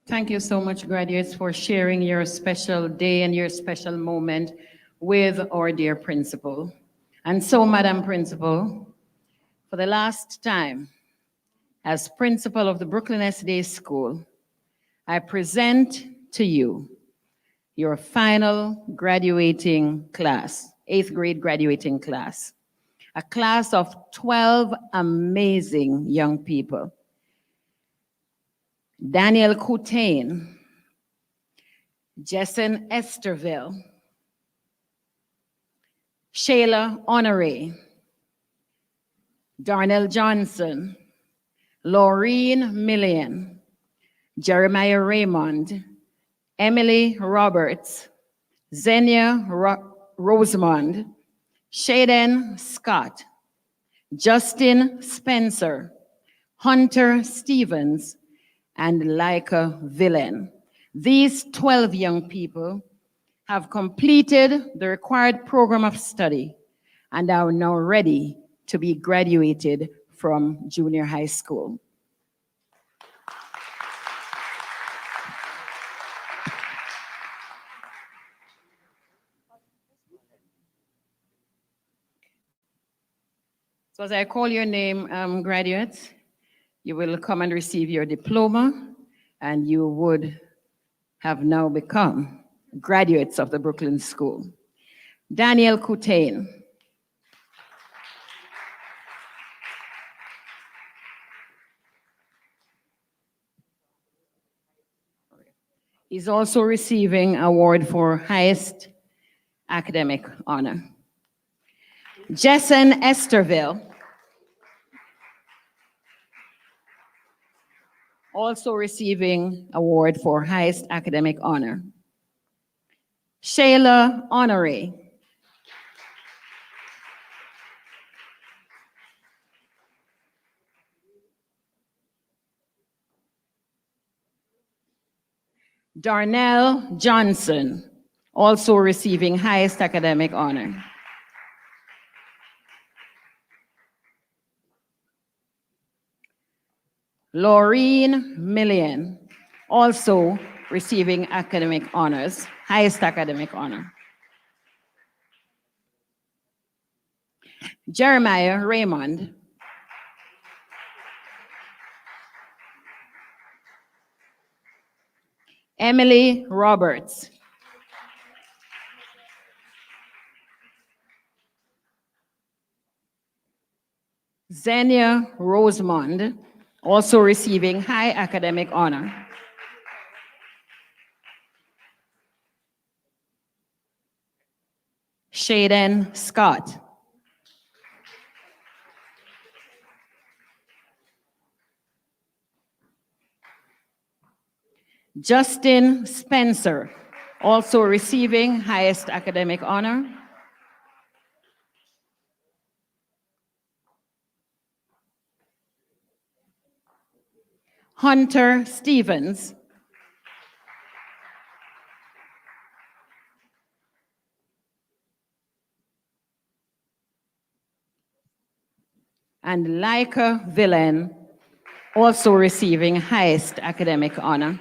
Thank you so much, graduates, for sharing your special day and your special moment with our dear principal. And so, Madam Principal, for the last time, as principal of the Brooklyn SD School, I present to you your final graduating class, 8th grade graduating class, a class of 12 amazing young people. Daniel Coutain, Jessen Esterville, Shayla Honore, Darnell Johnson, Laureen Millian, Jeremiah Raymond, Emily Roberts, Xenia Rosemond, Shaden Scott, Justin Spencer, Hunter Stevens, and Leica Villen. These 12 young people have completed the required program of study and are now ready to be graduated from junior high school. So as I call your name, graduates, You will come and receive your diploma, and you would have now become graduates of the Brooklyn School. Daniel Coutain. He's also receiving award for highest academic honor. Jessen Esterville, also receiving award for highest academic honor. Shayla Honore. Darnell Johnson, also receiving highest academic honor. Laureen Millian, also receiving academic honors, highest academic honor. Jeremiah Raymond. Emily Roberts. Xenia Rosemond, also receiving high academic honor. Shaden Scott. Justin Spencer, also receiving highest academic honor. Hunter Stevens. And Laika Villen, also receiving highest academic honor.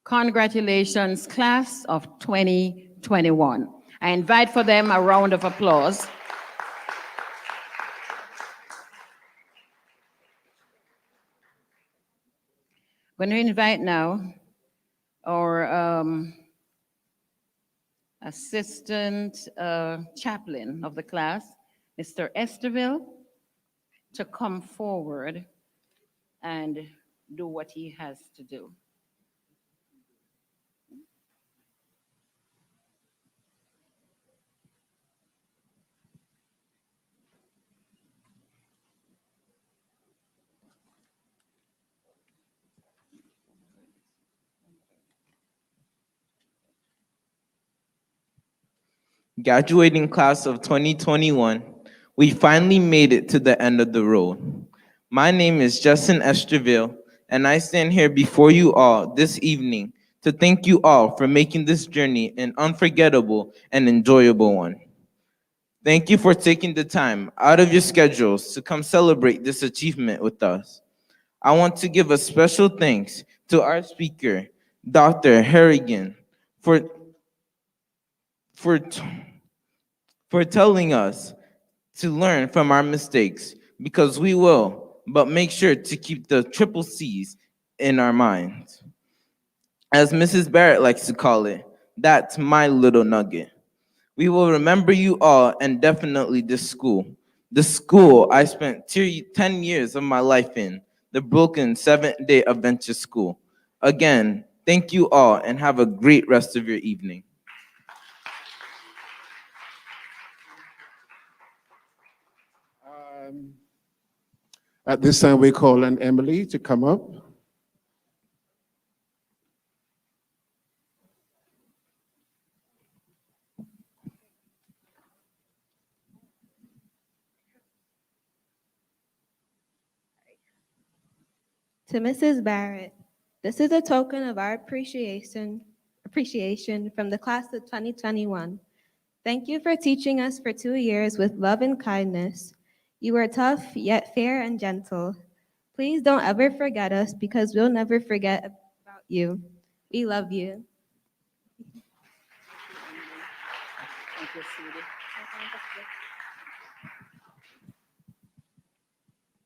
Congratulations, class of 2021. I invite for them a round of applause. I'm going to invite now our assistant chaplain of the class, Mr. Esterville, to come forward and do what he has to do. Graduating class of 2021, we finally made it to the end of the road. My name is Justin Esterville, and I stand here before you all this evening to thank you all for making this journey an unforgettable and enjoyable one. Thank you for taking the time out of your schedules to come celebrate this achievement with us. I want to give a special thanks to our speaker, Dr. Harrigan, for telling us to learn from our mistakes, because we will, but make sure to keep the triple C's in our minds. As Mrs. Barrett likes to call it, that's my little nugget. We will remember you all, and definitely this school. The school I spent 10 years of my life in, the Brooklyn Seventh-day Adventist School. Again, thank you all, and have a great rest of your evening. At this time, we call on Emily to come up. To Mrs. Barrett, This is a token of our appreciation from the class of 2021. Thank you for teaching us for 2 years with love and kindness. You were tough, yet fair and gentle. Please don't ever forget us because we'll never forget about you. We love you. Thank you, sweetie.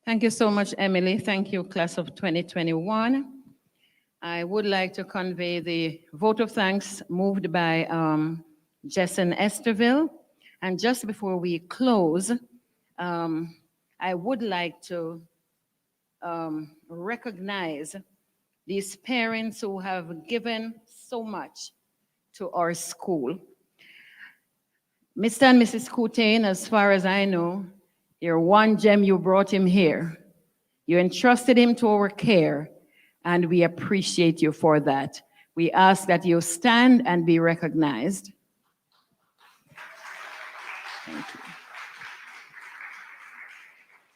Thank you so much, Emily. Thank you, class of 2021. I would like to convey the vote of thanks moved by Jessen Esterville. And just before we close, I would like to recognize these parents who have given so much to our school. Mr. and Mrs. Coutain, as far as I know, you're one gem. You brought him here. You entrusted him to our care, and we appreciate you for that. We ask that you stand and be recognized. Thank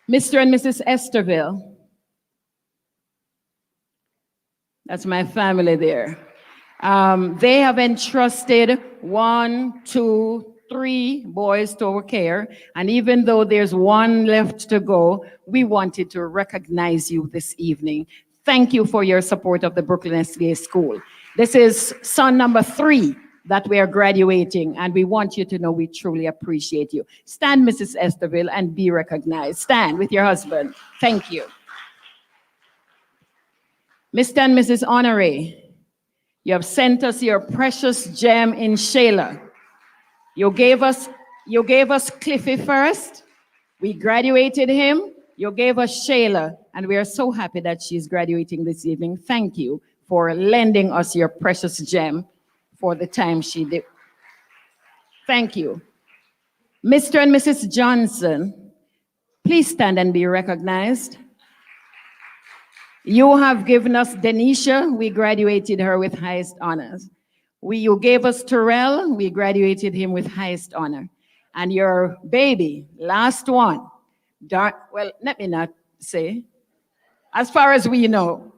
you. Mr. and Mrs. Esterville. That's my family there. They have entrusted 1, 2, 3 boys to our care, and even though there's one left to go, we wanted to recognize you this evening. Thank you for your support of the Brooklyn SDA School. This is son number 3 that we are graduating, and we want you to know we truly appreciate you. Stand, Mrs. Esterville, and be recognized. Stand with your husband. Thank you. Mr. and Mrs. Honore, you have sent us your precious gem in Shayla. You gave us Cliffy first. We graduated him. You gave us Shayla, and we are so happy that she's graduating this evening. Thank you for lending us your precious gem for the time she did. Thank you. Mr. and Mrs. Johnson, please stand and be recognized. You have given us Denisha. We graduated her with highest honors. You gave us Terrell. We graduated him with highest honor. And your baby, last one, well, let me not say, as far as we know,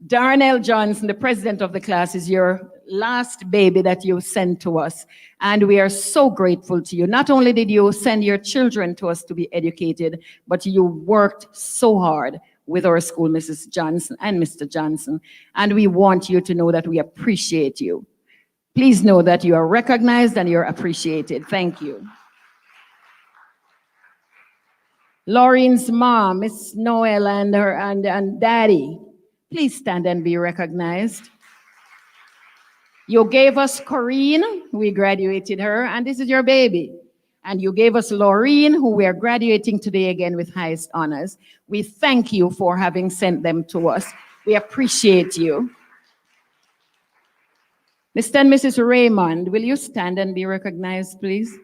Darnell Johnson, the president of the class, is your last baby that you sent to us. And we are so grateful to you. Not only did you send your children to us to be educated, but you worked so hard with our school, Mrs. Johnson and Mr. Johnson. And we want you to know that we appreciate you. Please know that you are recognized and you're appreciated. Thank you. Lauren's mom, Miss Noel, and daddy, please stand and be recognized. You gave us Corinne, we graduated her, and this is your baby. And you gave us Laureen, who we are graduating today again with highest honors. We thank you for having sent them to us. We appreciate you. Mr. and Mrs. Raymond, will you stand and be recognized, please?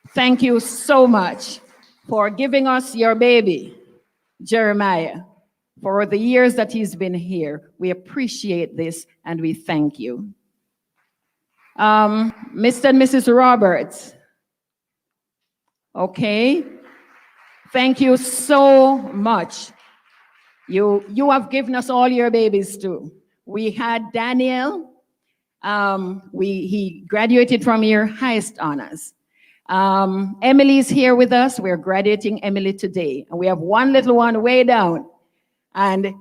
Thank you so much for giving us your baby, Jeremiah, for the years that he's been here. We appreciate this and we thank you. Mr. and Mrs. Roberts. Okay. Thank you so much. You have given us all your babies too. We had Daniel. He graduated from your highest honors. Emily's here with us. We're graduating Emily today. And we have one little one way down. And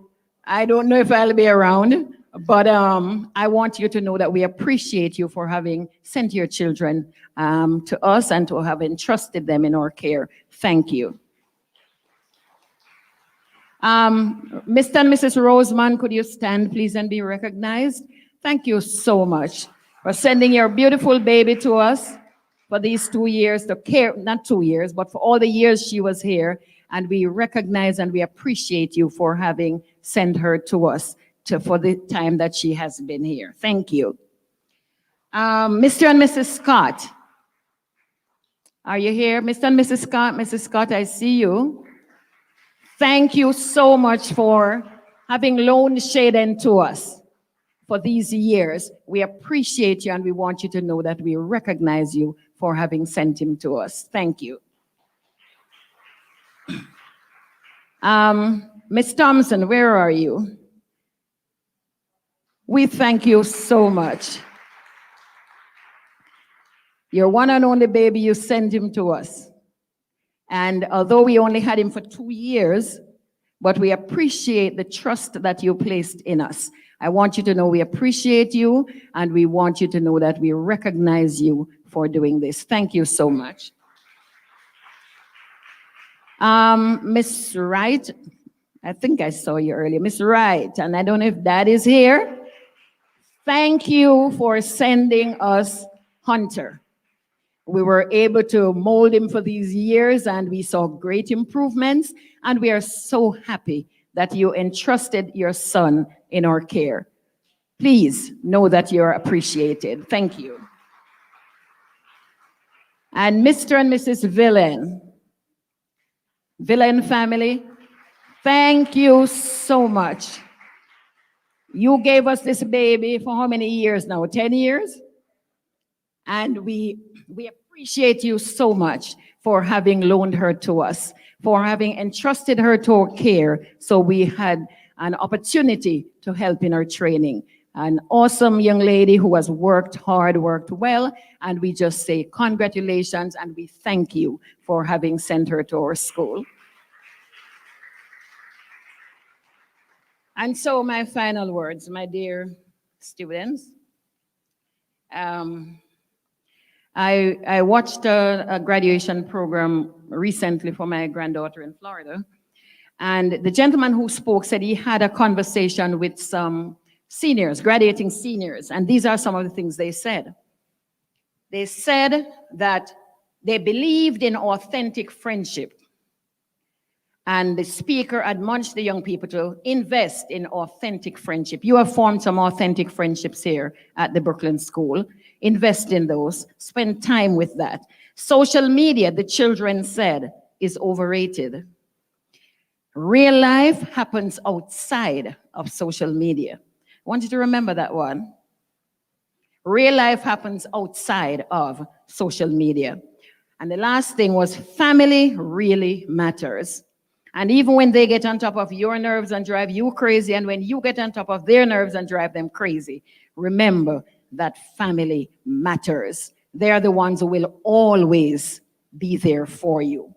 I don't know if I'll be around, but I want you to know that we appreciate you for having sent your children to us and to have entrusted them in our care. Thank you. Mr. and Mrs. Roseman, could you stand, please, and be recognized? Thank you so much for sending your beautiful baby to us for these 2 years to care, not 2 years, but for all the years she was here. And we recognize and we appreciate you for having sent her to us for the time that she has been here. Thank you. Mr. and Mrs. Scott, are you here? Mr. and Mrs. Scott, Mrs. Scott, I see you. Thank you so much for having loaned Shaden to us for these years. We appreciate you and we want you to know that we recognize you for having sent him to us. Thank you. Miss Thompson, where are you? We thank you so much. Your one and only baby, you sent him to us. And although we only had him for 2 years, but we appreciate the trust that you placed in us. I want you to know we appreciate you, and we want you to know that we recognize you for doing this. Thank you so much. Miss Wright, I think I saw you earlier. Miss Wright, and I don't know if Dad is here. Thank you for sending us Hunter. We were able to mold him for these years, and we saw great improvements, and we are so happy that you entrusted your son in our care. Please know that you're appreciated. Thank you. And Mr. and Mrs. Villain family, thank you so much. You gave us this baby for how many years now? 10 years? And we appreciate you so much for having loaned her to us, for having entrusted her to our care, so we had an opportunity to help in her training. An awesome young lady who has worked hard, worked well, and we just say congratulations, and we thank you for having sent her to our school. And so my final words, my dear students. I watched a graduation program recently for my granddaughter in Florida, and the gentleman who spoke said he had a conversation with some seniors, graduating seniors, and these are some of the things they said. They said that they believed in authentic friendship, and the speaker admonished the young people to invest in authentic friendship. You have formed some authentic friendships here at the Brooklyn School. Invest in those. Spend time with that. Social media, the children said, is overrated. Real life happens outside of social media. I want you to remember that one. Real life happens outside of social media. And the last thing was family really matters. And even when they get on top of your nerves and drive you crazy, and when you get on top of their nerves and drive them crazy, remember that family matters. They are the ones who will always be there for you.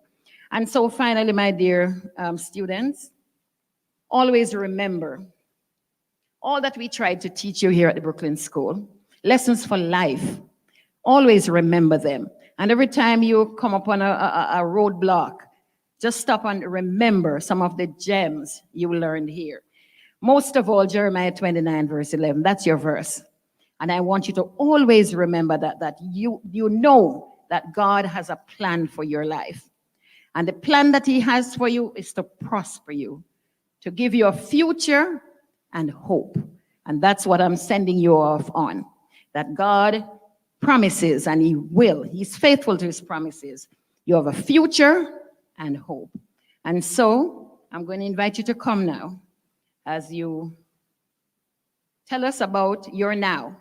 And so finally, my dear students, always remember all that we tried to teach you here at the Brooklyn School, lessons for life. Always remember them. And every time you come upon a roadblock, just stop and remember some of the gems you learned here. Most of all, Jeremiah 29, verse 11, that's your verse. And I want you to always remember that you know that God has a plan for your life. And the plan that he has for you is to prosper you, to give you a future and hope. And that's what I'm sending you off on, that God promises, and he will. He's faithful to his promises. You have a future and hope. And so I'm going to invite you to come now as you tell us about your now.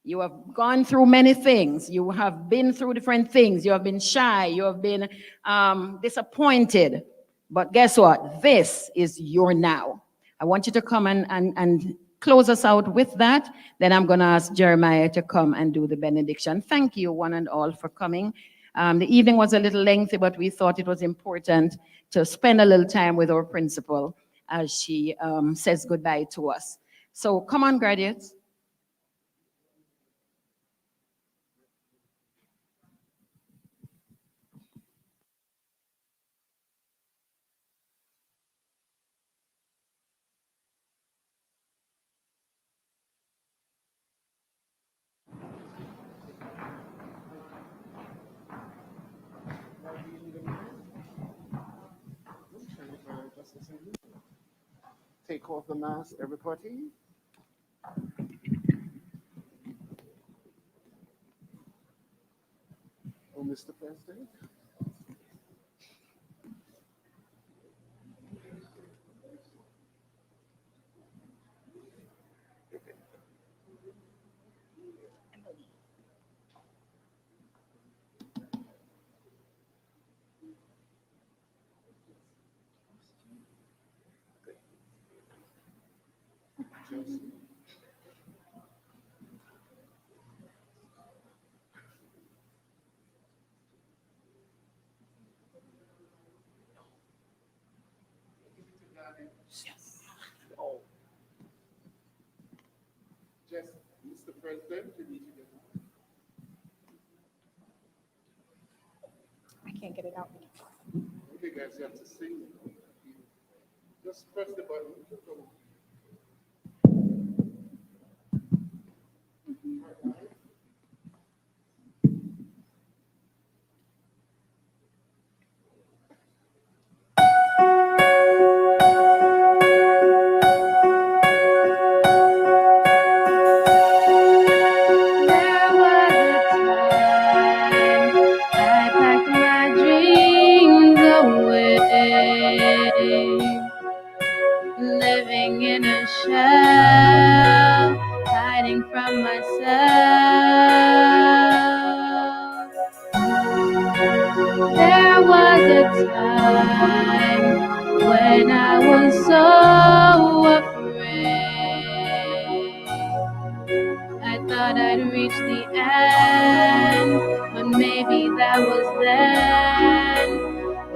You have gone through many things. You have been through different things. You have been shy. You have been disappointed. But guess what? This is your now. I want you to come and close us out with that. Then I'm going to ask Jeremiah to come and do the benediction. Thank you, one and all, for coming. The evening was a little lengthy, but we thought it was important to spend a little time with our principal as she says goodbye to us. So come on, graduates. Take off the mask, everybody. Oh, Mr. President. Just, Mr. President, you need to get on. I can't get it out. Okay, guys, you have to sing. Just press the button. There was a time I packed my dreams away, living in a shell, hiding from myself. There was a time when I was so afraid. I thought I'd reach the end, but maybe that was then.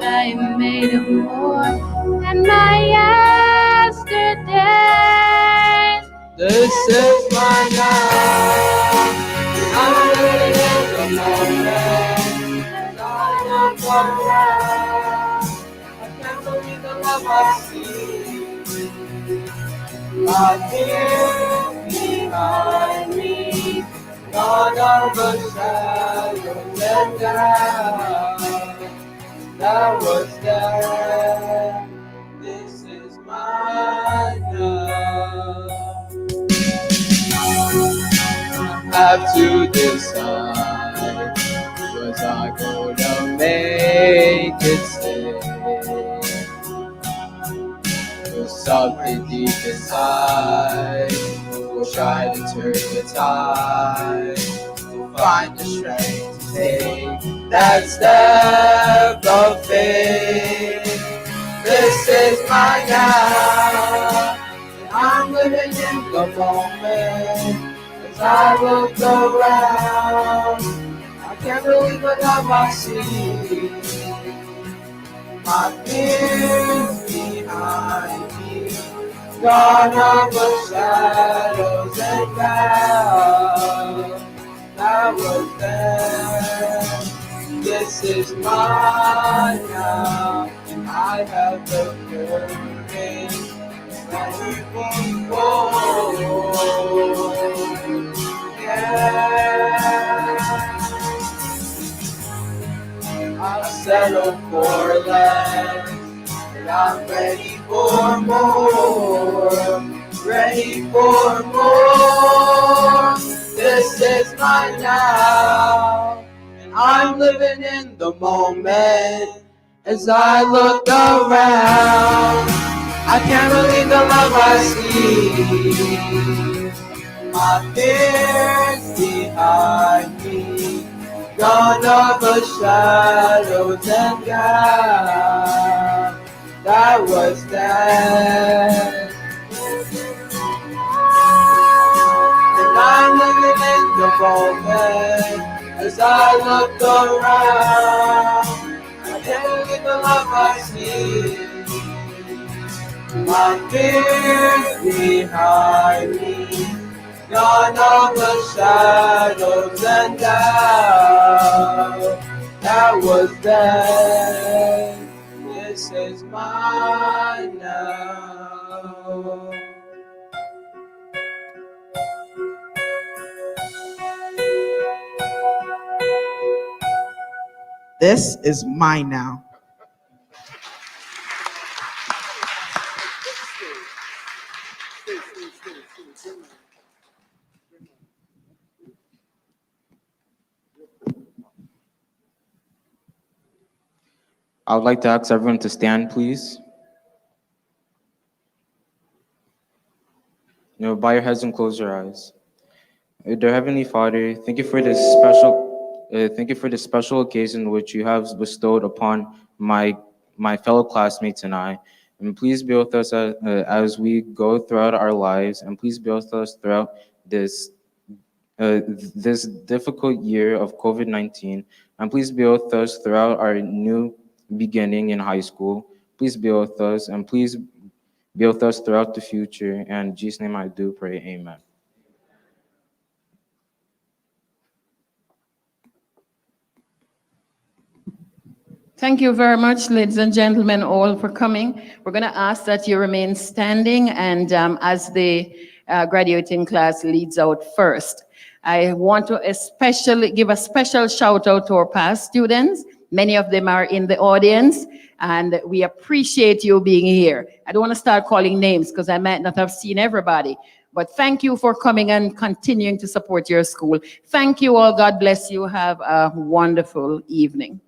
I made up more than my yesterdays. This is my life. I'm living in the moment. I'm around. I can't believe the love I see. God here behind me. Gone are the shadows and doubt that was there. This is my now. Have to decide, was I gonna make it stay? Was something deep inside will try to turn the tide, to find the strength to take that step of faith. This is my now, and I'm living in the moment. As I look around, I can't believe the love I see. My fears behind me, gone are the shadows and doubt that was there. This is mine now, and I have the courage that we won't go. I've settled for less, and I'm ready for more, ready for more. This is my now, and I'm living in the moment. As I look around, I can't believe the love I see. My fears behind me, gone are the shadows and doubt that was there. And I'm living in the moment. As I look around, I can't believe the love I see. My fears behind me, gone are the shadows and doubt that was there. This is mine now. This is mine now. I would like to ask everyone to stand, please. Bow your heads and close your eyes. Dear Heavenly Father, thank you for this special occasion which you have bestowed upon my fellow classmates and I. And please be with us as we go throughout our lives, and please be with us throughout this this difficult year of COVID-19, and please be with us throughout our new beginning in high school. Please be with us, and please be with us throughout the future. And in Jesus' name I do pray, amen. Thank you very much, ladies and gentlemen, all for coming. We're going to ask that you remain standing, and as the graduating class leads out first, I want to especially give a special shout out to our past students. Many of them are in the audience, and we appreciate you being here. I don't want to start calling names because I might not have seen everybody, but thank you for coming and continuing to support your school. Thank you all. God bless you. Have a wonderful evening.